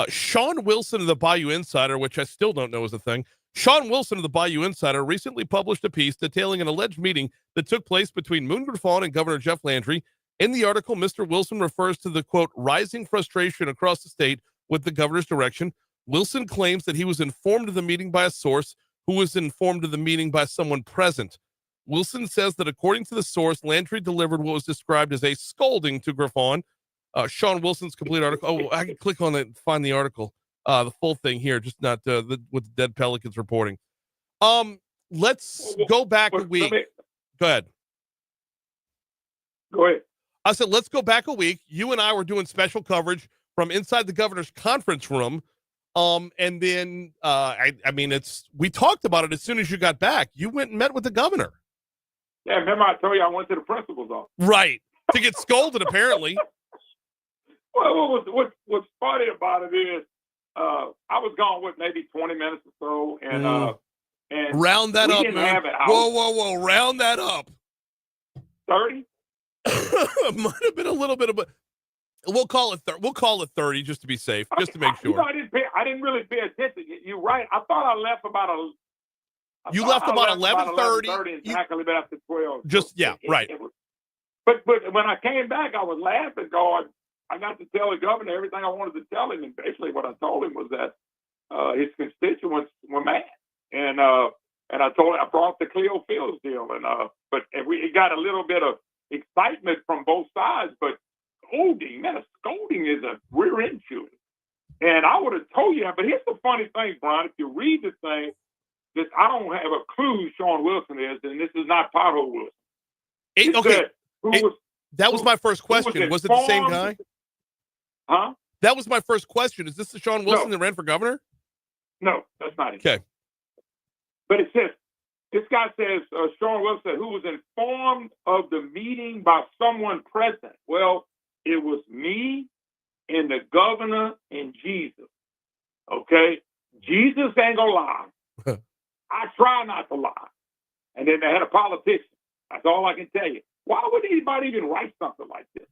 Sean Wilson of the Bayou Insider, which I still don't know is a thing. Sean Wilson of the Bayou Insider recently published a piece detailing an alleged meeting that took place between Moon Griffon and Governor Jeff Landry. In the article, Mr. Wilson refers to the, quote, rising frustration across the state with the governor's direction. Wilson claims that he was informed of the meeting by a source who was informed of the meeting by someone present. Wilson says that according to the source, Landry delivered what was described as a scolding to Griffon. Sean Wilson's complete article. Oh, I can click on it and find the article. The full thing here, just not with the dead Pelicans reporting. Let's go back a week. Go ahead. Go ahead. I said, let's go back a week. You and I were doing special coverage from inside the governor's conference room. And then, we talked about it as soon as you got back. You went and met with the governor. Yeah, remember I told you I went to the principal's office. Right. To get scolded, apparently. Well, what's funny about it is, I was gone with maybe 20 minutes or so, and round that up, man. Whoa, round that up. 30? Might have been a little bit of a. We'll call it 30 just to be safe, just to make sure. You know, I didn't really pay attention. You're right. I thought I left about 11:30. Exactly after 12. Just right. But when I came back, I was laughing, going, I got to tell the governor everything I wanted to tell him, and basically what I told him was that his constituents were mad, and I brought the Cleo Fields deal, it got a little bit of excitement from both sides, but scolding is a rear end shooting, and I would have told you that. But here's the funny thing, Brian: if you read the thing, I don't have a clue who Sean Wilson is, and this is not Pothole Wilson. That was my first question. Was it the same guy? Huh? That was my first question. Is this the Sean Wilson that ran for governor? No, that's not it. Okay. But it says, this guy says, Sean Wilson, who was informed of the meeting by someone present. Well, it was me and the governor and Jesus. Okay? Jesus ain't gonna lie. I try not to lie. And then they had a politician. That's all I can tell you. Why would anybody even write something like this?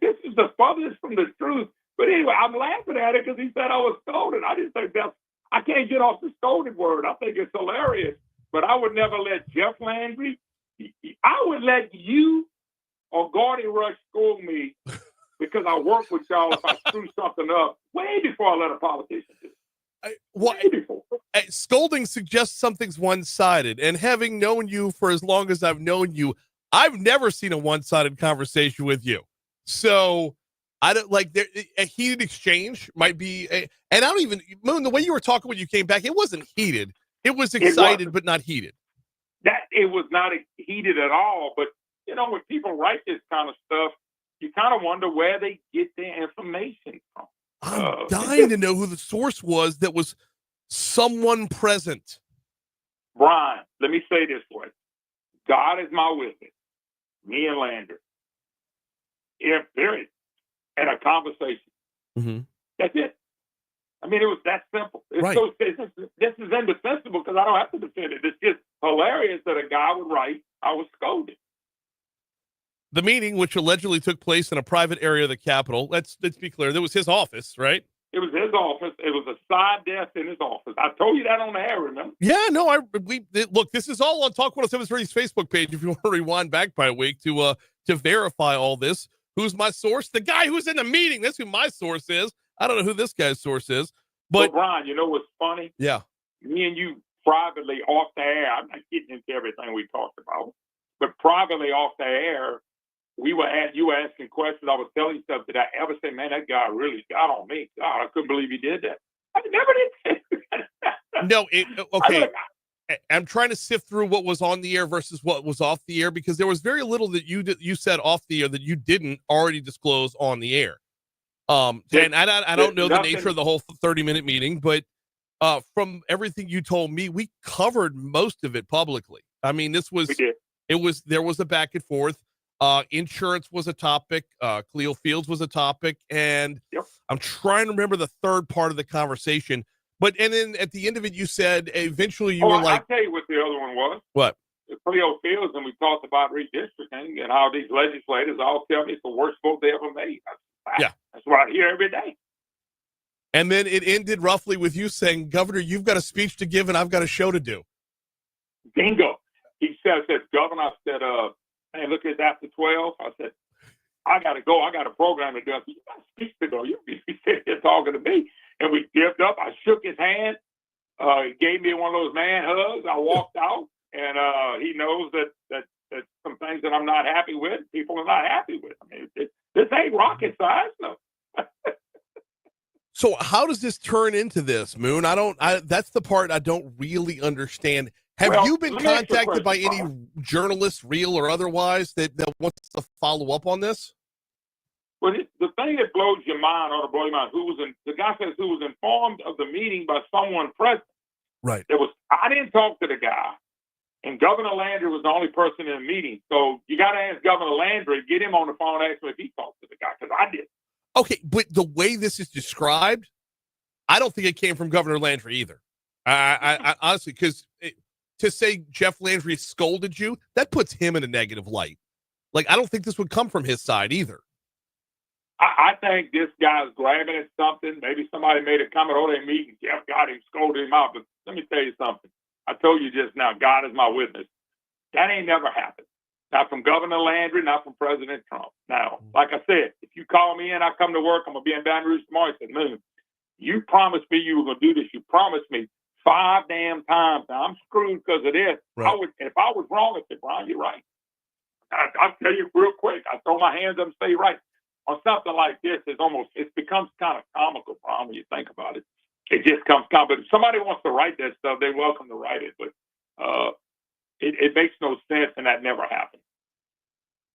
This is the furthest from the truth. But anyway, I'm laughing at it because he said I was scolded. I just think I can't get off the scolded word. I think it's hilarious. But I would never let Jeff Landry, I would let you or Gordy Rush scold me because I work with y'all if I screw something up way before I let a politician do it. Scolding suggests something's one-sided. And having known you for as long as I've known you, I've never seen a one-sided conversation with you. So I don't a heated exchange might be, and I don't even, Moon, the way you were talking when you came back, it wasn't heated. It was excited, but not heated. It was not heated at all. But, when people write this kind of stuff, you kind of wonder where they get their information from. I'm dying to know who the source was that was someone present. Brian, let me say this way. God is my witness. Me and Landry. Period. And a conversation. Mm-hmm. That's it. I mean, it was that simple. Right. So this is indefensible because I don't have to defend it. It's just hilarious that a guy would write, I was scolded. The meeting, which allegedly took place in a private area of the Capitol, let's be clear, that was his office, right? It was his office. It was a side desk in his office. I told you that on the air, remember? Yeah, no, look, this is all on Talk 107's Facebook page if you want to rewind back by a week to verify all this. Who's my source? The guy who's in the meeting. That's who my source is. I don't know who this guy's source is. But Brian, you know what's funny? Yeah. Me and you privately off the air, I'm not getting into everything we talked about, but privately off the air, you were asking questions. I was telling you stuff. Did I ever say, man, that guy really got on me? God, I couldn't believe he did that. I never did say that. No, okay. I'm trying to sift through what was on the air versus what was off the air, because there was very little that you said off the air that you didn't already disclose on the air. And I don't know the nature of the whole 30-minute meeting, but from everything you told me, we covered most of it publicly. I mean, there was a back and forth. Insurance was a topic. Cleo Fields was a topic. And I'm trying to remember the third part of the conversation. And then at the end of it, you said eventually you were like, I'll tell you what the other one was. What? Cleo Fields, and we talked about redistricting and how these legislators all tell me it's the worst vote they ever made. That's what I hear every day. And then it ended roughly with you saying, Governor, you've got a speech to give and I've got a show to do. Bingo. He said, Governor, I said, hey, look, it's after 12. I said, I got to go. I got a program to do. I said, you got a speech to go. You be sitting here talking to me. And we dipped up. I shook his hand. He gave me one of those man hugs. I walked out, and he knows that some things that I'm not happy with, people are not happy with. I mean, this ain't rocket science, no. So how does this turn into this, Moon? That's the part I don't really understand. Have you been contacted by any journalists, real or otherwise, that wants to follow up on this? Well, the thing that blows your mind, or to blow your mind, the guy says who was informed of the meeting by someone present. Right. I didn't talk to the guy, and Governor Landry was the only person in the meeting. So you got to ask Governor Landry, get him on the phone, ask him if he talked to the guy, because I did. Okay, but the way this is described, I don't think it came from Governor Landry either. I honestly, because to say Jeff Landry scolded you, that puts him in a negative light. Like, I don't think this would come from his side either. I think this guy's grabbing at something. Maybe somebody made a comment, they meeting. Jeff got him, scolded him out. But let me tell you something. I told you just now, God is my witness. That ain't never happened. Not from Governor Landry, not from President Trump. Now, like I said, if you call me in, I come to work, I'm going to be in Baton Rouge tomorrow. I said, Moon, you promised me you were going to do this. You promised me 5 damn times. Now, I'm screwed because of this. Right. If I was wrong, I said, Brian, you're right. I'll tell you real quick. I throw my hands up and say, right. On something like this, it becomes kind of comical, Brian, when you think about it. It just comes comical. But if somebody wants to write that stuff, they're welcome to write it. But it makes no sense, and that never happened.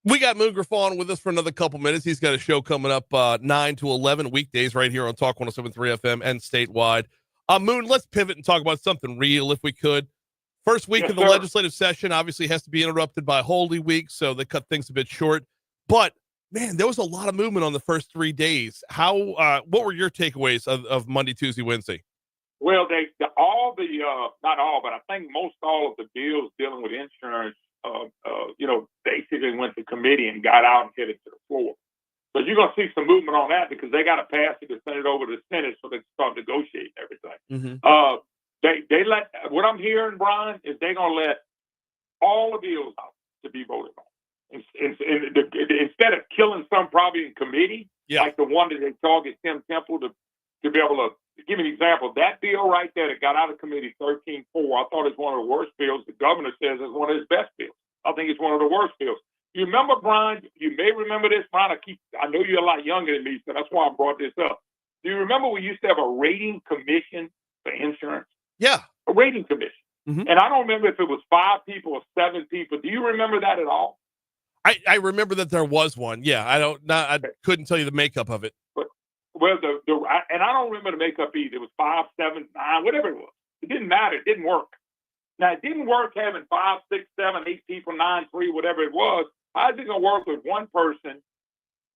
We got Moon Griffon with us for another couple minutes. He's got a show coming up 9 to 11 weekdays right here on Talk 107.3 FM and statewide. Moon, let's pivot and talk about something real if we could. First week of the legislative session obviously has to be interrupted by Holy Week, so they cut things a bit short. But, man, there was a lot of movement on the first 3 days. What were your takeaways of Monday, Tuesday, Wednesday? Well, not all, but I think most all of the bills dealing with insurance, basically went to committee and got out and hit it to the floor. So you're going to see some movement on that because they got to pass it to send it over to the Senate so they can start negotiating everything. They let, what I'm hearing, Brian, is they're going to let all the bills out to be voted on. Instead of killing some probably in committee, like the one that they target Tim Temple to be able to give me an example. That bill right there that got out of committee, 13-4, I thought it's one of the worst bills. The governor says it's one of his best bills. I think it's one of the worst bills. You remember, Brian, you may remember this, Brian. I know you're a lot younger than me, so that's why I brought this up. Do you remember we used to have a rating commission for insurance? Yeah. A rating commission. And I don't remember if it was 5 people or 7 people. Do you remember that at all? I remember that there was one. Yeah, I couldn't tell you the makeup of it. And I don't remember the makeup either. It was 5, 7, 9, whatever it was. It didn't matter. It didn't work. Now, it didn't work having 5, 6, 7, 8 people, 9, 3, whatever it was. How's it going to work with one person,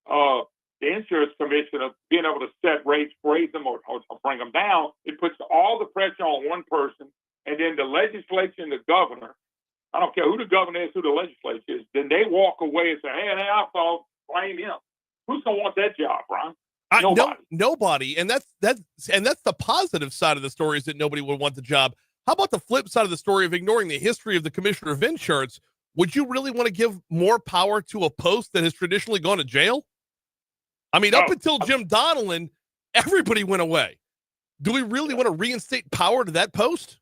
the insurance commissioner, being able to set rates, raise them, or bring them down? It puts all the pressure on one person, and then the legislature and the governor, I don't care who the governor is, who the legislature is, then they walk away and say, hey, I thought, blame him. Who's going to want that job, Brian? Nobody. And that's the positive side of the story, is that nobody would want the job. How about the flip side of the story of ignoring the history of the commissioner of insurance? Would you really want to give more power to a post that has traditionally gone to jail? I mean, up until Jim Donnellan, everybody went away. Do we really want to reinstate power to that post?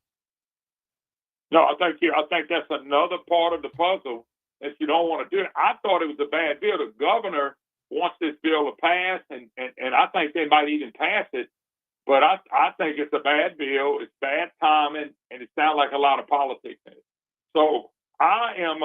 No, I think that's another part of the puzzle that you don't want to do. I thought it was a bad bill. The governor wants this bill to pass, and I think they might even pass it. But I think it's a bad bill. It's bad timing, and it sounds like a lot of politics in it. So I'm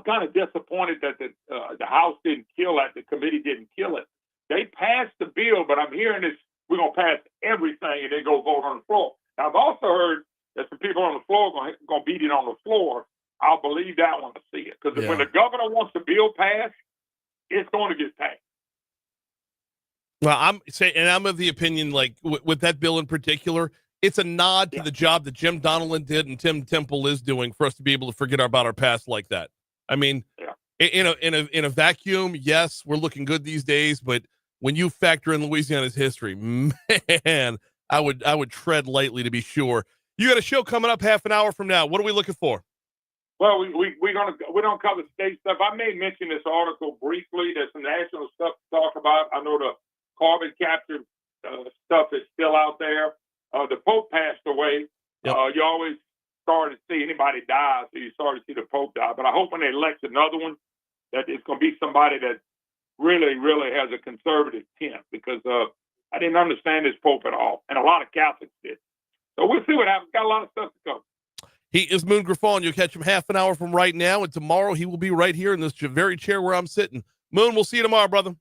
kind of disappointed that the House didn't kill it. The committee didn't kill it. They passed the bill, but I'm hearing this: we're gonna pass everything and then go vote on the floor. Now, I've also heard that some people on the floor are gonna beat it on the floor. I'll believe that one to see it, because when the governor wants the bill passed, it's going to get passed. Well, I'm of the opinion, like with that bill in particular, it's a nod to the job that Jim Donelon did and Tim Temple is doing for us to be able to forget about our past like that. I mean, in a vacuum, yes, we're looking good these days, but when you factor in Louisiana's history, man, I would tread lightly to be sure. You got a show coming up half an hour from now. What are we looking for? Well, we don't cover state stuff. I may mention this article briefly. There's some national stuff to talk about. I know the carbon capture stuff is still out there. The Pope passed away. Yep. You always start to see anybody die, so you start to see the Pope die. But I hope when they elect another one, that it's going to be somebody that really, really has a conservative tint, because I didn't understand this Pope at all, and a lot of Catholics did. So we'll see what happens. Got a lot of stuff to cover. He is Moon Griffon. You'll catch him half an hour from right now, and tomorrow he will be right here in this very chair where I'm sitting. Moon, we'll see you tomorrow, brother.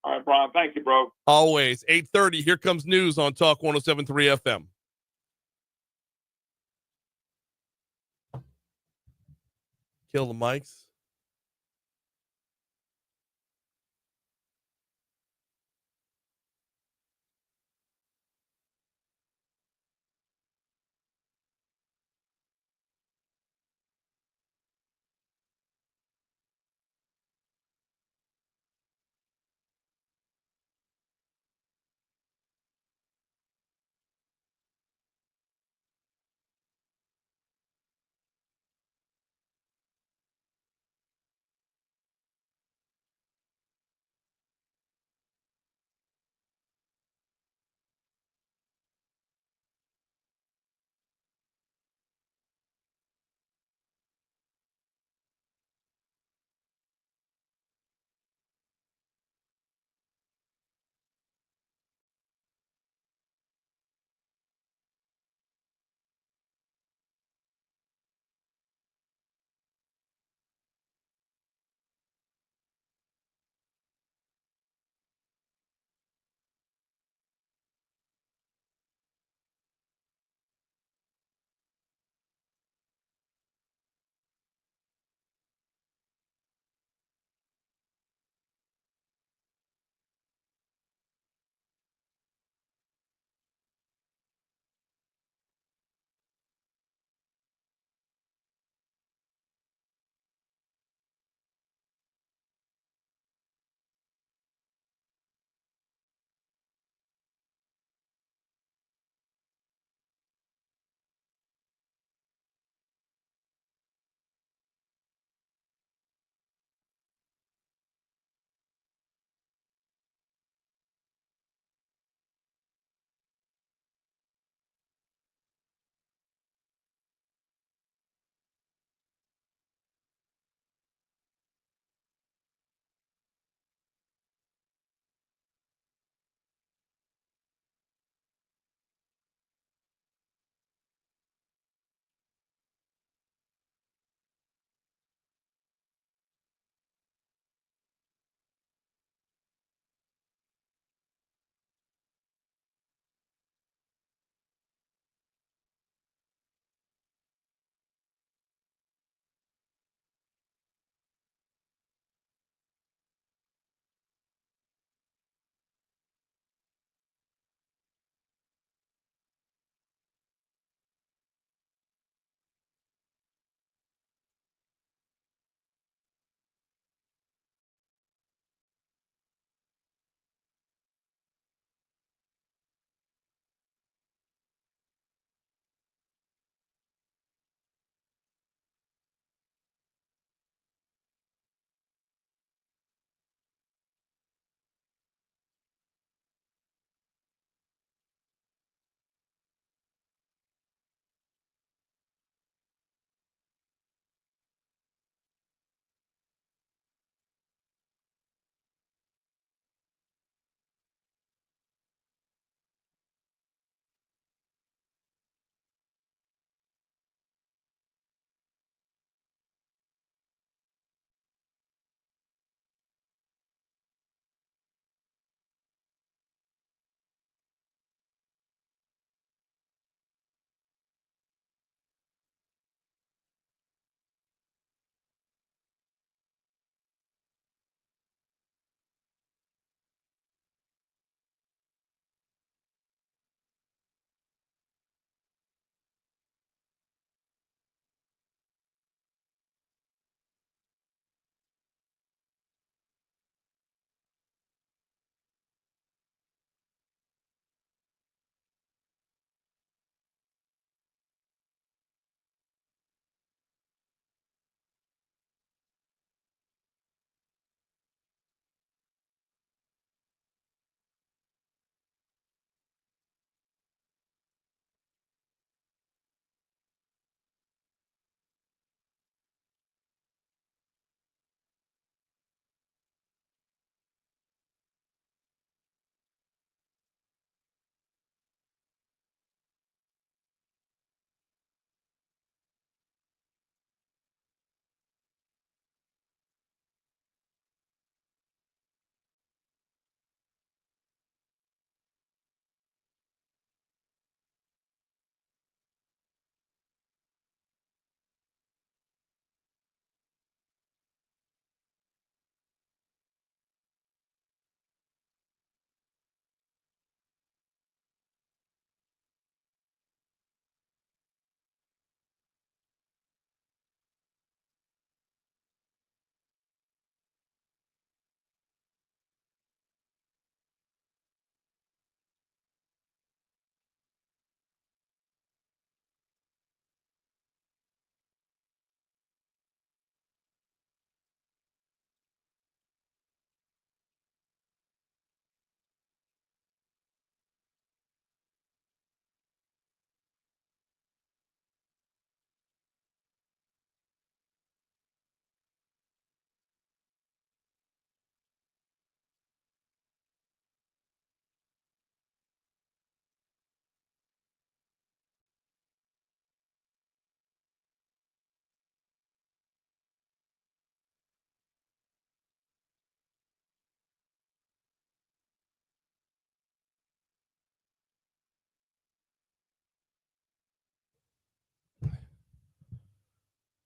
All right, Brian. Thank you, bro. Always. 8:30. Here comes news on Talk 107.3 FM. Kill the mics.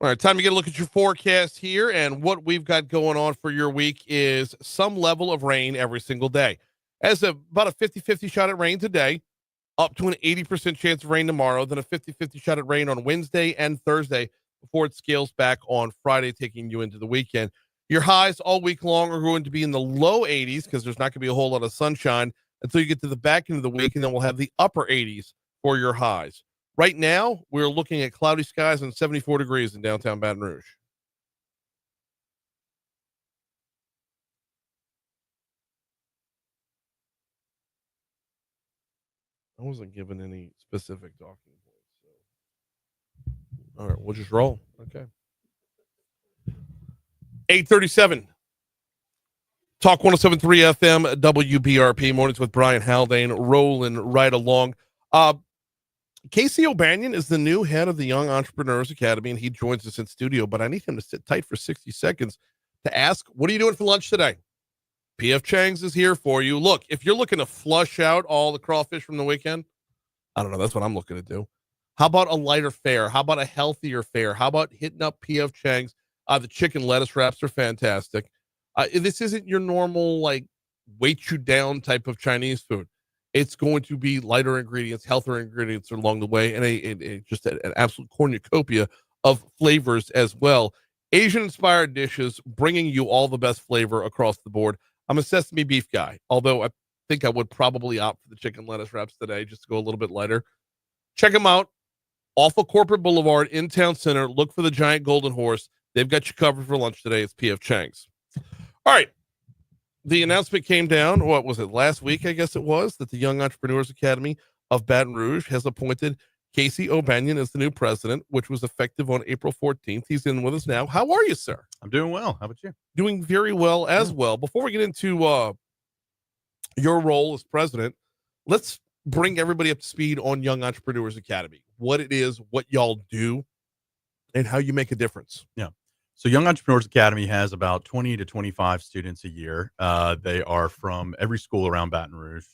All right, time to get a look at your forecast here. And what we've got going on for your week is some level of rain every single day. As about a 50-50 shot at rain today, up to an 80% chance of rain tomorrow, then a 50-50 shot at rain on Wednesday and Thursday before it scales back on Friday, taking you into the weekend. Your highs all week long are going to be in the low 80s because there's not going to be a whole lot of sunshine until you get to the back end of the week, and then we'll have the upper 80s for your highs. Right now, we're looking at cloudy skies and 74 degrees in downtown Baton Rouge. I wasn't given any specific talking points. So. All right, we'll just roll. Okay. 8:37. Talk 107.3 FM, WBRP, mornings with Brian Haldane, rolling right along. Casey O'Banion is the new head of the Young Entrepreneurs Academy, and he joins us in studio, but I need him to sit tight for 60 seconds to ask, what are you doing for lunch today? P.F. Chang's is here for you. Look, if you're looking to flush out all the crawfish from the weekend, I don't know, that's what I'm looking to do. How about a lighter fare? How about a healthier fare? How about hitting up P.F. Chang's? The chicken lettuce wraps are fantastic. This isn't your normal, like, weight you down type of Chinese food. It's going to be lighter ingredients, healthier ingredients along the way, and just an absolute cornucopia of flavors as well. Asian-inspired dishes, bringing you all the best flavor across the board. I'm a sesame beef guy, although I think I would probably opt for the chicken lettuce wraps today just to go a little bit lighter. Check them out. Off of Corporate Boulevard in Town Center. Look for the giant golden horse. They've got you covered for lunch today. It's P.F. Chang's. All right. The announcement came down, what was it, last week, I guess it was, that the Young Entrepreneurs Academy of Baton Rouge has appointed Casey O'Banion as the new president, which was effective on April 14th. He's in with us now. How are you, sir? I'm doing well. How about you? Doing very well as well. Before we get into your role as president, let's bring everybody up to speed on Young Entrepreneurs Academy, what it is, what y'all do, and how you make a difference. Yeah. So Young Entrepreneurs Academy has about 20 to 25 students a year. They are from every school around Baton Rouge,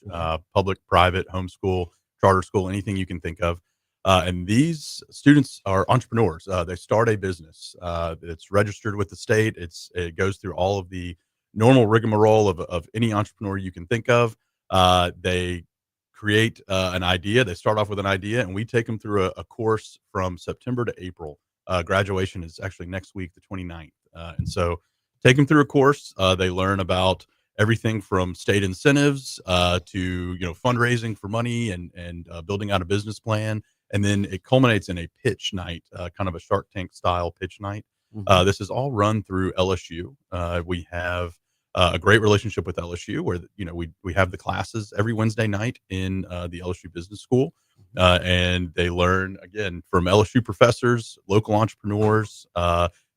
public, private, homeschool, charter school, anything you can think of. And these students are entrepreneurs. They start a business. It's registered with the state. It goes through all of the normal rigmarole of any entrepreneur you can think of. They create an idea. They start off with an idea, and we take them through a course from September to April. Graduation is actually next week, the 29th. And so take them through a course. They learn about everything from state incentives to, fundraising for money and building out a business plan. And then it culminates in a pitch night, kind of a Shark Tank style pitch night. This is all run through LSU. We have a great relationship with LSU where, we have the classes every Wednesday night in the LSU Business School. And they learn, again, from LSU professors, local entrepreneurs,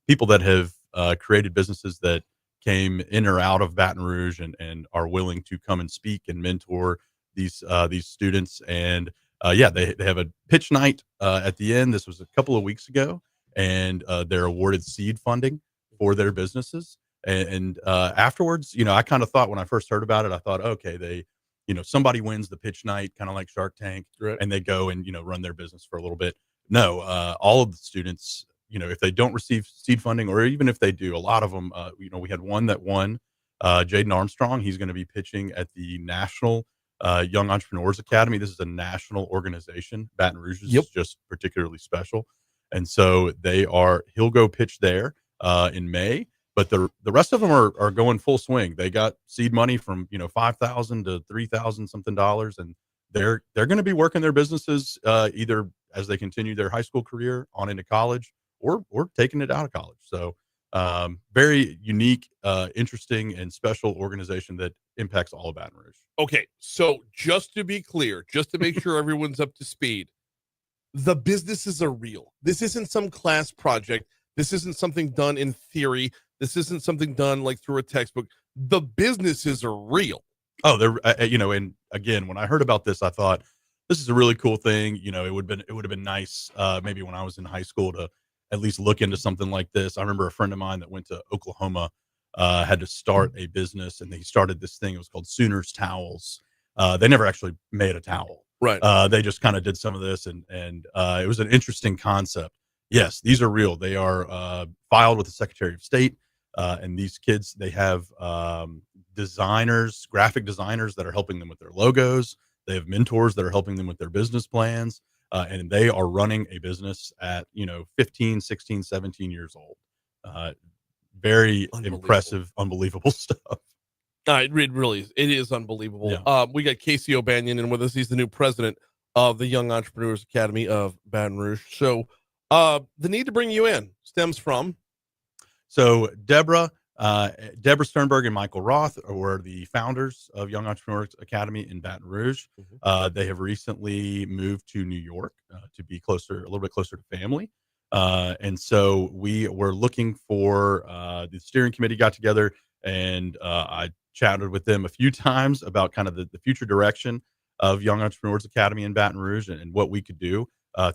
people that have created businesses that came in or out of Baton Rouge and are willing to come and speak and mentor these students. And they have a pitch night at the end. This was a couple of weeks ago, and they're awarded seed funding for their businesses. And afterwards, I kind of thought when I first heard about it, I thought, okay, somebody wins the pitch night, kind of like Shark Tank, right, and they go and, run their business for a little bit. No, all of the students, if they don't receive seed funding, or even if they do, a lot of them, we had one that won, Jaden Armstrong. He's going to be pitching at the National Young Entrepreneurs Academy. This is a national organization. Baton Rouge is just particularly special. And so he'll go pitch there in May. But the rest of them are going full swing. They got seed money from $5,000 to $3,000 something dollars, and they're going to be working their businesses either as they continue their high school career on into college or taking it out of college. So very unique, interesting, and special organization that impacts all of Baton Rouge. Okay, so just to be clear, just to make sure everyone's up to speed, the businesses are real. This isn't some class project. This isn't something done in theory. This isn't something done like through a textbook. The businesses are real. Oh, they're and again, when I heard about this, I thought this is a really cool thing. It would have been nice maybe when I was in high school to at least look into something like this. I remember a friend of mine that went to Oklahoma had to start a business, and they started this thing. It was called Sooners Towels. They never actually made a towel. Right. They just kind of did some of this, and it was an interesting concept. Yes, these are real. They are filed with the Secretary of State. And these kids, they have designers, graphic designers that are helping them with their logos. They have mentors that are helping them with their business plans. And they are running a business at, 15, 16, 17 years old. Very impressive, unbelievable stuff. It really is. It is unbelievable. Yeah. We got Casey O'Banion in with us. He's the new president of the Young Entrepreneurs Academy of Baton Rouge. So the need to bring you in stems from. So Deborah Sternberg and Michael Roth were the founders of Young Entrepreneurs Academy in Baton Rouge. They have recently moved to New York to be a little bit closer to family. And so we were looking for the steering committee got together, and I chatted with them a few times about kind of the future direction of Young Entrepreneurs Academy in Baton Rouge and what we could do.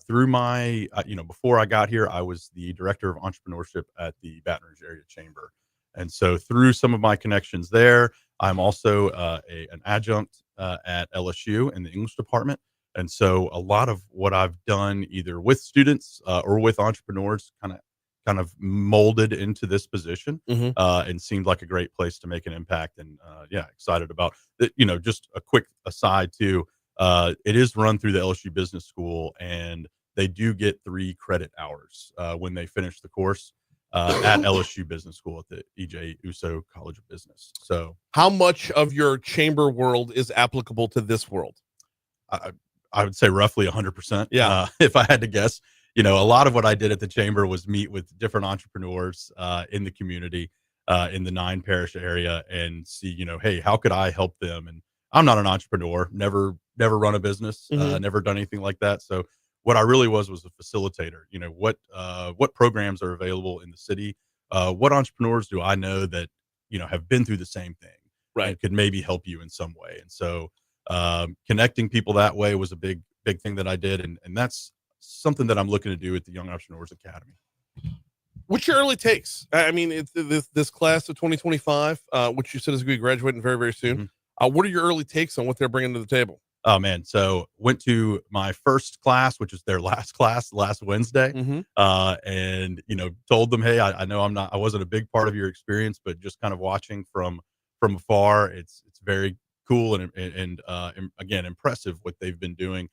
Through my, before I got here, I was the director of entrepreneurship at the Baton Rouge Area Chamber. And so through some of my connections there, I'm also an adjunct at LSU in the English department. And so a lot of what I've done either with students or with entrepreneurs kind of molded into this position and seemed like a great place to make an impact. And excited about it. Just a quick aside too. It is run through the LSU Business School, and they do get 3 credit hours when they finish the course at LSU Business School at the E.J. Uso College of Business. So how much of your chamber world is applicable to this world? I would say roughly 100%. Yeah. If I had to guess, a lot of what I did at the chamber was meet with different entrepreneurs in the community in the 9 parish area and see, hey, how could I help them? And I'm not an entrepreneur, never run a business, never done anything like that. So what I really was a facilitator. What programs are available in the city? What entrepreneurs do I know that, have been through the same thing, right? And could maybe help you in some way. And so connecting people that way was a big thing that I did. And that's something that I'm looking to do at the Young Entrepreneurs Academy. What's your early takes? I mean, it's this class of 2025, which you said is going to be graduating very, very soon. What are your early takes on what they're bringing to the table? Oh man. So went to my first class, which is their last class last Wednesday. And, told them, hey, I know I wasn't a big part of your experience, but just kind of watching from afar, it's very cool. And again, impressive what they've been doing.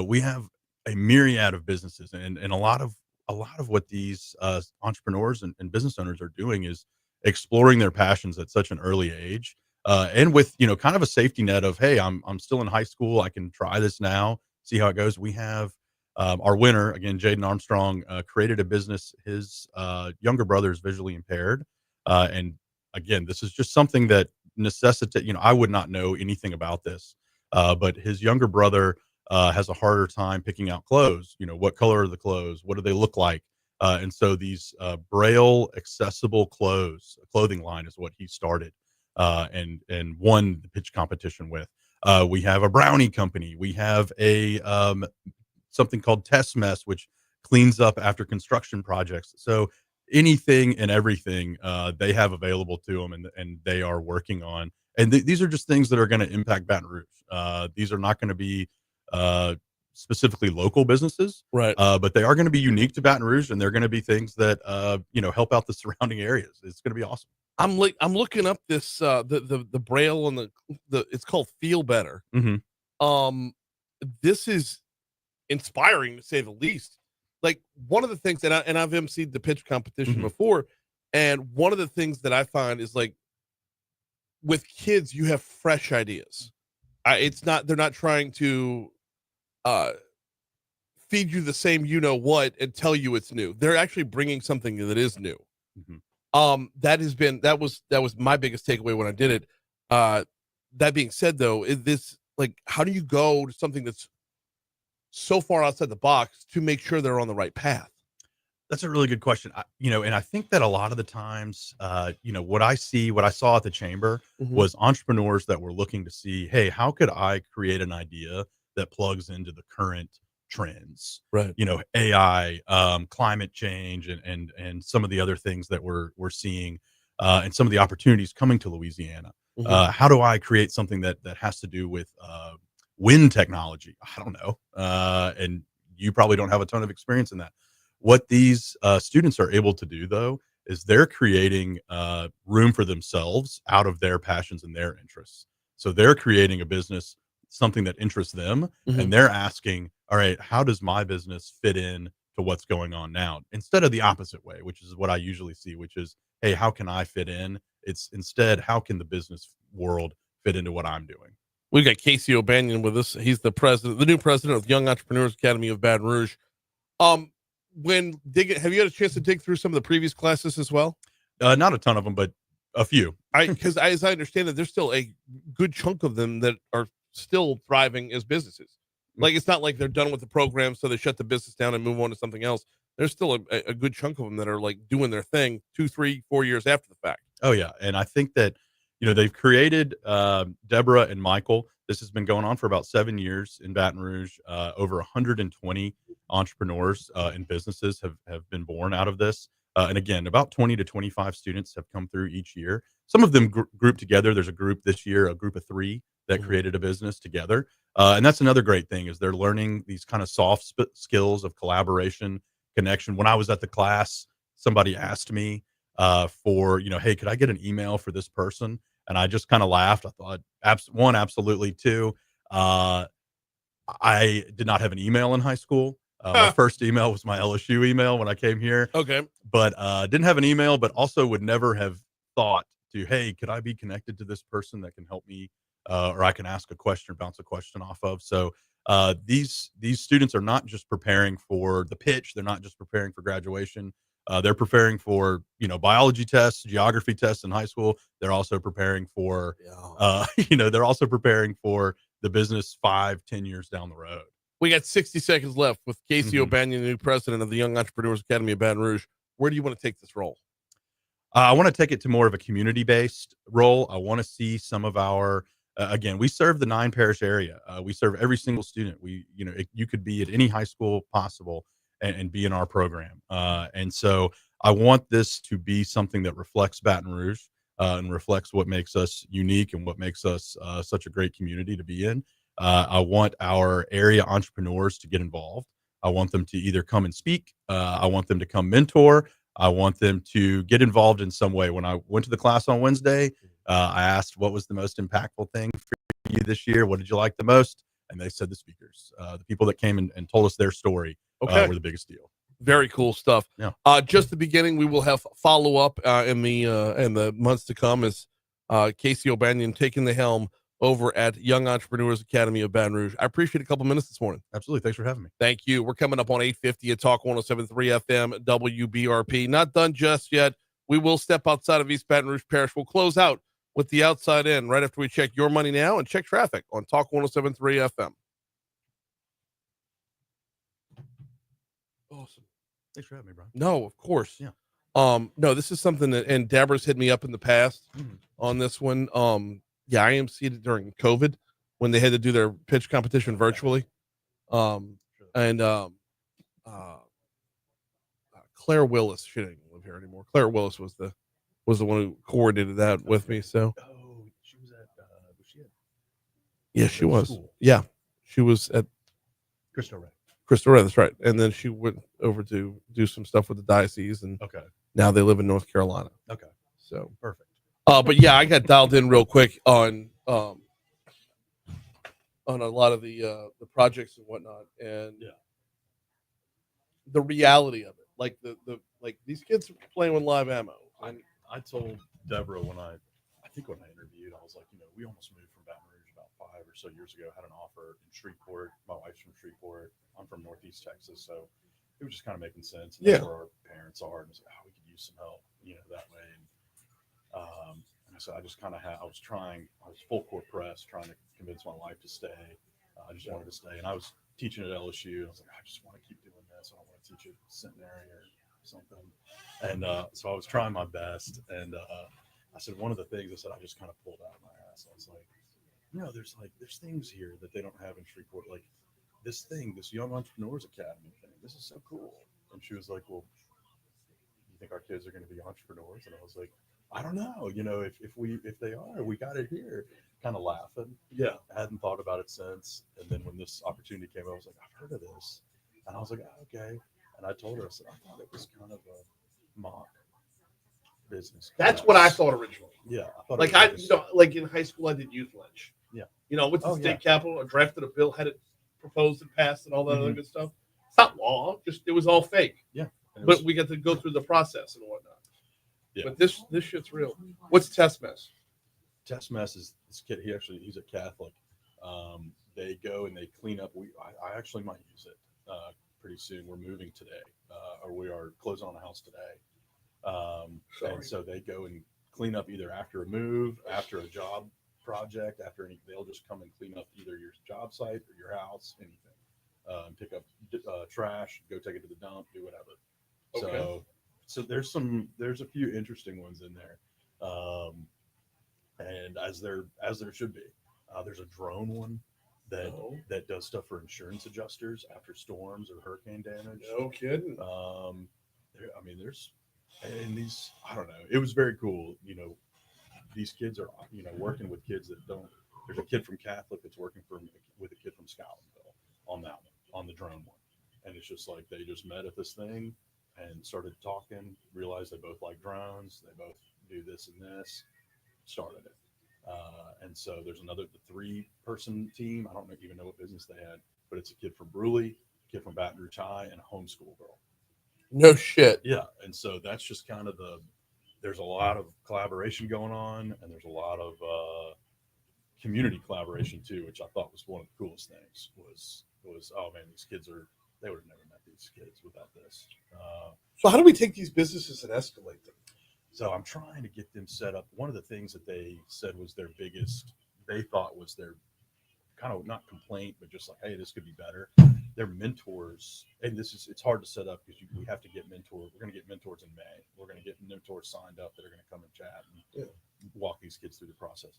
We have a myriad of businesses and a lot of what these entrepreneurs and business owners are doing is exploring their passions at such an early age. And with, kind of a safety net of, hey, I'm still in high school. I can try this now, see how it goes. We have our winner, again, Jaden Armstrong, created a business. His younger brother is visually impaired. And again, this is just something that necessitates, I would not know anything about this, but his younger brother has a harder time picking out clothes. What color are the clothes? What do they look like? And so these Braille accessible clothing line is what he started. And won the pitch competition with. We have a brownie company. We have a something called Test Mess, which cleans up after construction projects. So anything and everything they have available to them, and they are working on. And these are just things that are going to impact Baton Rouge. These are not going to be specifically local businesses, right? But they are going to be unique to Baton Rouge, and they're going to be things that help out the surrounding areas. It's going to be awesome. I'm looking up this the Braille and the it's called Feel Better. This is inspiring to say the least. Like one of the things that I've emceed the pitch competition before, and one of the things that I find is like with kids, you have fresh ideas. They're not trying to feed you the same what and tell you it's new. They're actually bringing something that is new. That was my biggest takeaway when I did it. That being said, though, is this like how do you go to something that's so far outside the box to make sure they're on the right path? That's a really good question. And I think that a lot of the times, what I saw at the chamber was entrepreneurs that were looking to see, hey, how could I create an idea that plugs into the current trends, right? AI, climate change, and some of the other things that we're seeing, and some of the opportunities coming to Louisiana. How do I create something that has to do with wind technology? I don't know, and you probably don't have a ton of experience in that. What these students are able to do, though, is they're creating room for themselves out of their passions and their interests. So they're creating a business, something that interests them, and they're asking, all right, how does my business fit in to what's going on now? Instead of the opposite way, which is what I usually see, which is, hey, how can I fit in? It's instead, how can the business world fit into what I'm doing? We've got Casey O'Banion with us. He's the new president of the Young Entrepreneurs Academy of Baton Rouge. Have you had a chance to dig through some of the previous classes as well? Not a ton of them, but a few. Because as I understand it, there's still a good chunk of them that are still thriving as businesses. Like, it's not like they're done with the program, so they shut the business down and move on to something else. There's still a good chunk of them that are like doing their thing 2, 3, 4 years after the fact. Oh yeah, and I think that they've created Deborah and Michael. This has been going on for about 7 years in Baton Rouge. Over 120 entrepreneurs and businesses have been born out of this. And again, about 20 to 25 students have come through each year. Some of them grouped together. There's a group this year, a group of 3 that created a business together. And that's another great thing, is they're learning these kind of soft skills of collaboration, connection. When I was at the class, somebody asked me for, hey, could I get an email for this person? And I just kind of laughed. I thought, one, absolutely. 2, I did not have an email in high school. My first email was my LSU email when I came here. Okay. But didn't have an email, but also would never have thought to, hey, could I be connected to this person that can help me, or I can ask a question or bounce a question off of. So these students are not just preparing for the pitch. They're not just preparing for graduation. They're preparing for, biology tests, geography tests in high school. They're also preparing for, they're also preparing for the business 5-10 years down the road. We got 60 seconds left with Casey O'Banion, the new president of the Young Entrepreneurs Academy of Baton Rouge. Where do you want to take this role? I want to take it to more of a community-based role. I want to see some of our, again, we serve the 9 parish area. We serve every single student. You could be at any high school possible and be in our program. And so I want this to be something that reflects Baton Rouge and reflects what makes us unique and what makes us such a great community to be in. I want our area entrepreneurs to get involved. I want them to either come and speak. I want them to come mentor. I want them to get involved in some way. When I went to the class on Wednesday, I asked, what was the most impactful thing for you this year? What did you like the most? And they said the speakers, the people that came and told us their story were the biggest deal. Very cool stuff. Yeah. Just the beginning. We will have follow up in the months to come as Casey O'Banion taking the helm over at Young Entrepreneurs Academy of Baton Rouge. I appreciate a couple minutes this morning. Absolutely. Thanks for having me. Thank you. We're coming up on 850 at Talk 107.3 FM WBRP. Not done just yet. We will step outside of East Baton Rouge Parish. We'll close out with the outside in right after we check your money now and check traffic on Talk 107.3 FM. Awesome. Thanks for having me, Brian. No, of course. Yeah. No, this is something that, and Deborah's hit me up in the past on this one. Yeah, I IMC'd it during COVID when they had to do their pitch competition virtually. Claire Willis, she didn't live here anymore. Claire Willis was the one who coordinated that with me. So she was at yeah, she was. School. Yeah, she was at Crystal Ray. That's right. And then she went over to do some stuff with the diocese, and now they live in North Carolina. Okay, so perfect. But yeah, I got dialed in real quick on a lot of the projects and whatnot, and the reality of it, like the these kids are playing with live ammo. And I told Deborah when I interviewed, I was like, we almost moved from Baton Rouge about 5 or so years ago. Had an offer in Shreveport. My wife's from Shreveport. I'm from Northeast Texas, so it was just kind of making sense. And that's where our parents are, and I was like, we could use some help, that way. And so I just kind of I was full court press trying to convince my wife to stay. I just wanted to stay, and I was teaching at LSU. And I was like, I just want to keep doing this. I don't want to teach at seminary or something. And so I was trying my best. And I said, one of the things I just kind of pulled out of my ass. I was like, there's things here that they don't have in Shreveport, like this Young Entrepreneurs Academy thing. This is so cool. And she was like, well, you think our kids are going to be entrepreneurs? And I was like, I don't know. If they are, we got it here. Kind of laughing. Yeah. I hadn't thought about it since. And then when this opportunity came, I was like, I've heard of this. And I was like, okay. And I told her, I said, I thought it was kind of a mock business. That's what I thought originally. Yeah. I thought Like it was like in high school, I did youth lunch. Yeah. You know, went to the state capitol, I drafted a bill, had it proposed and passed, and all that other good stuff. It's not law, just it was all fake. Yeah. But we got to go through the process and whatnot. Yeah. But this shit's real. What's test mess? Test mess is this kid. He's a Catholic. They go and they clean up. I actually might use it pretty soon. We're moving today, or we are closing on a house today. And so they go and clean up either after a move, after a job project, after anything. They'll just come and clean up either your job site or your house, anything. Pick up trash, go take it to the dump, do whatever. Okay. So there's a few interesting ones in there, and as there should be. There's a drone one that does stuff for insurance adjusters after storms or hurricane damage. No kidding. There's and these, I don't know. It was very cool. You know, these kids are working with kids that don't. There's a kid from Catholic that's working with a kid from Scotlandville on that one, on the drone one, and it's just like they just met at this thing and started talking. Realized they both like drones. They both do this and this. Started it. And so there's the 3-person team. I don't even know what business they had, but it's a kid from Bruley, a kid from Baton Rouge High, and a homeschool girl. No shit. Yeah. And so that's just kind of there's a lot of collaboration going on, and there's a lot of community collaboration too, which I thought was one of the coolest things was, oh man, these kids they would have never met these kids without this. So how do we take these businesses and escalate them? So I'm trying to get them set up. One of the things that they said was they thought was their kind of not complaint, but just like, hey, this could be better. Their mentors, and it's hard to set up because we have to get mentors. We're going to get mentors in May. We're going to get mentors signed up that are going to come and chat and walk these kids through the process.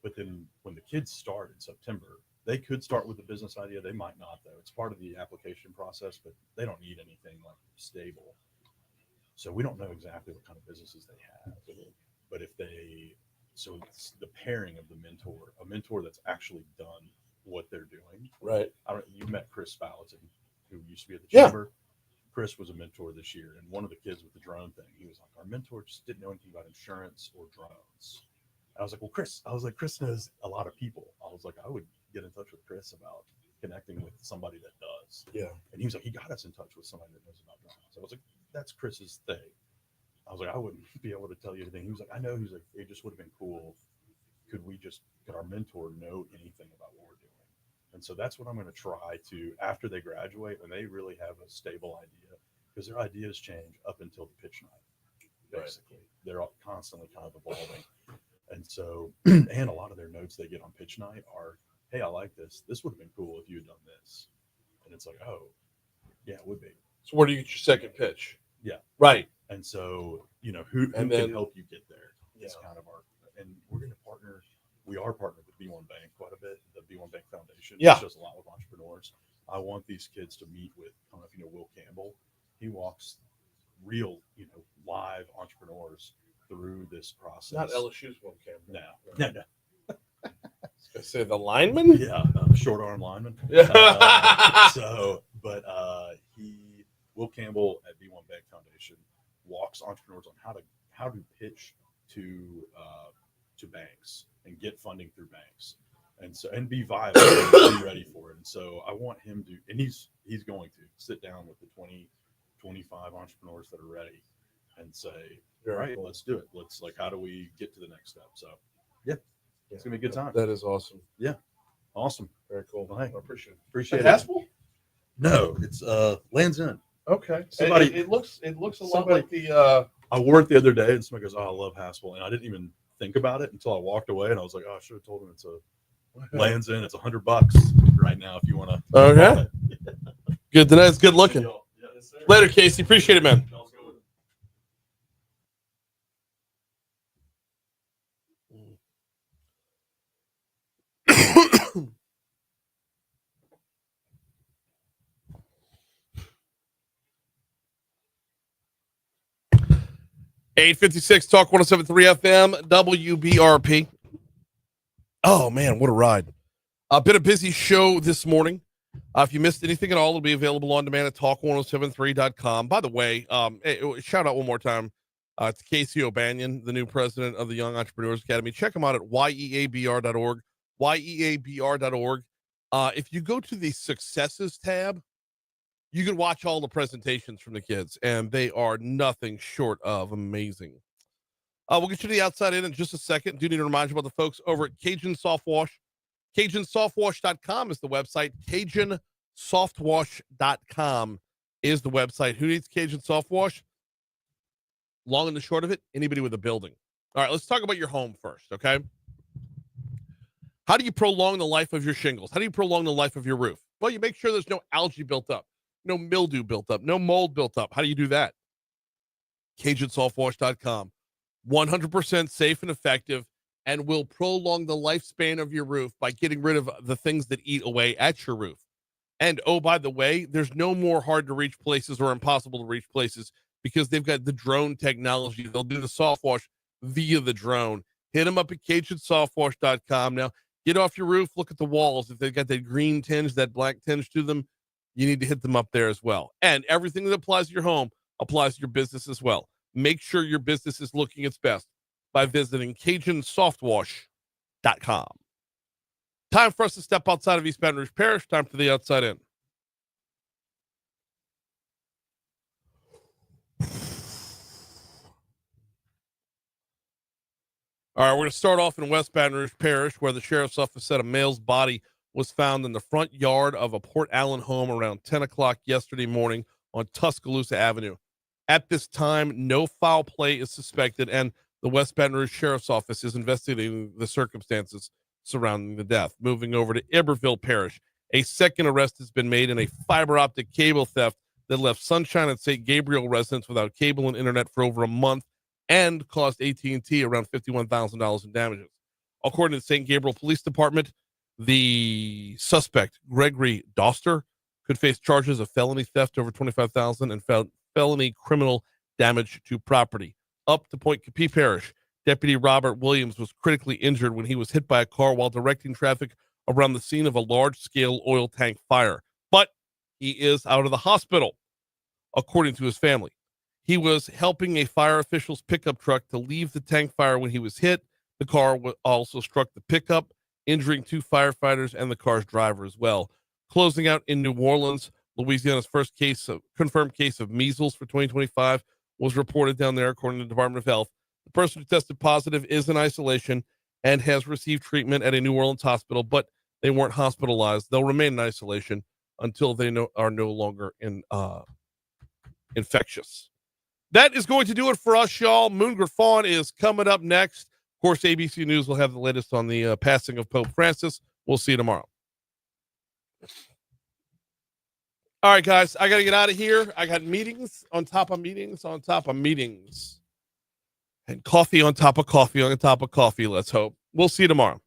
But then when the kids start in September, they could start with a business idea. They might not, though. It's part of the application process, but they don't need anything like stable. So we don't know exactly what kind of businesses they have, but so it's the pairing of a mentor that's actually done what they're doing. Right. You met Chris Valentin, who used to be at the chamber. Chris was a mentor this year, and one of the kids with the drone thing, he was like, our mentor just didn't know anything about insurance or drones. I was like, well, Chris knows a lot of people. I was like, I would get in touch with Chris about connecting with somebody that does. Yeah. And he was like, he got us in touch with somebody that knows about drones. So I was like, that's Chris's thing. I was like, I wouldn't be able to tell you anything. He was like, I know. He was like, it just would have been cool. Could our mentor know anything about what we're doing? And so that's what I'm going to try to, after they graduate, and they really have a stable idea, because their ideas change up until the pitch night, basically. Right. They're all constantly kind of evolving. And so, and a lot of their notes they get on pitch night are, hey, I like this. This would have been cool if you had done this. And it's like, oh, yeah, it would be. So where do you get your second pitch? Yeah. Right. And so, who can help you get there? It's kind of and we're going to partner. We are partnered with B1 Bank quite a bit, the B1 Bank Foundation. Yeah. Which does a lot with entrepreneurs. I want these kids to meet with, I don't know if you know Will Campbell. He walks real, live entrepreneurs through this process. Not LSU's Will Campbell. No. I say the lineman? Yeah, short arm lineman. Will Campbell at B1 Bank Foundation walks entrepreneurs on how to pitch to banks and get funding through banks, and be viable, and be ready for it. And so I want him to, and he's going to sit down with the 20, 25 entrepreneurs that are ready and say, all right, well, let's do it. How do we get to the next step? So it's gonna be a good time. That is awesome. Yeah. Awesome. Very cool. Well, hey, I appreciate it. Haspel? No, it's Land's End. Okay. Somebody, it looks a lot like the I wore it the other day, and somebody goes, oh, I love Haspel. And I didn't even think about it until I walked away, and I was like, oh, I should have told him it's a Land's End. It's $100 right now if you want to. Okay. Good to know. It's good looking. Yes, Later, Casey. Appreciate it, man. 856 Talk 107.3 FM WBRP. Oh man, what a ride! Been a busy show this morning. If you missed anything at all, it'll be available on demand at talk1073.com. By the way, shout out one more time to Casey O'Banion, the new president of the Young Entrepreneurs Academy. Check him out at yeabr.org, yeabr.org. If you go to the successes tab, you can watch all the presentations from the kids, and they are nothing short of amazing. We'll get you to the outside in just a second. Do need to remind you about the folks over at Cajun Soft Wash. CajunSoftWash.com is the website. CajunSoftWash.com is the website. Who needs Cajun Soft Wash? Long and the short of it, anybody with a building. All right, let's talk about your home first, okay? How do you prolong the life of your shingles? How do you prolong the life of your roof? Well, you make sure there's no algae built up, no mildew built up, no mold built up. How do you do that? CajunSoftWash.com. 100% safe and effective, and will prolong the lifespan of your roof by getting rid of the things that eat away at your roof. And, oh, by the way, there's no more hard-to-reach places or impossible-to-reach places because they've got the drone technology. They'll do the soft wash via the drone. Hit them up at CajunSoftWash.com. Now, get off your roof, look at the walls. If they've got that green tinge, that black tinge to them, you need to hit them up there as well. And everything that applies to your home applies to your business as well. Make sure your business is looking its best by visiting CajunSoftWash.com. Time for us to step outside of East Baton Rouge Parish. Time for the outside in. All right, we're going to start off in West Baton Rouge Parish, where the sheriff's office said a male's body was found in the front yard of a Port Allen home around 10 o'clock yesterday morning on Tuscaloosa Avenue. At this time, no foul play is suspected, and the West Baton Rouge Sheriff's Office is investigating the circumstances surrounding the death. Moving over to Iberville Parish, a second arrest has been made in a fiber optic cable theft that left Sunshine and St. Gabriel residents without cable and internet for over a month and cost AT&T around $51,000 in damages. According to the St. Gabriel Police Department, the suspect, Gregory Doster, could face charges of felony theft over $25,000 and felony criminal damage to property. Up to Point Capee Parish, Deputy Robert Williams was critically injured when he was hit by a car while directing traffic around the scene of a large-scale oil tank fire. But he is out of the hospital, according to his family. He was helping a fire official's pickup truck to leave the tank fire when he was hit. The car also struck the pickup, injuring 2 firefighters and the car's driver as well. Closing out in New Orleans, Louisiana's first confirmed case of measles for 2025 was reported down there, according to the Department of Health. The person who tested positive is in isolation and has received treatment at a New Orleans hospital, but they weren't hospitalized. They'll remain in isolation until they are no longer infectious. That is going to do it for us, y'all. Moon Griffon is coming up next. Of course, ABC News will have the latest on the passing of Pope Francis. We'll see you tomorrow. All right, guys, I got to get out of here. I got meetings on top of meetings on top of meetings. And coffee on top of coffee on top of coffee, let's hope. We'll see you tomorrow.